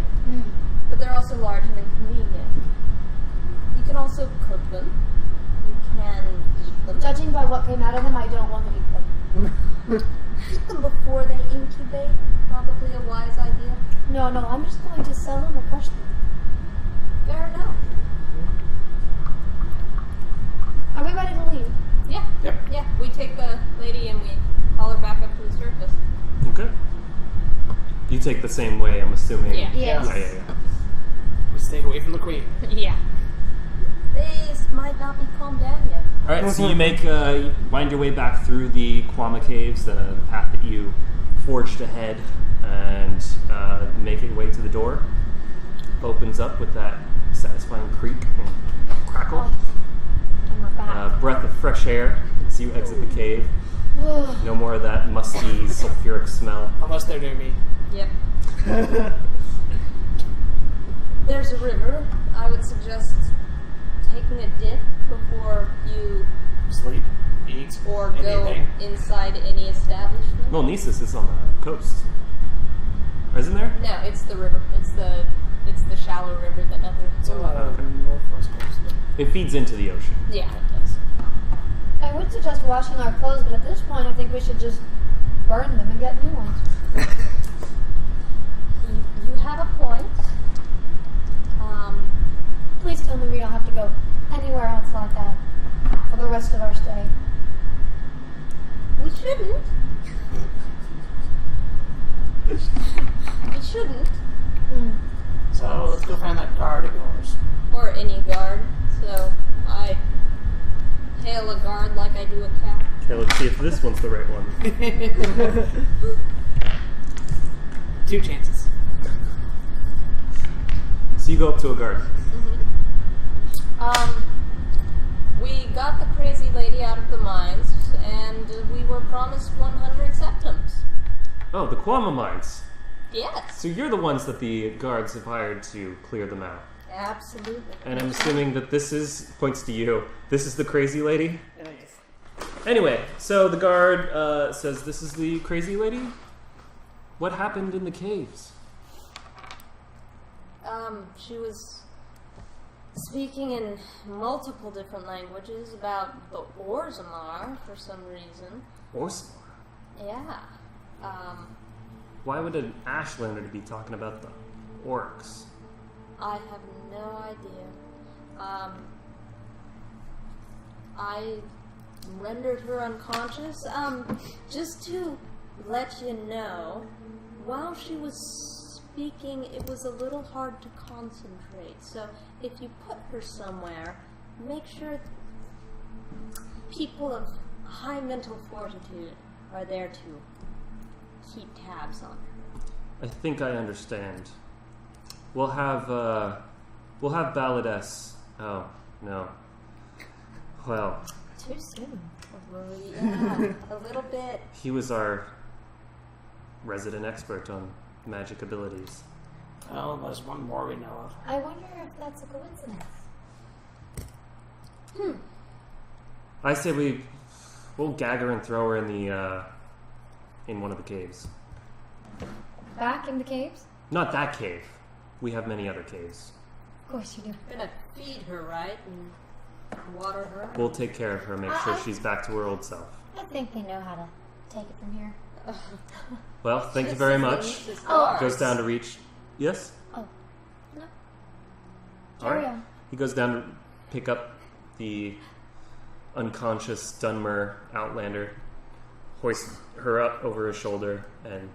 But they're also large and inconvenient. You can also cook them. You can eat them. Judging by what came out of them, I don't want to eat them. Eat them before they incubate. Probably a wise idea. No, I'm just going to sell them or crush them. Fair enough. Are we ready to leave? Yeah. Yep. Yeah. We take the lady and we haul her back up to the surface. Okay. You take the same way, I'm assuming. Yeah. Yes. Yeah. We stay away from the queen. Yeah. These might not be calmed down yet. All right, so you wind your way back through the Kwama caves, the path that you forged ahead, and make your way to the door. Opens up with that satisfying creak and crackle. And we're back. Breath of fresh air as you exit the cave. No more of that musty, sulfuric smell. Unless they're near me. Yep. There's a river. I would suggest taking a dip before you Sleep, eat, or go anything. inside any establishment. Well, Gnisis is on the coast. Isn't there? No, it's the river. It's the shallow river that nothing. It's on the northwest coast. It feeds into the ocean. Yeah, it does. I would suggest washing our clothes, but at this point, I think we should just burn them and get new ones. You have a point. Please tell me we don't have to go anywhere else like that for the rest of our stay. We shouldn't. We shouldn't. So let's go find that guard of yours. Or any guard. see if this one's the right one. 2 chances. So you go up to a guard. We got the crazy lady out of the mines, and we were promised 100 septums. Oh, the Kwama mines. Yes, So you're the ones that the guards have hired to clear them out. absolutely. And I'm assuming that points to you. This is the crazy lady? Anyway, so the guard says, this is the crazy lady? What happened in the caves? She was speaking in multiple different languages about the Orzammar for some reason. Orzammar? Yeah. Why would an Ashlander be talking about the orcs? I have no idea. I rendered her unconscious. Just to let you know, while she was speaking, it was a little hard to concentrate. So if you put her somewhere, make sure people of high mental fortitude are there to keep tabs on her. I think I understand. We'll have Balades. Oh, no. Well, Too soon. Yeah, a little bit. he was our resident expert on magic abilities. Well, there's one more we know of. I wonder if that's a coincidence. I say we'll gag her and throw her in the in one of the caves. Back in the caves? Not that cave. We have many other caves. Of course you do. Gonna feed her, right? And water her? We'll take care of her, make sure she's back to her old self. I think they know how to take it from here. Well, thank you very much. Oh. Goes down to reach. Yes? Oh. No. All Carry right. on. He goes down to pick up the unconscious Dunmer Outlander, hoists her up over his shoulder, and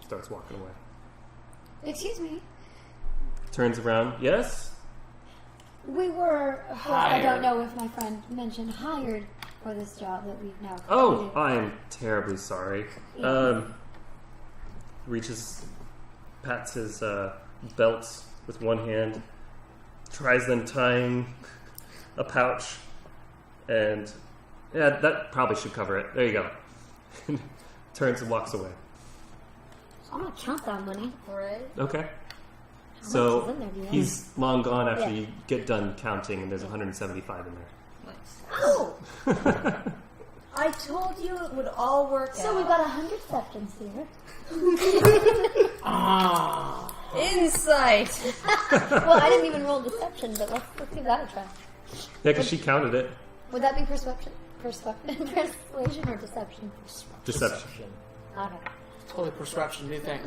starts walking away. Excuse me. Turns around. Yes? We were, I Hired. don't know if my friend mentioned, hired for this job that we've now Oh, completed. I am terribly sorry. Yeah. Pats his belt with one hand, tries then tying a pouch, and yeah, that probably should cover it. There you go. Turns and walks away. I'm gonna count that money. Right? Okay. much is So in there, do you know? he's long gone after Yeah. you get done counting, and there's 175 in there. Oh! I told you it would all work out. So we've got 100 septums here. Ah. Insight! Well, I didn't even roll deception, but let's give that a try. Yeah, because she counted it. Would that be persuasion or deception? Deception. Okay. Totally perception, do you think?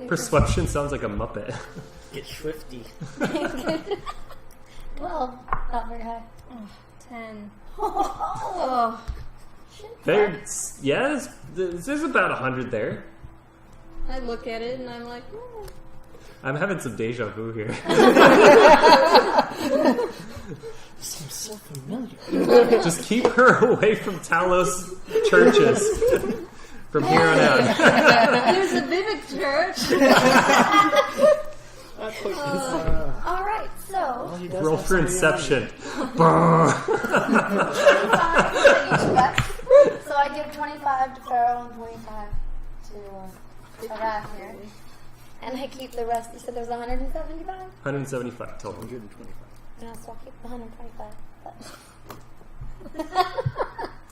Perception sounds like a Muppet. Get swifty. Well, not very high. 10. Oh. There's, yes, there's about 100 there. I look at it and I'm like, "Hmm." I'm having some deja vu here. Seems so familiar. Just keep her away from Talos churches from here on out. There's a Vivek church! All right, so Well, he does Roll have for somebody Inception. 25 for each bet. So I give 25 to Faryl and 25 to Arath here. And I keep the rest. You said there was 175? 175 total. 125. Yeah, so I'll keep the 125. But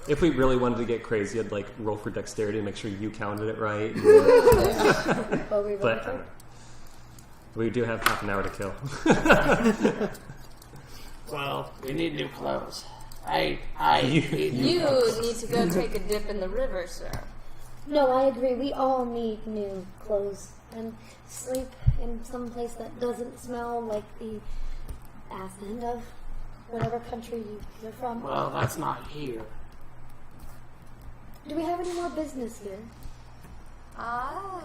If we really wanted to get crazy, I'd like roll for dexterity to make sure you counted it right. Well, we But rolled it. we do have half an hour to kill. Well, we need new clothes. I You- need new You clothes. need to go take a dip in the river, sir. No, I agree. We all need new clothes and sleep in some place that doesn't smell like the ass end of whatever country you're from. Well, that's not here. Do we have any more business here? Ah.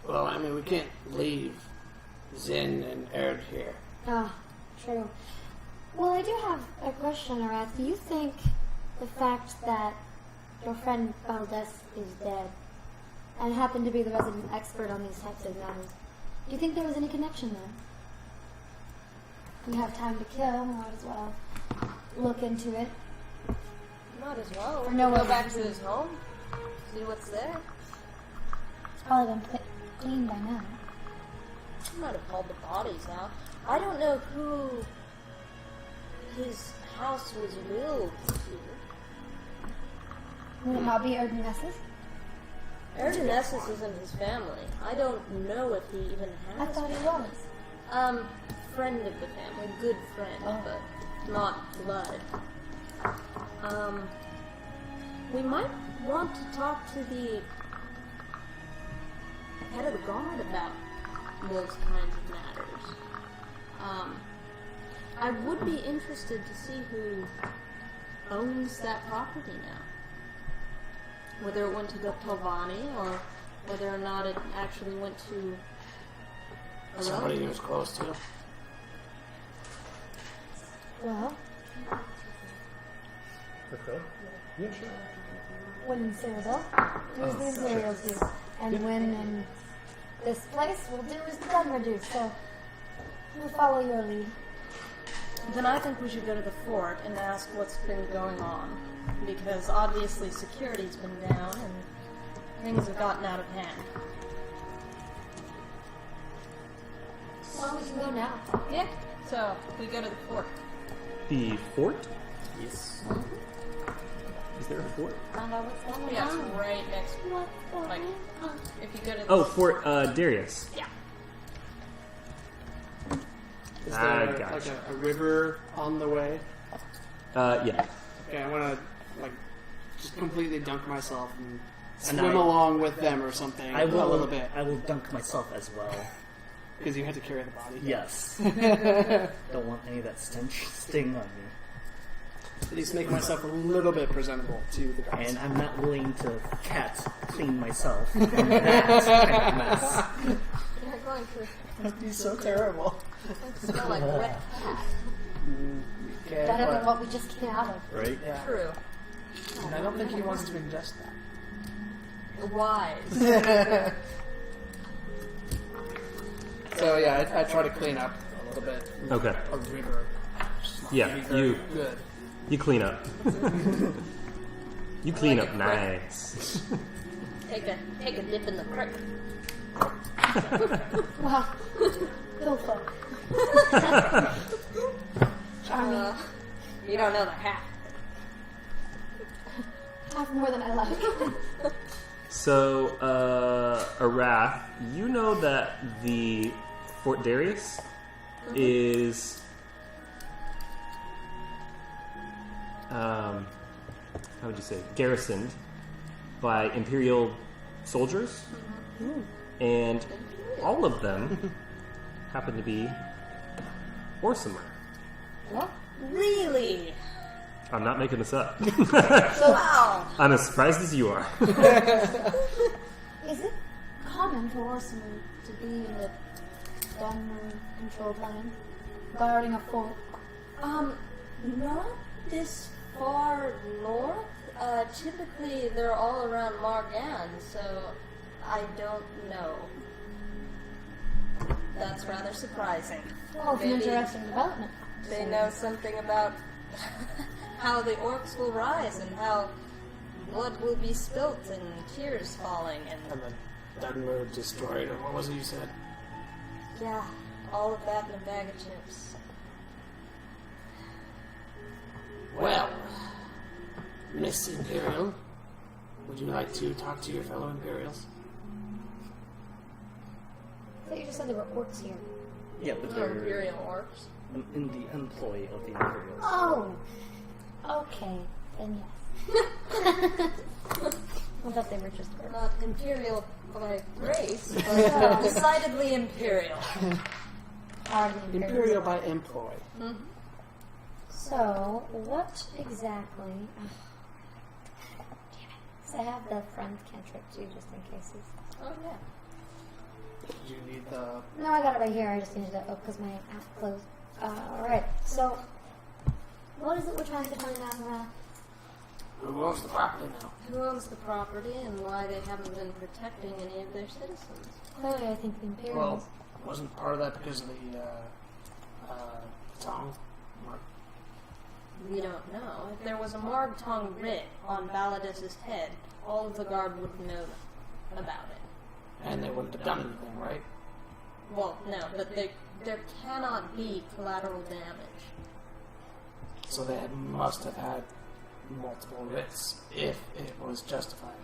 Well, I mean, we can't leave Zin and Erd here. Ah, true. Well, I do have a question, Arath. Do you think the fact that your friend Valdez is dead and happened to be the resident expert on these types of matters. Do you think there was any connection there? We have time to kill, might as well look into it. Might as well. For We no can go other back to reason. his home, see what's there. It's probably been cleaned by now. He might have hauled the bodies out. I don't know who his house was willed to. Would it not be Gnisis? Gnisis isn't his family. I don't know if he even I has. thought he was. Friend of the family, good friend, but not blood. We might want to talk to the head of the guard about those kinds of matters. I would be interested to see who owns that property now. Whether it went to the Tovani or whether or not it actually went to a Somebody relative. he was close to. Well, Okay. Yeah, sure. when Cyrodiil, do as the Imperials do. And when in this place, we'll do as the Daedra do. So, we'll follow your lead. Then I think we should go to the fort and ask what's been going on. Because obviously security's been down and things have gotten out of hand. Well, we can go now. Yeah. So, we go to the fort. The fort? Yes. Is there a fort? Find out what's going Yeah, on. it's right next to What's going like, on? if you go to the Oh, Fort Darius. Yeah. Is I there gotcha. like a river on the way? Yeah. Okay, I want to like just completely dunk myself and And swim I- along with them or something I a will. little bit I will dunk myself as well. because you had to carry the body. Yes. Don't want any of that stench sting on me. At least make myself a little bit presentable to the guys. And I'm not willing to cat clean myself from that kind of mess. You're going to That'd be so terrible. smell like wet cat. Okay, Better than but, what we just came out of. Right? yeah. True. And I don't think he wants to ingest Wise. that. So yeah, I try to clean up a little bit. Okay. A river. It's not Yeah, really very you- good. You clean up. You clean up nice. Take a dip in the creek. Wow. Townsfolk. Charming. You don't know the hat. Half more than I like. So, Arath, you know that the Fort Darius is how would you say, garrisoned by Imperial soldiers, and all of them happen to be Orsimer. What? Really? I'm not making this up. Wow. I'm as surprised as you are. Is it common for horsemen to be in the Daedra-controlled land, guarding a fort? Not this far north. Typically, they're all around Margan, so I don't know. That's rather surprising. Well, it's an Maybe interesting development. they know something about how the orcs will rise and how blood will be spilt and tears falling and And the Daedra destroyed, or what was it you said? yeah, all of that in a bag of chips. Well, Miss Imperial, would you like to talk to your fellow Imperials? I thought you just said there were orcs here. Yeah, but They're they're Imperial orcs. in the employ of the Imperials. Oh! Okay, then yes. I thought they were just orcs. Not Imperial by race, but decidedly Imperial. Are the Imperial by employ. So, what exactly... damn it. So I have the friend cantrip too, just in cases. Oh yeah. Do you need the... No, I got it right here. I just needed to... Oh, because my app closed. Alright, so... What is it we're trying to find out, Arath? Who owns the property now? Who owns the property and why they haven't been protecting any of their citizens? Clearly, I think the Imperials. Well, wasn't part of that because of the tongue? We don't know. If there was a Morgtong writ on Valadis's head, all of the guard would have known about it. And they wouldn't have done anything, right? Well, no, but there cannot be collateral damage. So they must have had multiple writs if it was justified.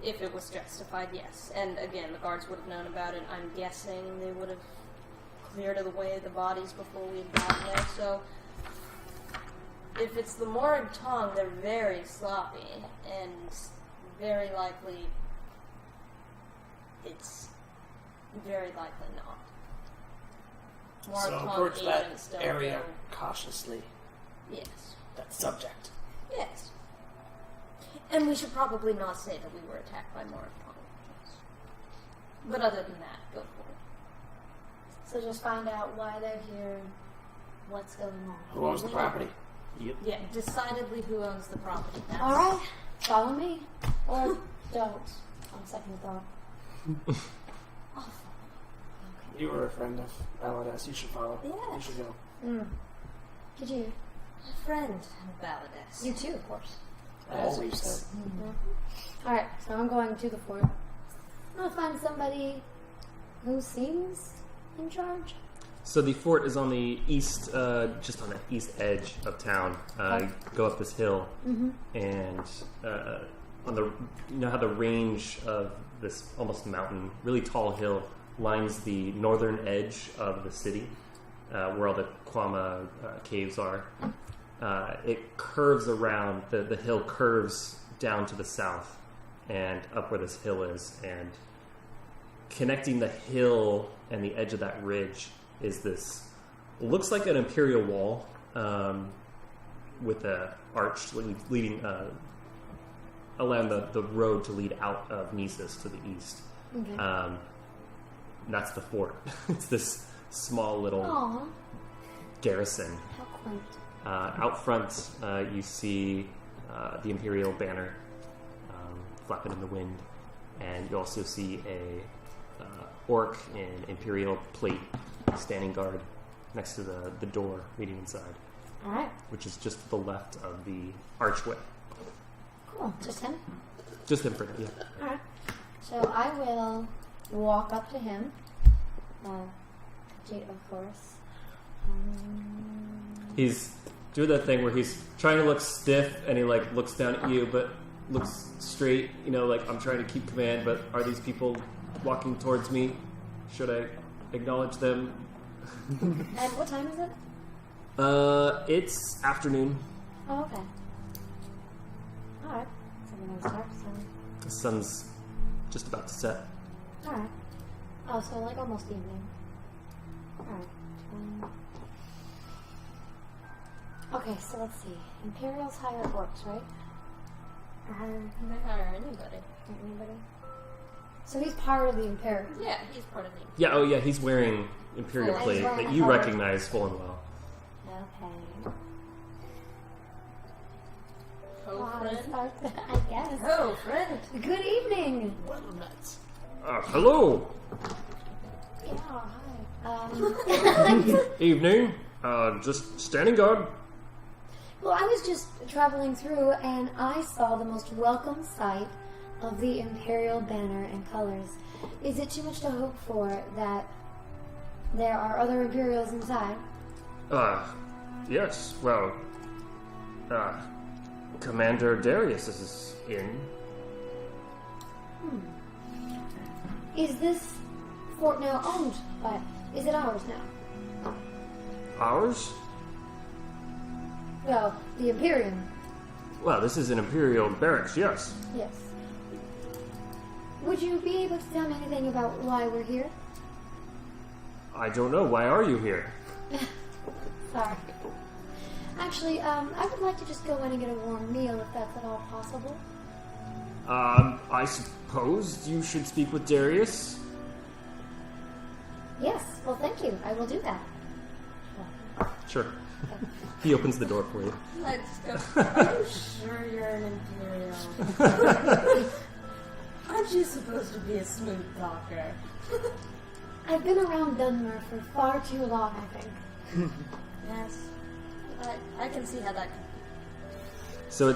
If it was justified, yes. And again, the guards would have known about it. I'm guessing they would have cleared of the way the bodies before we had gotten there. So, if it's the Morgtong, they're very sloppy, and very likely it's very likely not. So Morgtong approach that agents don't area know. cautiously. Yes. That subject. Yes. And we should probably not say that we were attacked by Morgtong. But other than that, go for it. So just find out why they're here, what's going on. Who owns the property? Yeah, decidedly who owns the property. That's All right, follow me, or don't. On second thought. You were a friend of Valadis. You should follow. Yes. You should go. Could you? a friend of Valadis. You too, of course. As you said. All right, so I'm going to the fort. I'm gonna find somebody who seems in charge. So the fort is on the east, just on the east edge of town. You go up this hill, and on the, you know how the range of this almost mountain, really tall hill, lines the northern edge of the city, where all the Kwama caves are. It curves around. The hill curves down to the south and up where this hill is, and connecting the hill and the edge of that ridge is this, looks like an imperial wall, with a arch leading, allowing the road to lead out of Gnisis to the east. Okay. That's the fort. It's this small little Aw, garrison. how quaint. Out front, you see the imperial banner flapping in the wind, and you also see a orc in imperial plate standing guard next to the door leading inside, All right, which is just to the left of the archway. cool. Just him. Just in front, yeah. All right. So I will walk up to him. Kajir, of course. He's doing that thing where he's trying to look stiff, and he like looks down at you, but looks straight. You know, like I'm trying to keep command, but are these people walking towards me? Should I acknowledge them? And what time is it? It's afternoon. Oh, okay. All right. So everyone's dark, so. The sun's just about to set. All right. Oh, so like almost evening. All right. Okay, so let's see. Imperials hire orcs, right? Or hire They hire anybody. anybody? So he's part of the Imperial. Yeah, he's part of the. Yeah, oh yeah, he's wearing imperial Oh, he's plate wearing that a you helmet. recognize full and well. Okay. Oh, Wow, friend. I guess. Oh, friend. Good evening. Well, nuts. Hello! Yeah, hi. Evening. Just standing guard. Well, I was just traveling through and I saw the most welcome sight of the Imperial banner and colors. Is it too much to hope for that there are other Imperials inside? Yes, well, Commander Darius is in. Is this fort now owned by... Is it ours now? Ours? Well, the Imperium. Well, this is an imperial barracks, yes. Yes. Would you be able to tell me anything about why we're here? I don't know. Why are you here? Sorry. Actually, I would like to just go in and get a warm meal if that's at all possible. I suppose you should speak with Darius. Yes, well, thank you. I will do that. Sure. He opens the door for you. Let's go. Are you sure you're an Imperial? Aren't you supposed to be a smooth talker? I've been around Dunmer for far too long, I think. Yes. I can see how that could So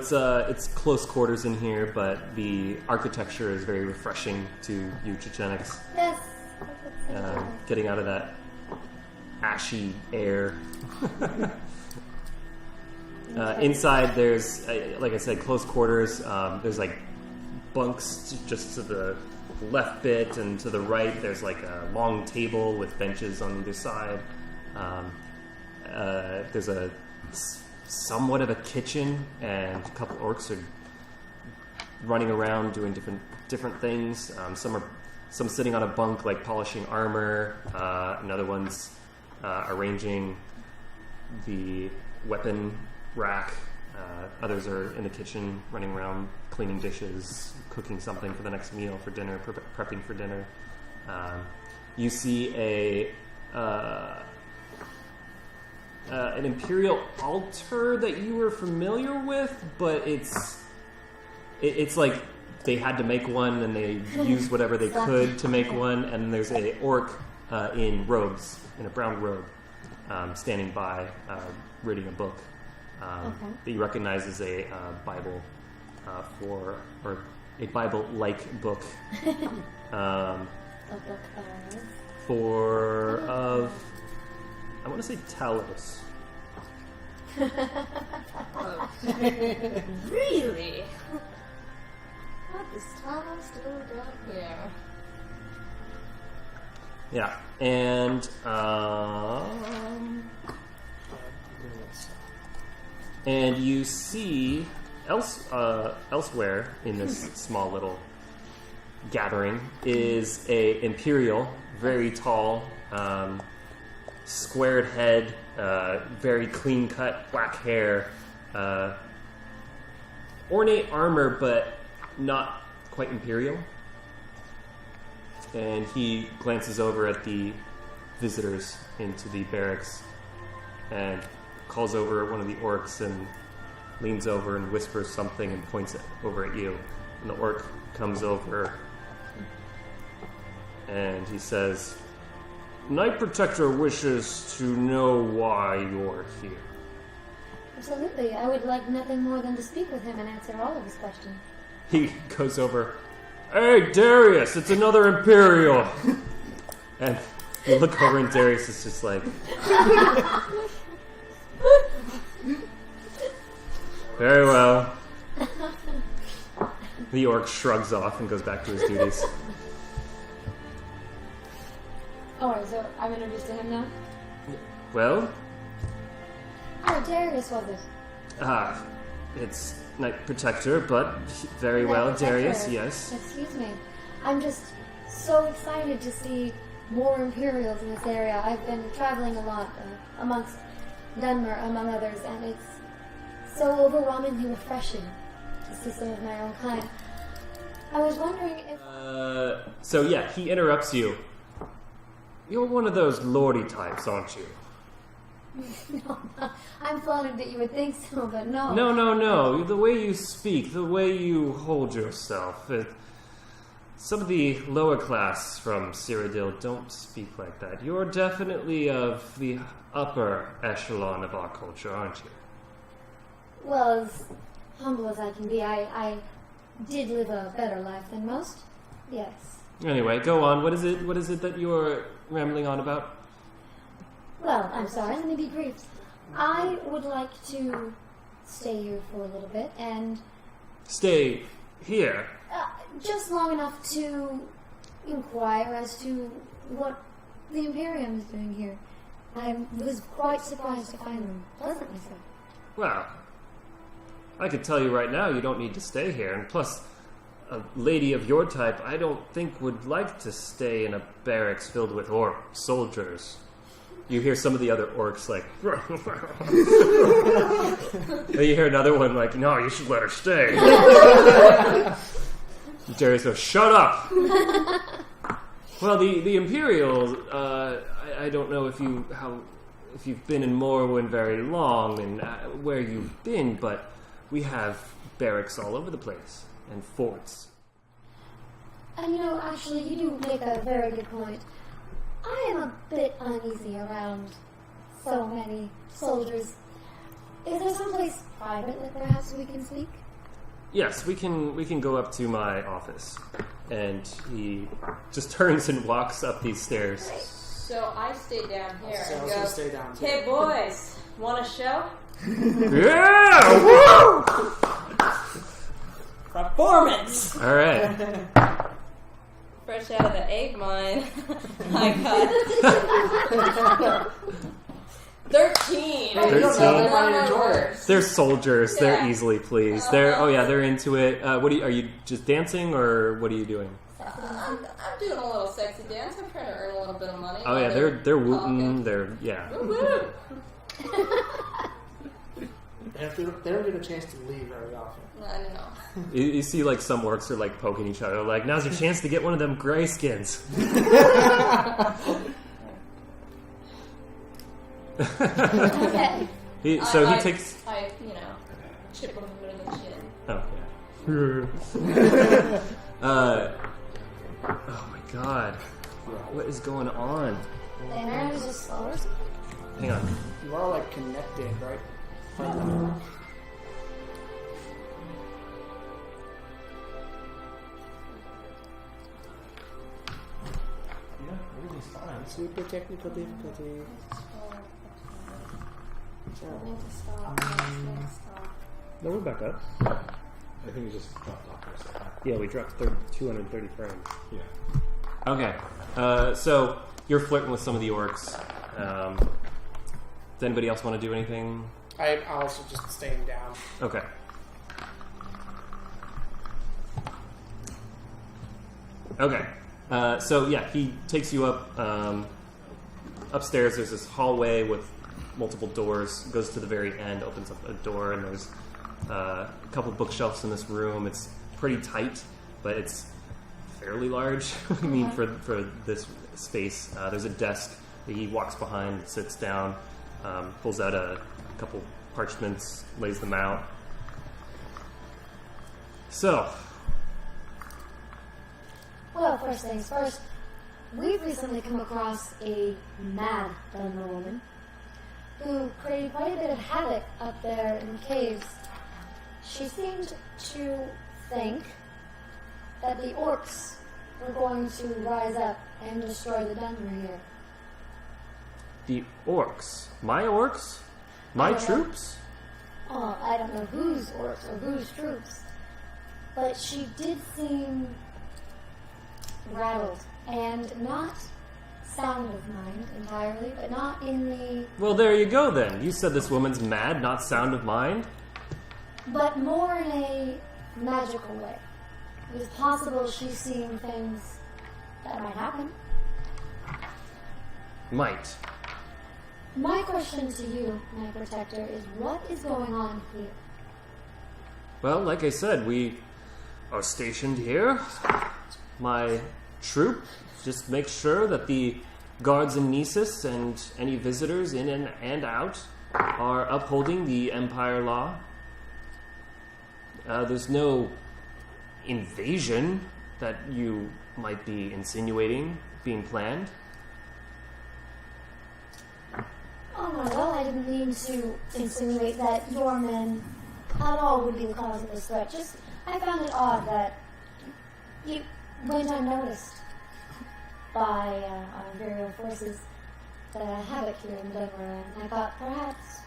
it's close quarters in here, but the architecture is very refreshing to you, Chechenix. Yes. Getting out of that ashy air. Inside, there's, like I said, close quarters. There's like bunks just to the left bit, and to the right, there's like a long table with benches on either side. There's a somewhat of a kitchen, and a couple orcs are running around doing different things. Some sitting on a bunk, like polishing armor. Another one's arranging the weapon rack. Others are in the kitchen, running around, cleaning dishes, cooking something for the next meal for dinner, prepping for dinner. You see an Imperial altar that you were familiar with, but it's like they had to make one, and they used whatever they could to make one. And there's a orc in robes, in a brown robe, standing by, reading a book that you recognize as a Bible or a Bible-like book. A book of... I want to say Talos. Really? What is Talos doing down here? Yeah, and you see elsewhere in this small little gathering is a Imperial, very tall, squared head, very clean-cut black hair, ornate armor, but not quite Imperial. And he glances over at the visitors into the barracks and calls over one of the orcs and leans over and whispers something and points it over at you. And the orc comes over and he says, "Night Protector wishes to know why you're here." Absolutely. I would like nothing more than to speak with him and answer all of his questions. He goes over, "Hey, Darius, it's another Imperial." And you look over and Darius is just like, "Very well." The orc shrugs off and goes back to his duties. Alright, so I'm introduced to him now? Well, Oh, Darius was it? it's Night Protector, but very well, Night Protector. Darius, yes. Excuse me. I'm just so excited to see more Imperials in this area. I've been traveling a lot amongst Dunmer, among others, and it's so overwhelmingly refreshing to see some of my own kind. I was wondering if... So yeah, he interrupts you. "You're one of those lordy types, aren't you?" No, I'm flattered that you would think so, but no. No. The way you speak, the way you hold yourself. Some of the lower class from Cyrodiil don't speak like that. You're definitely of the upper echelon of our culture, aren't you? Well, as humble as I can be, I did live a better life than most. Yes. Anyway, go on. What is it that you're rambling on about? Well, I'm sorry, let me be brief. I would like to stay here for a little bit and... Stay here? Just long enough to inquire as to what the Imperium is doing here. I was quite surprised to find them pleasantly so. Well, I could tell you right now you don't need to stay here, and plus, a lady of your type I don't think would like to stay in a barracks filled with soldiers. You hear some of the other orcs like... Then you hear another one like, "No, you should let her stay." Darius goes, "Shut up!" Well, the Imperial, I don't know if you've been in Morrowind very long and where you've been, but we have barracks all over the place and forts. And actually, you do make a very good point. I am a bit uneasy around so many soldiers. Is there someplace private that perhaps we can speak? Yes, we can go up to my office. And he just turns and walks up these stairs. So I stay down here So I and was go, gonna stay down too. hey boys, want a show? Yeah! Woo! Performance! Alright. Fresh out of the egg mine. I got 13. Hey, you don't know, they might enjoy it. They're soldiers. Yeah. They're easily pleased. They're into it. Are you just dancing or what are you doing? I'm doing a little sexy dance. I'm trying to earn a little bit of money. Oh yeah, they're wooting. They're Woo-woo. They don't get a chance to leave very often. I don't know. You see like some orcs are like poking each other. Like now's your chance to get one of them gray skins. Okay. He takes. I chip him in the chin. Oh yeah. Oh my god. What is going on? The internet is just slow or something? Hang on. You are like connected, right? Yeah, everything's fine. Super technical difficulty. No, we're back up. I think we just dropped off for a second. Yeah, we dropped 230 frames. Yeah. Okay. So you're flirting with some of the orcs. Does anybody else want to do anything? I'm also just staying down. Okay. Okay. So yeah, he takes you up upstairs. There's this hallway with multiple doors. Goes to the very end, opens up a door, and there's a couple bookshelves in this room. It's pretty tight, but it's fairly large. I mean, for this space, there's a desk that he walks behind, sits down, pulls out a couple parchments, lays them out. So, Well, first things first, we've recently come across a mad woman who created quite a bit of havoc up there in the caves. She seemed to think that the orcs were going to rise up and destroy the Dunmer here. the orcs. My orcs? My Yeah. troops? Oh, I don't know whose orcs or whose troops, but she did seem rattled and not sound of mind entirely, but not in the, Well, there you go then. You said this woman's mad, not sound of mind? but more in a magical way. It is possible she's seeing things that might happen. Might. My question to you, my protector, is what is going on here? Well, like I said, we are stationed here. My troop just makes sure that the guards in Gnisis and any visitors in and out are upholding the Empire law. There's no invasion that you might be insinuating being planned. Oh no, well, I didn't mean to insinuate that your men at all would be the cause of this threat. Just, I found it odd that you went unnoticed by our Imperial forces that havoc here in Denver, and I thought perhaps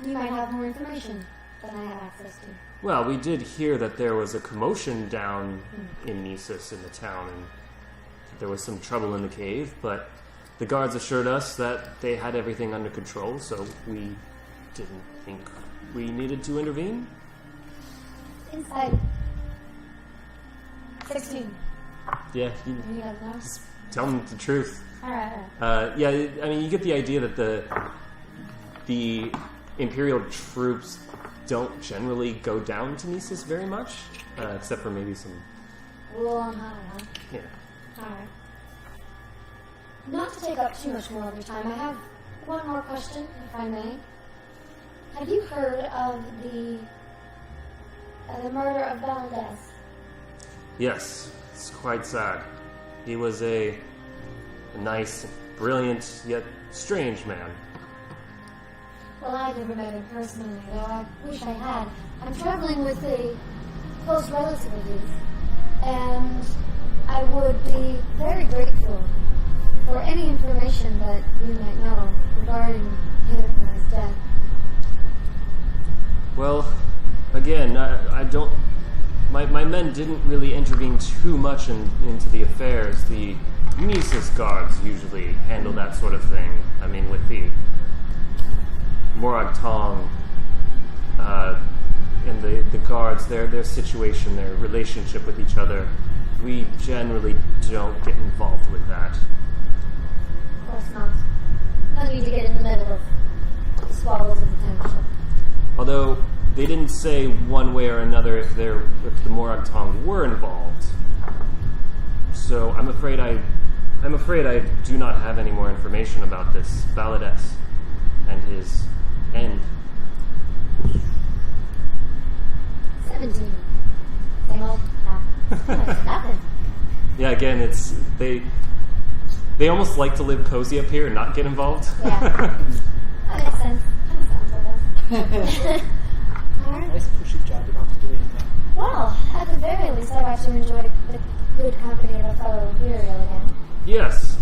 you might have more information than I have access to. Well, we did hear that there was a commotion down in Gnisis in the town, and there was some trouble in the cave, but the guards assured us that they had everything under control, so we didn't think we needed to intervene. Inside 16. Yeah, you You guys know? just tell them the truth. Alright. Yeah, I mean, you get the idea that the Imperial troops don't generally go down to Gnisis very much, except for maybe some, Rule on high, huh? yeah. Alright. Not to take up too much more of your time, I have one more question, if I may. Have you heard of the murder of Valdez? Yes, it's quite sad. He was a nice, brilliant, yet strange man. Well, I've never met him personally, though I wish I had. I'm traveling with a close relative of his, and I would be very grateful for any information that you might know regarding him and his death. Well, again, I don't... My men didn't really intervene too much into the affairs. The Gnisis guards usually handle that sort of thing. I mean, with the Morag Tong and the guards, their situation, their relationship with each other, we generally don't get involved with that. Of course not. No need to get in the middle of squabbles of the township. Although they didn't say one way or another if the Morag Tong were involved. So I'm afraid I do not have any more information about this Valdez and his end. 17. Same old nothing. Yeah, again, it's they almost like to live cozy up here and not get involved. Yeah. That makes sense. Kind of sounds like us. Alright. Nice cushy job. You don't have to do anything. Well, at the very least, I got to enjoy the good company of a fellow Imperial again. Yes,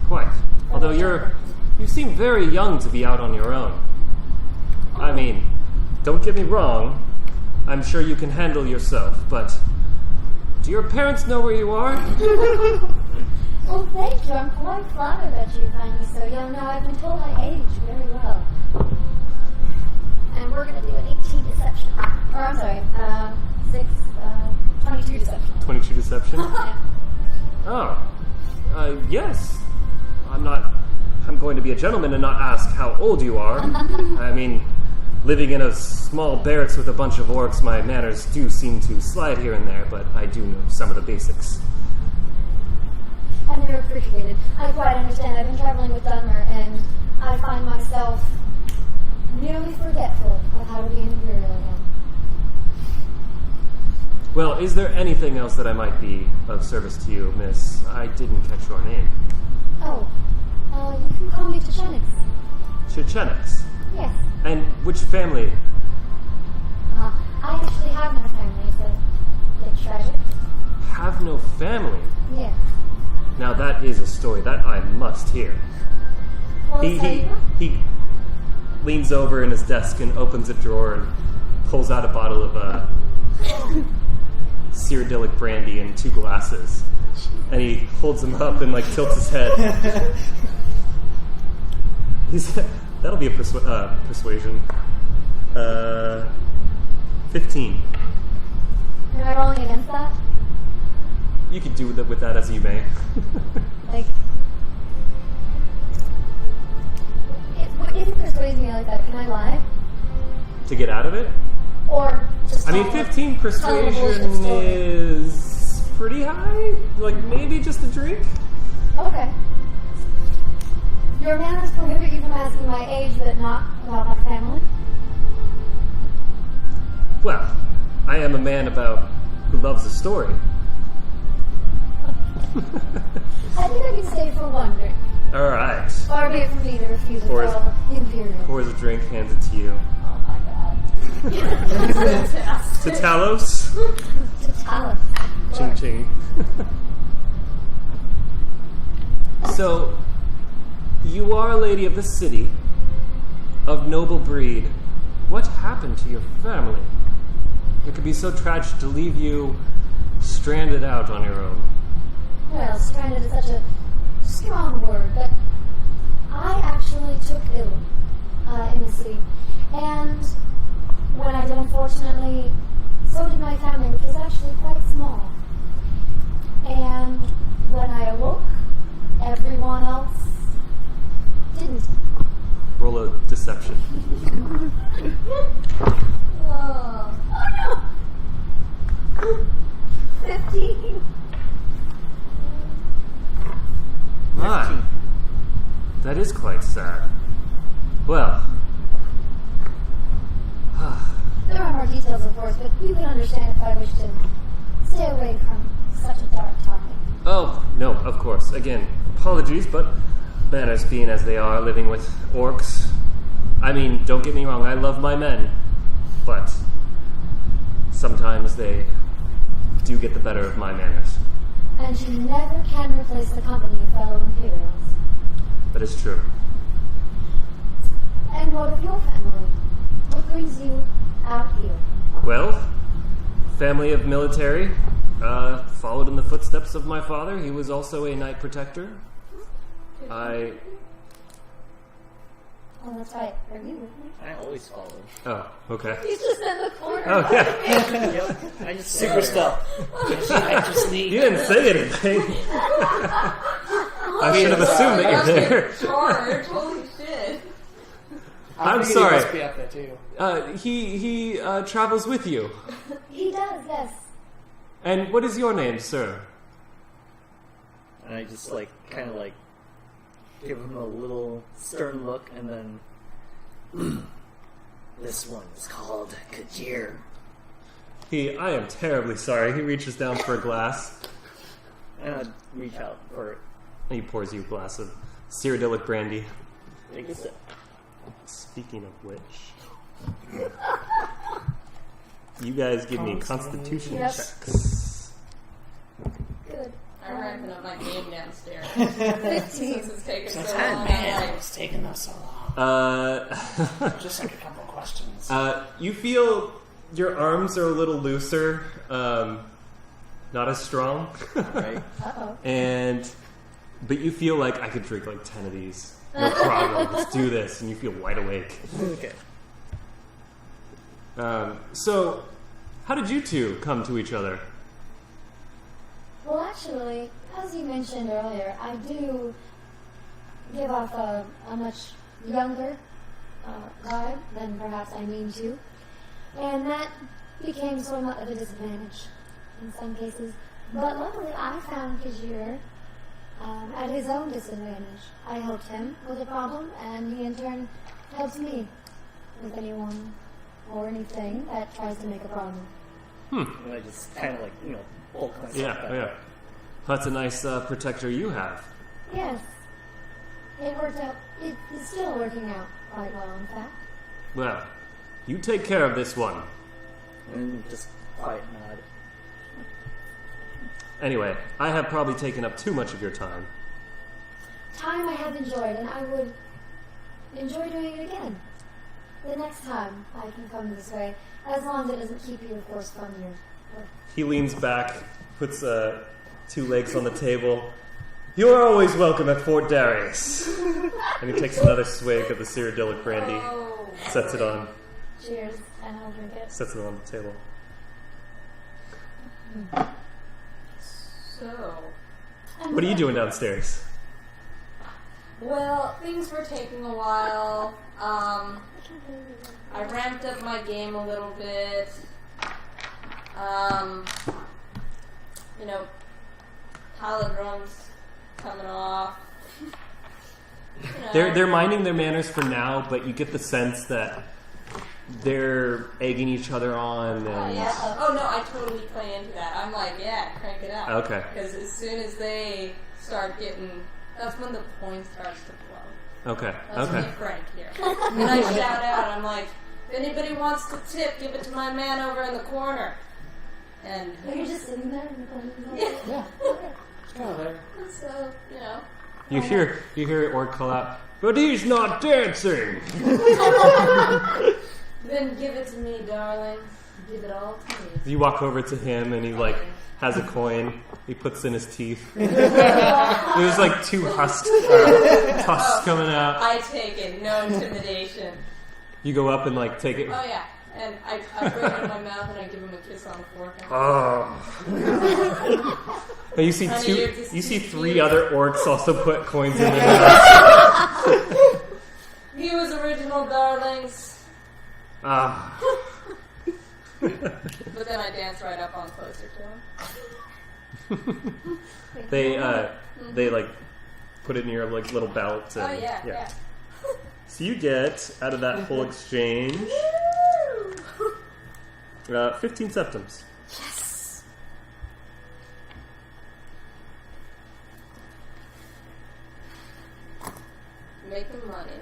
quite. Although you seem very young to be out on your own. I mean, don't get me wrong, I'm sure you can handle yourself, but do your parents know where you are? Well, thank you. I'm quite flattered that you find me so young. Now, I've been told I age very well. And we're going to do an 18 deception. Or, I'm sorry, 22 deception. 22 deception? Yeah. Oh, yes. I'm going to be a gentleman and not ask how old you are. I mean, living in a small barracks with a bunch of orcs, my manners do seem to slide here and there, but I do know some of the basics. I've never appreciated. I quite understand. I've been traveling with Dunmer, and I find myself nearly forgetful of how to be an Imperial again. Well, is there anything else that I might be of service to you, miss? I didn't catch your name. Oh, you can call me Chechenix. Chechenix? Yes. And which family? I actually have no family, it's a bit tragic. Have no family? Yes. Now that is a story that I must hear. Well, He leans over in his desk and opens a drawer and pulls out a bottle of Cyrodiilic brandy and 2 glasses. And he holds them up and tilts his head. That'll be a persuasion. 15. Am I rolling against that? You can do with that as you may. If it persuades me like that, can I lie? To get out of it? Or just 15 persuasion is pretty high. Maybe just a drink? Okay. Your manners prohibit you from asking my age, but not about my family? Well, I am a man who loves a story. I think I can stay for one drink. Alright. Far be it from me to refuse a Pours- fellow Imperial. Pours a drink, hands it to you. Oh my god. To Talos? To Talos. Ching ching. So, you are a lady of the city, of noble breed. What happened to your family? It could be so tragic to leave you stranded out on your own. Well, stranded is such a strong word, but I actually took ill in the city. And when I did, unfortunately, so did my family, which was actually quite small. And when I awoke, everyone else didn't. Roll a deception. Oh no! 15. My. That is quite sad. Well, There are more details, of course, but you can understand if I wish to stay away from such a dark topic. oh, no, of course. Again, apologies, but manners being as they are, living with orcs. I mean, don't get me wrong, I love my men, but sometimes they do get the better of my manners. And you never can replace the company of fellow Imperials. That is true. And what of your family? What brings you out here? Well, family of military, followed in the footsteps of my father. He was also a knight protector. Oh, that's right. Are you with me? I always follow. Oh, okay. He's just in the corner. Oh, yeah. Yep. I just Super stealth. I just need. You didn't say anything. I should have assumed that you're there. Charge, holy shit. I'm figured sorry. He must be up there too. He travels with you. He does, yes. And what is your name, sir? And I just kind of give him a little stern look, and then this one's called Kajir. I am terribly sorry. He reaches down for a glass. And I reach out for it. And he pours you a glass of Cyrodiilic brandy. Take a sip. Speaking of which, you guys give me constitution Yep. checks. Good. I'm wrapping up my game downstairs. 15. Since it's taken so long. I'm Man, like, it's taking us so long. Just like a couple of questions. You feel your arms are a little looser, not as strong, Right? Uh-oh. but you feel like I could drink like 10 of these, no problem. Let's do this, and you feel wide awake. Okay. So, how did you two come to each other? Well, actually, as you mentioned earlier, I do give off a much younger vibe than perhaps I mean to. And that became somewhat of a disadvantage in some cases. But luckily, I found Kajir at his own disadvantage. I helped him with a problem, and he in turn helps me with anyone or anything that tries to make a problem. And I just kind of bulk myself back Yeah. up. That's a nice protector you have. Yes, it worked out. It's still working out quite well, in fact. Well, you take care of this one. And just quiet nod. Anyway, I have probably taken up too much of your time. Time I have enjoyed, and I would enjoy doing it again. The next time I can come this way, as long as it doesn't keep you, of course, from your work. He leans back, puts 2 legs on the table. You are always welcome at Fort Darius. And he takes another swig of the Cyrodiilic brandy, sets it on, Cheers, and I'll drink it. sets it on the table. so. What are you doing downstairs? Well, things were taking a while. I ramped up my game a little bit. Paladrums coming off. They're minding their manners for now, but you get the sense that they're egging each other on. And Oh, yeah. Oh, no, I totally play into that. I'm like, yeah, crank it up. Okay. Because as soon as they start getting... That's when the point starts to flow. Okay. That's Okay. me crank here. And I shout out, I'm like, if anybody wants to tip, give it to my man over in the corner. And But you're just sitting there in the corner. yeah. Oh, there. So, You hear Orc call out, "But he's not dancing." Then give it to me, darling. Give it all to me. You walk over to him and he has a coin. He puts in his teeth. There's 2 tusks coming out. I take it, no intimidation. You go up and take it. Oh yeah, and I bring it in my mouth and I give him a kiss on the forehead. Oh. And you see Honey, you're just 3 other orcs also put coins in their mouth. He was original, darlings. Ah. But then I dance right up on closer to him. They put it in your like little belt. Oh And, yeah. So you get out of that whole exchange 15 septims. Yes. Make the money.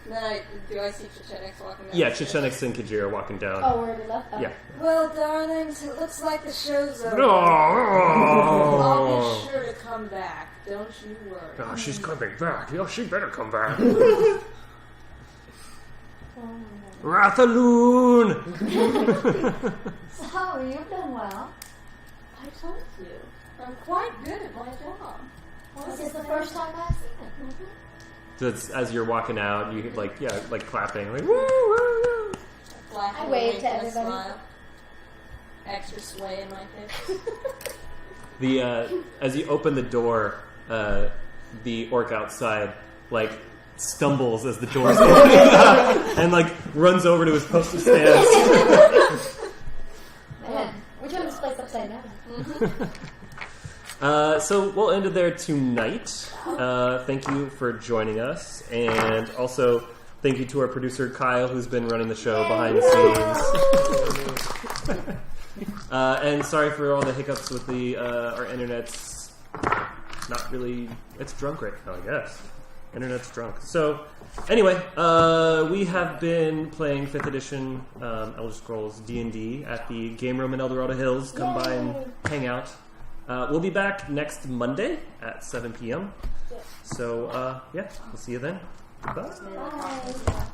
Then do I see Chechenix walking down? Yeah, the stairs? Chechenix and Kajir are walking down. Oh, where we left. Oh. Yeah. Well, darlings, it looks like the show's over. No. I'll be sure to come back. Don't you worry. Oh, she's coming back. Yeah, she better come back. Rathaloon! So, you've done well. I told you. I'm quite good at my job. This is the first time I've seen it. So it's, as you're walking out, you like clapping, like woo woo woo. Flash I and wave wink to and everybody. Smile. Extra sway in my face. The as you open the door, the orc outside like stumbles as the door's opening up and like runs over to his post of stance. Man, we're doing this place upside down. So we'll end it there tonight. Thank you for joining us, and also thank you to our producer Kyle, who's been running the show behind the scenes. And sorry for all the hiccups with the our internet's not really. It's drunk right now, I guess. Internet's drunk. So anyway, we have been playing 5th edition Elder Scrolls D&D at the Game Room in El Dorado Hills. Come by and hang out. We'll be back next Monday at 7 p.m. So, we'll see you then. Goodbye. Bye.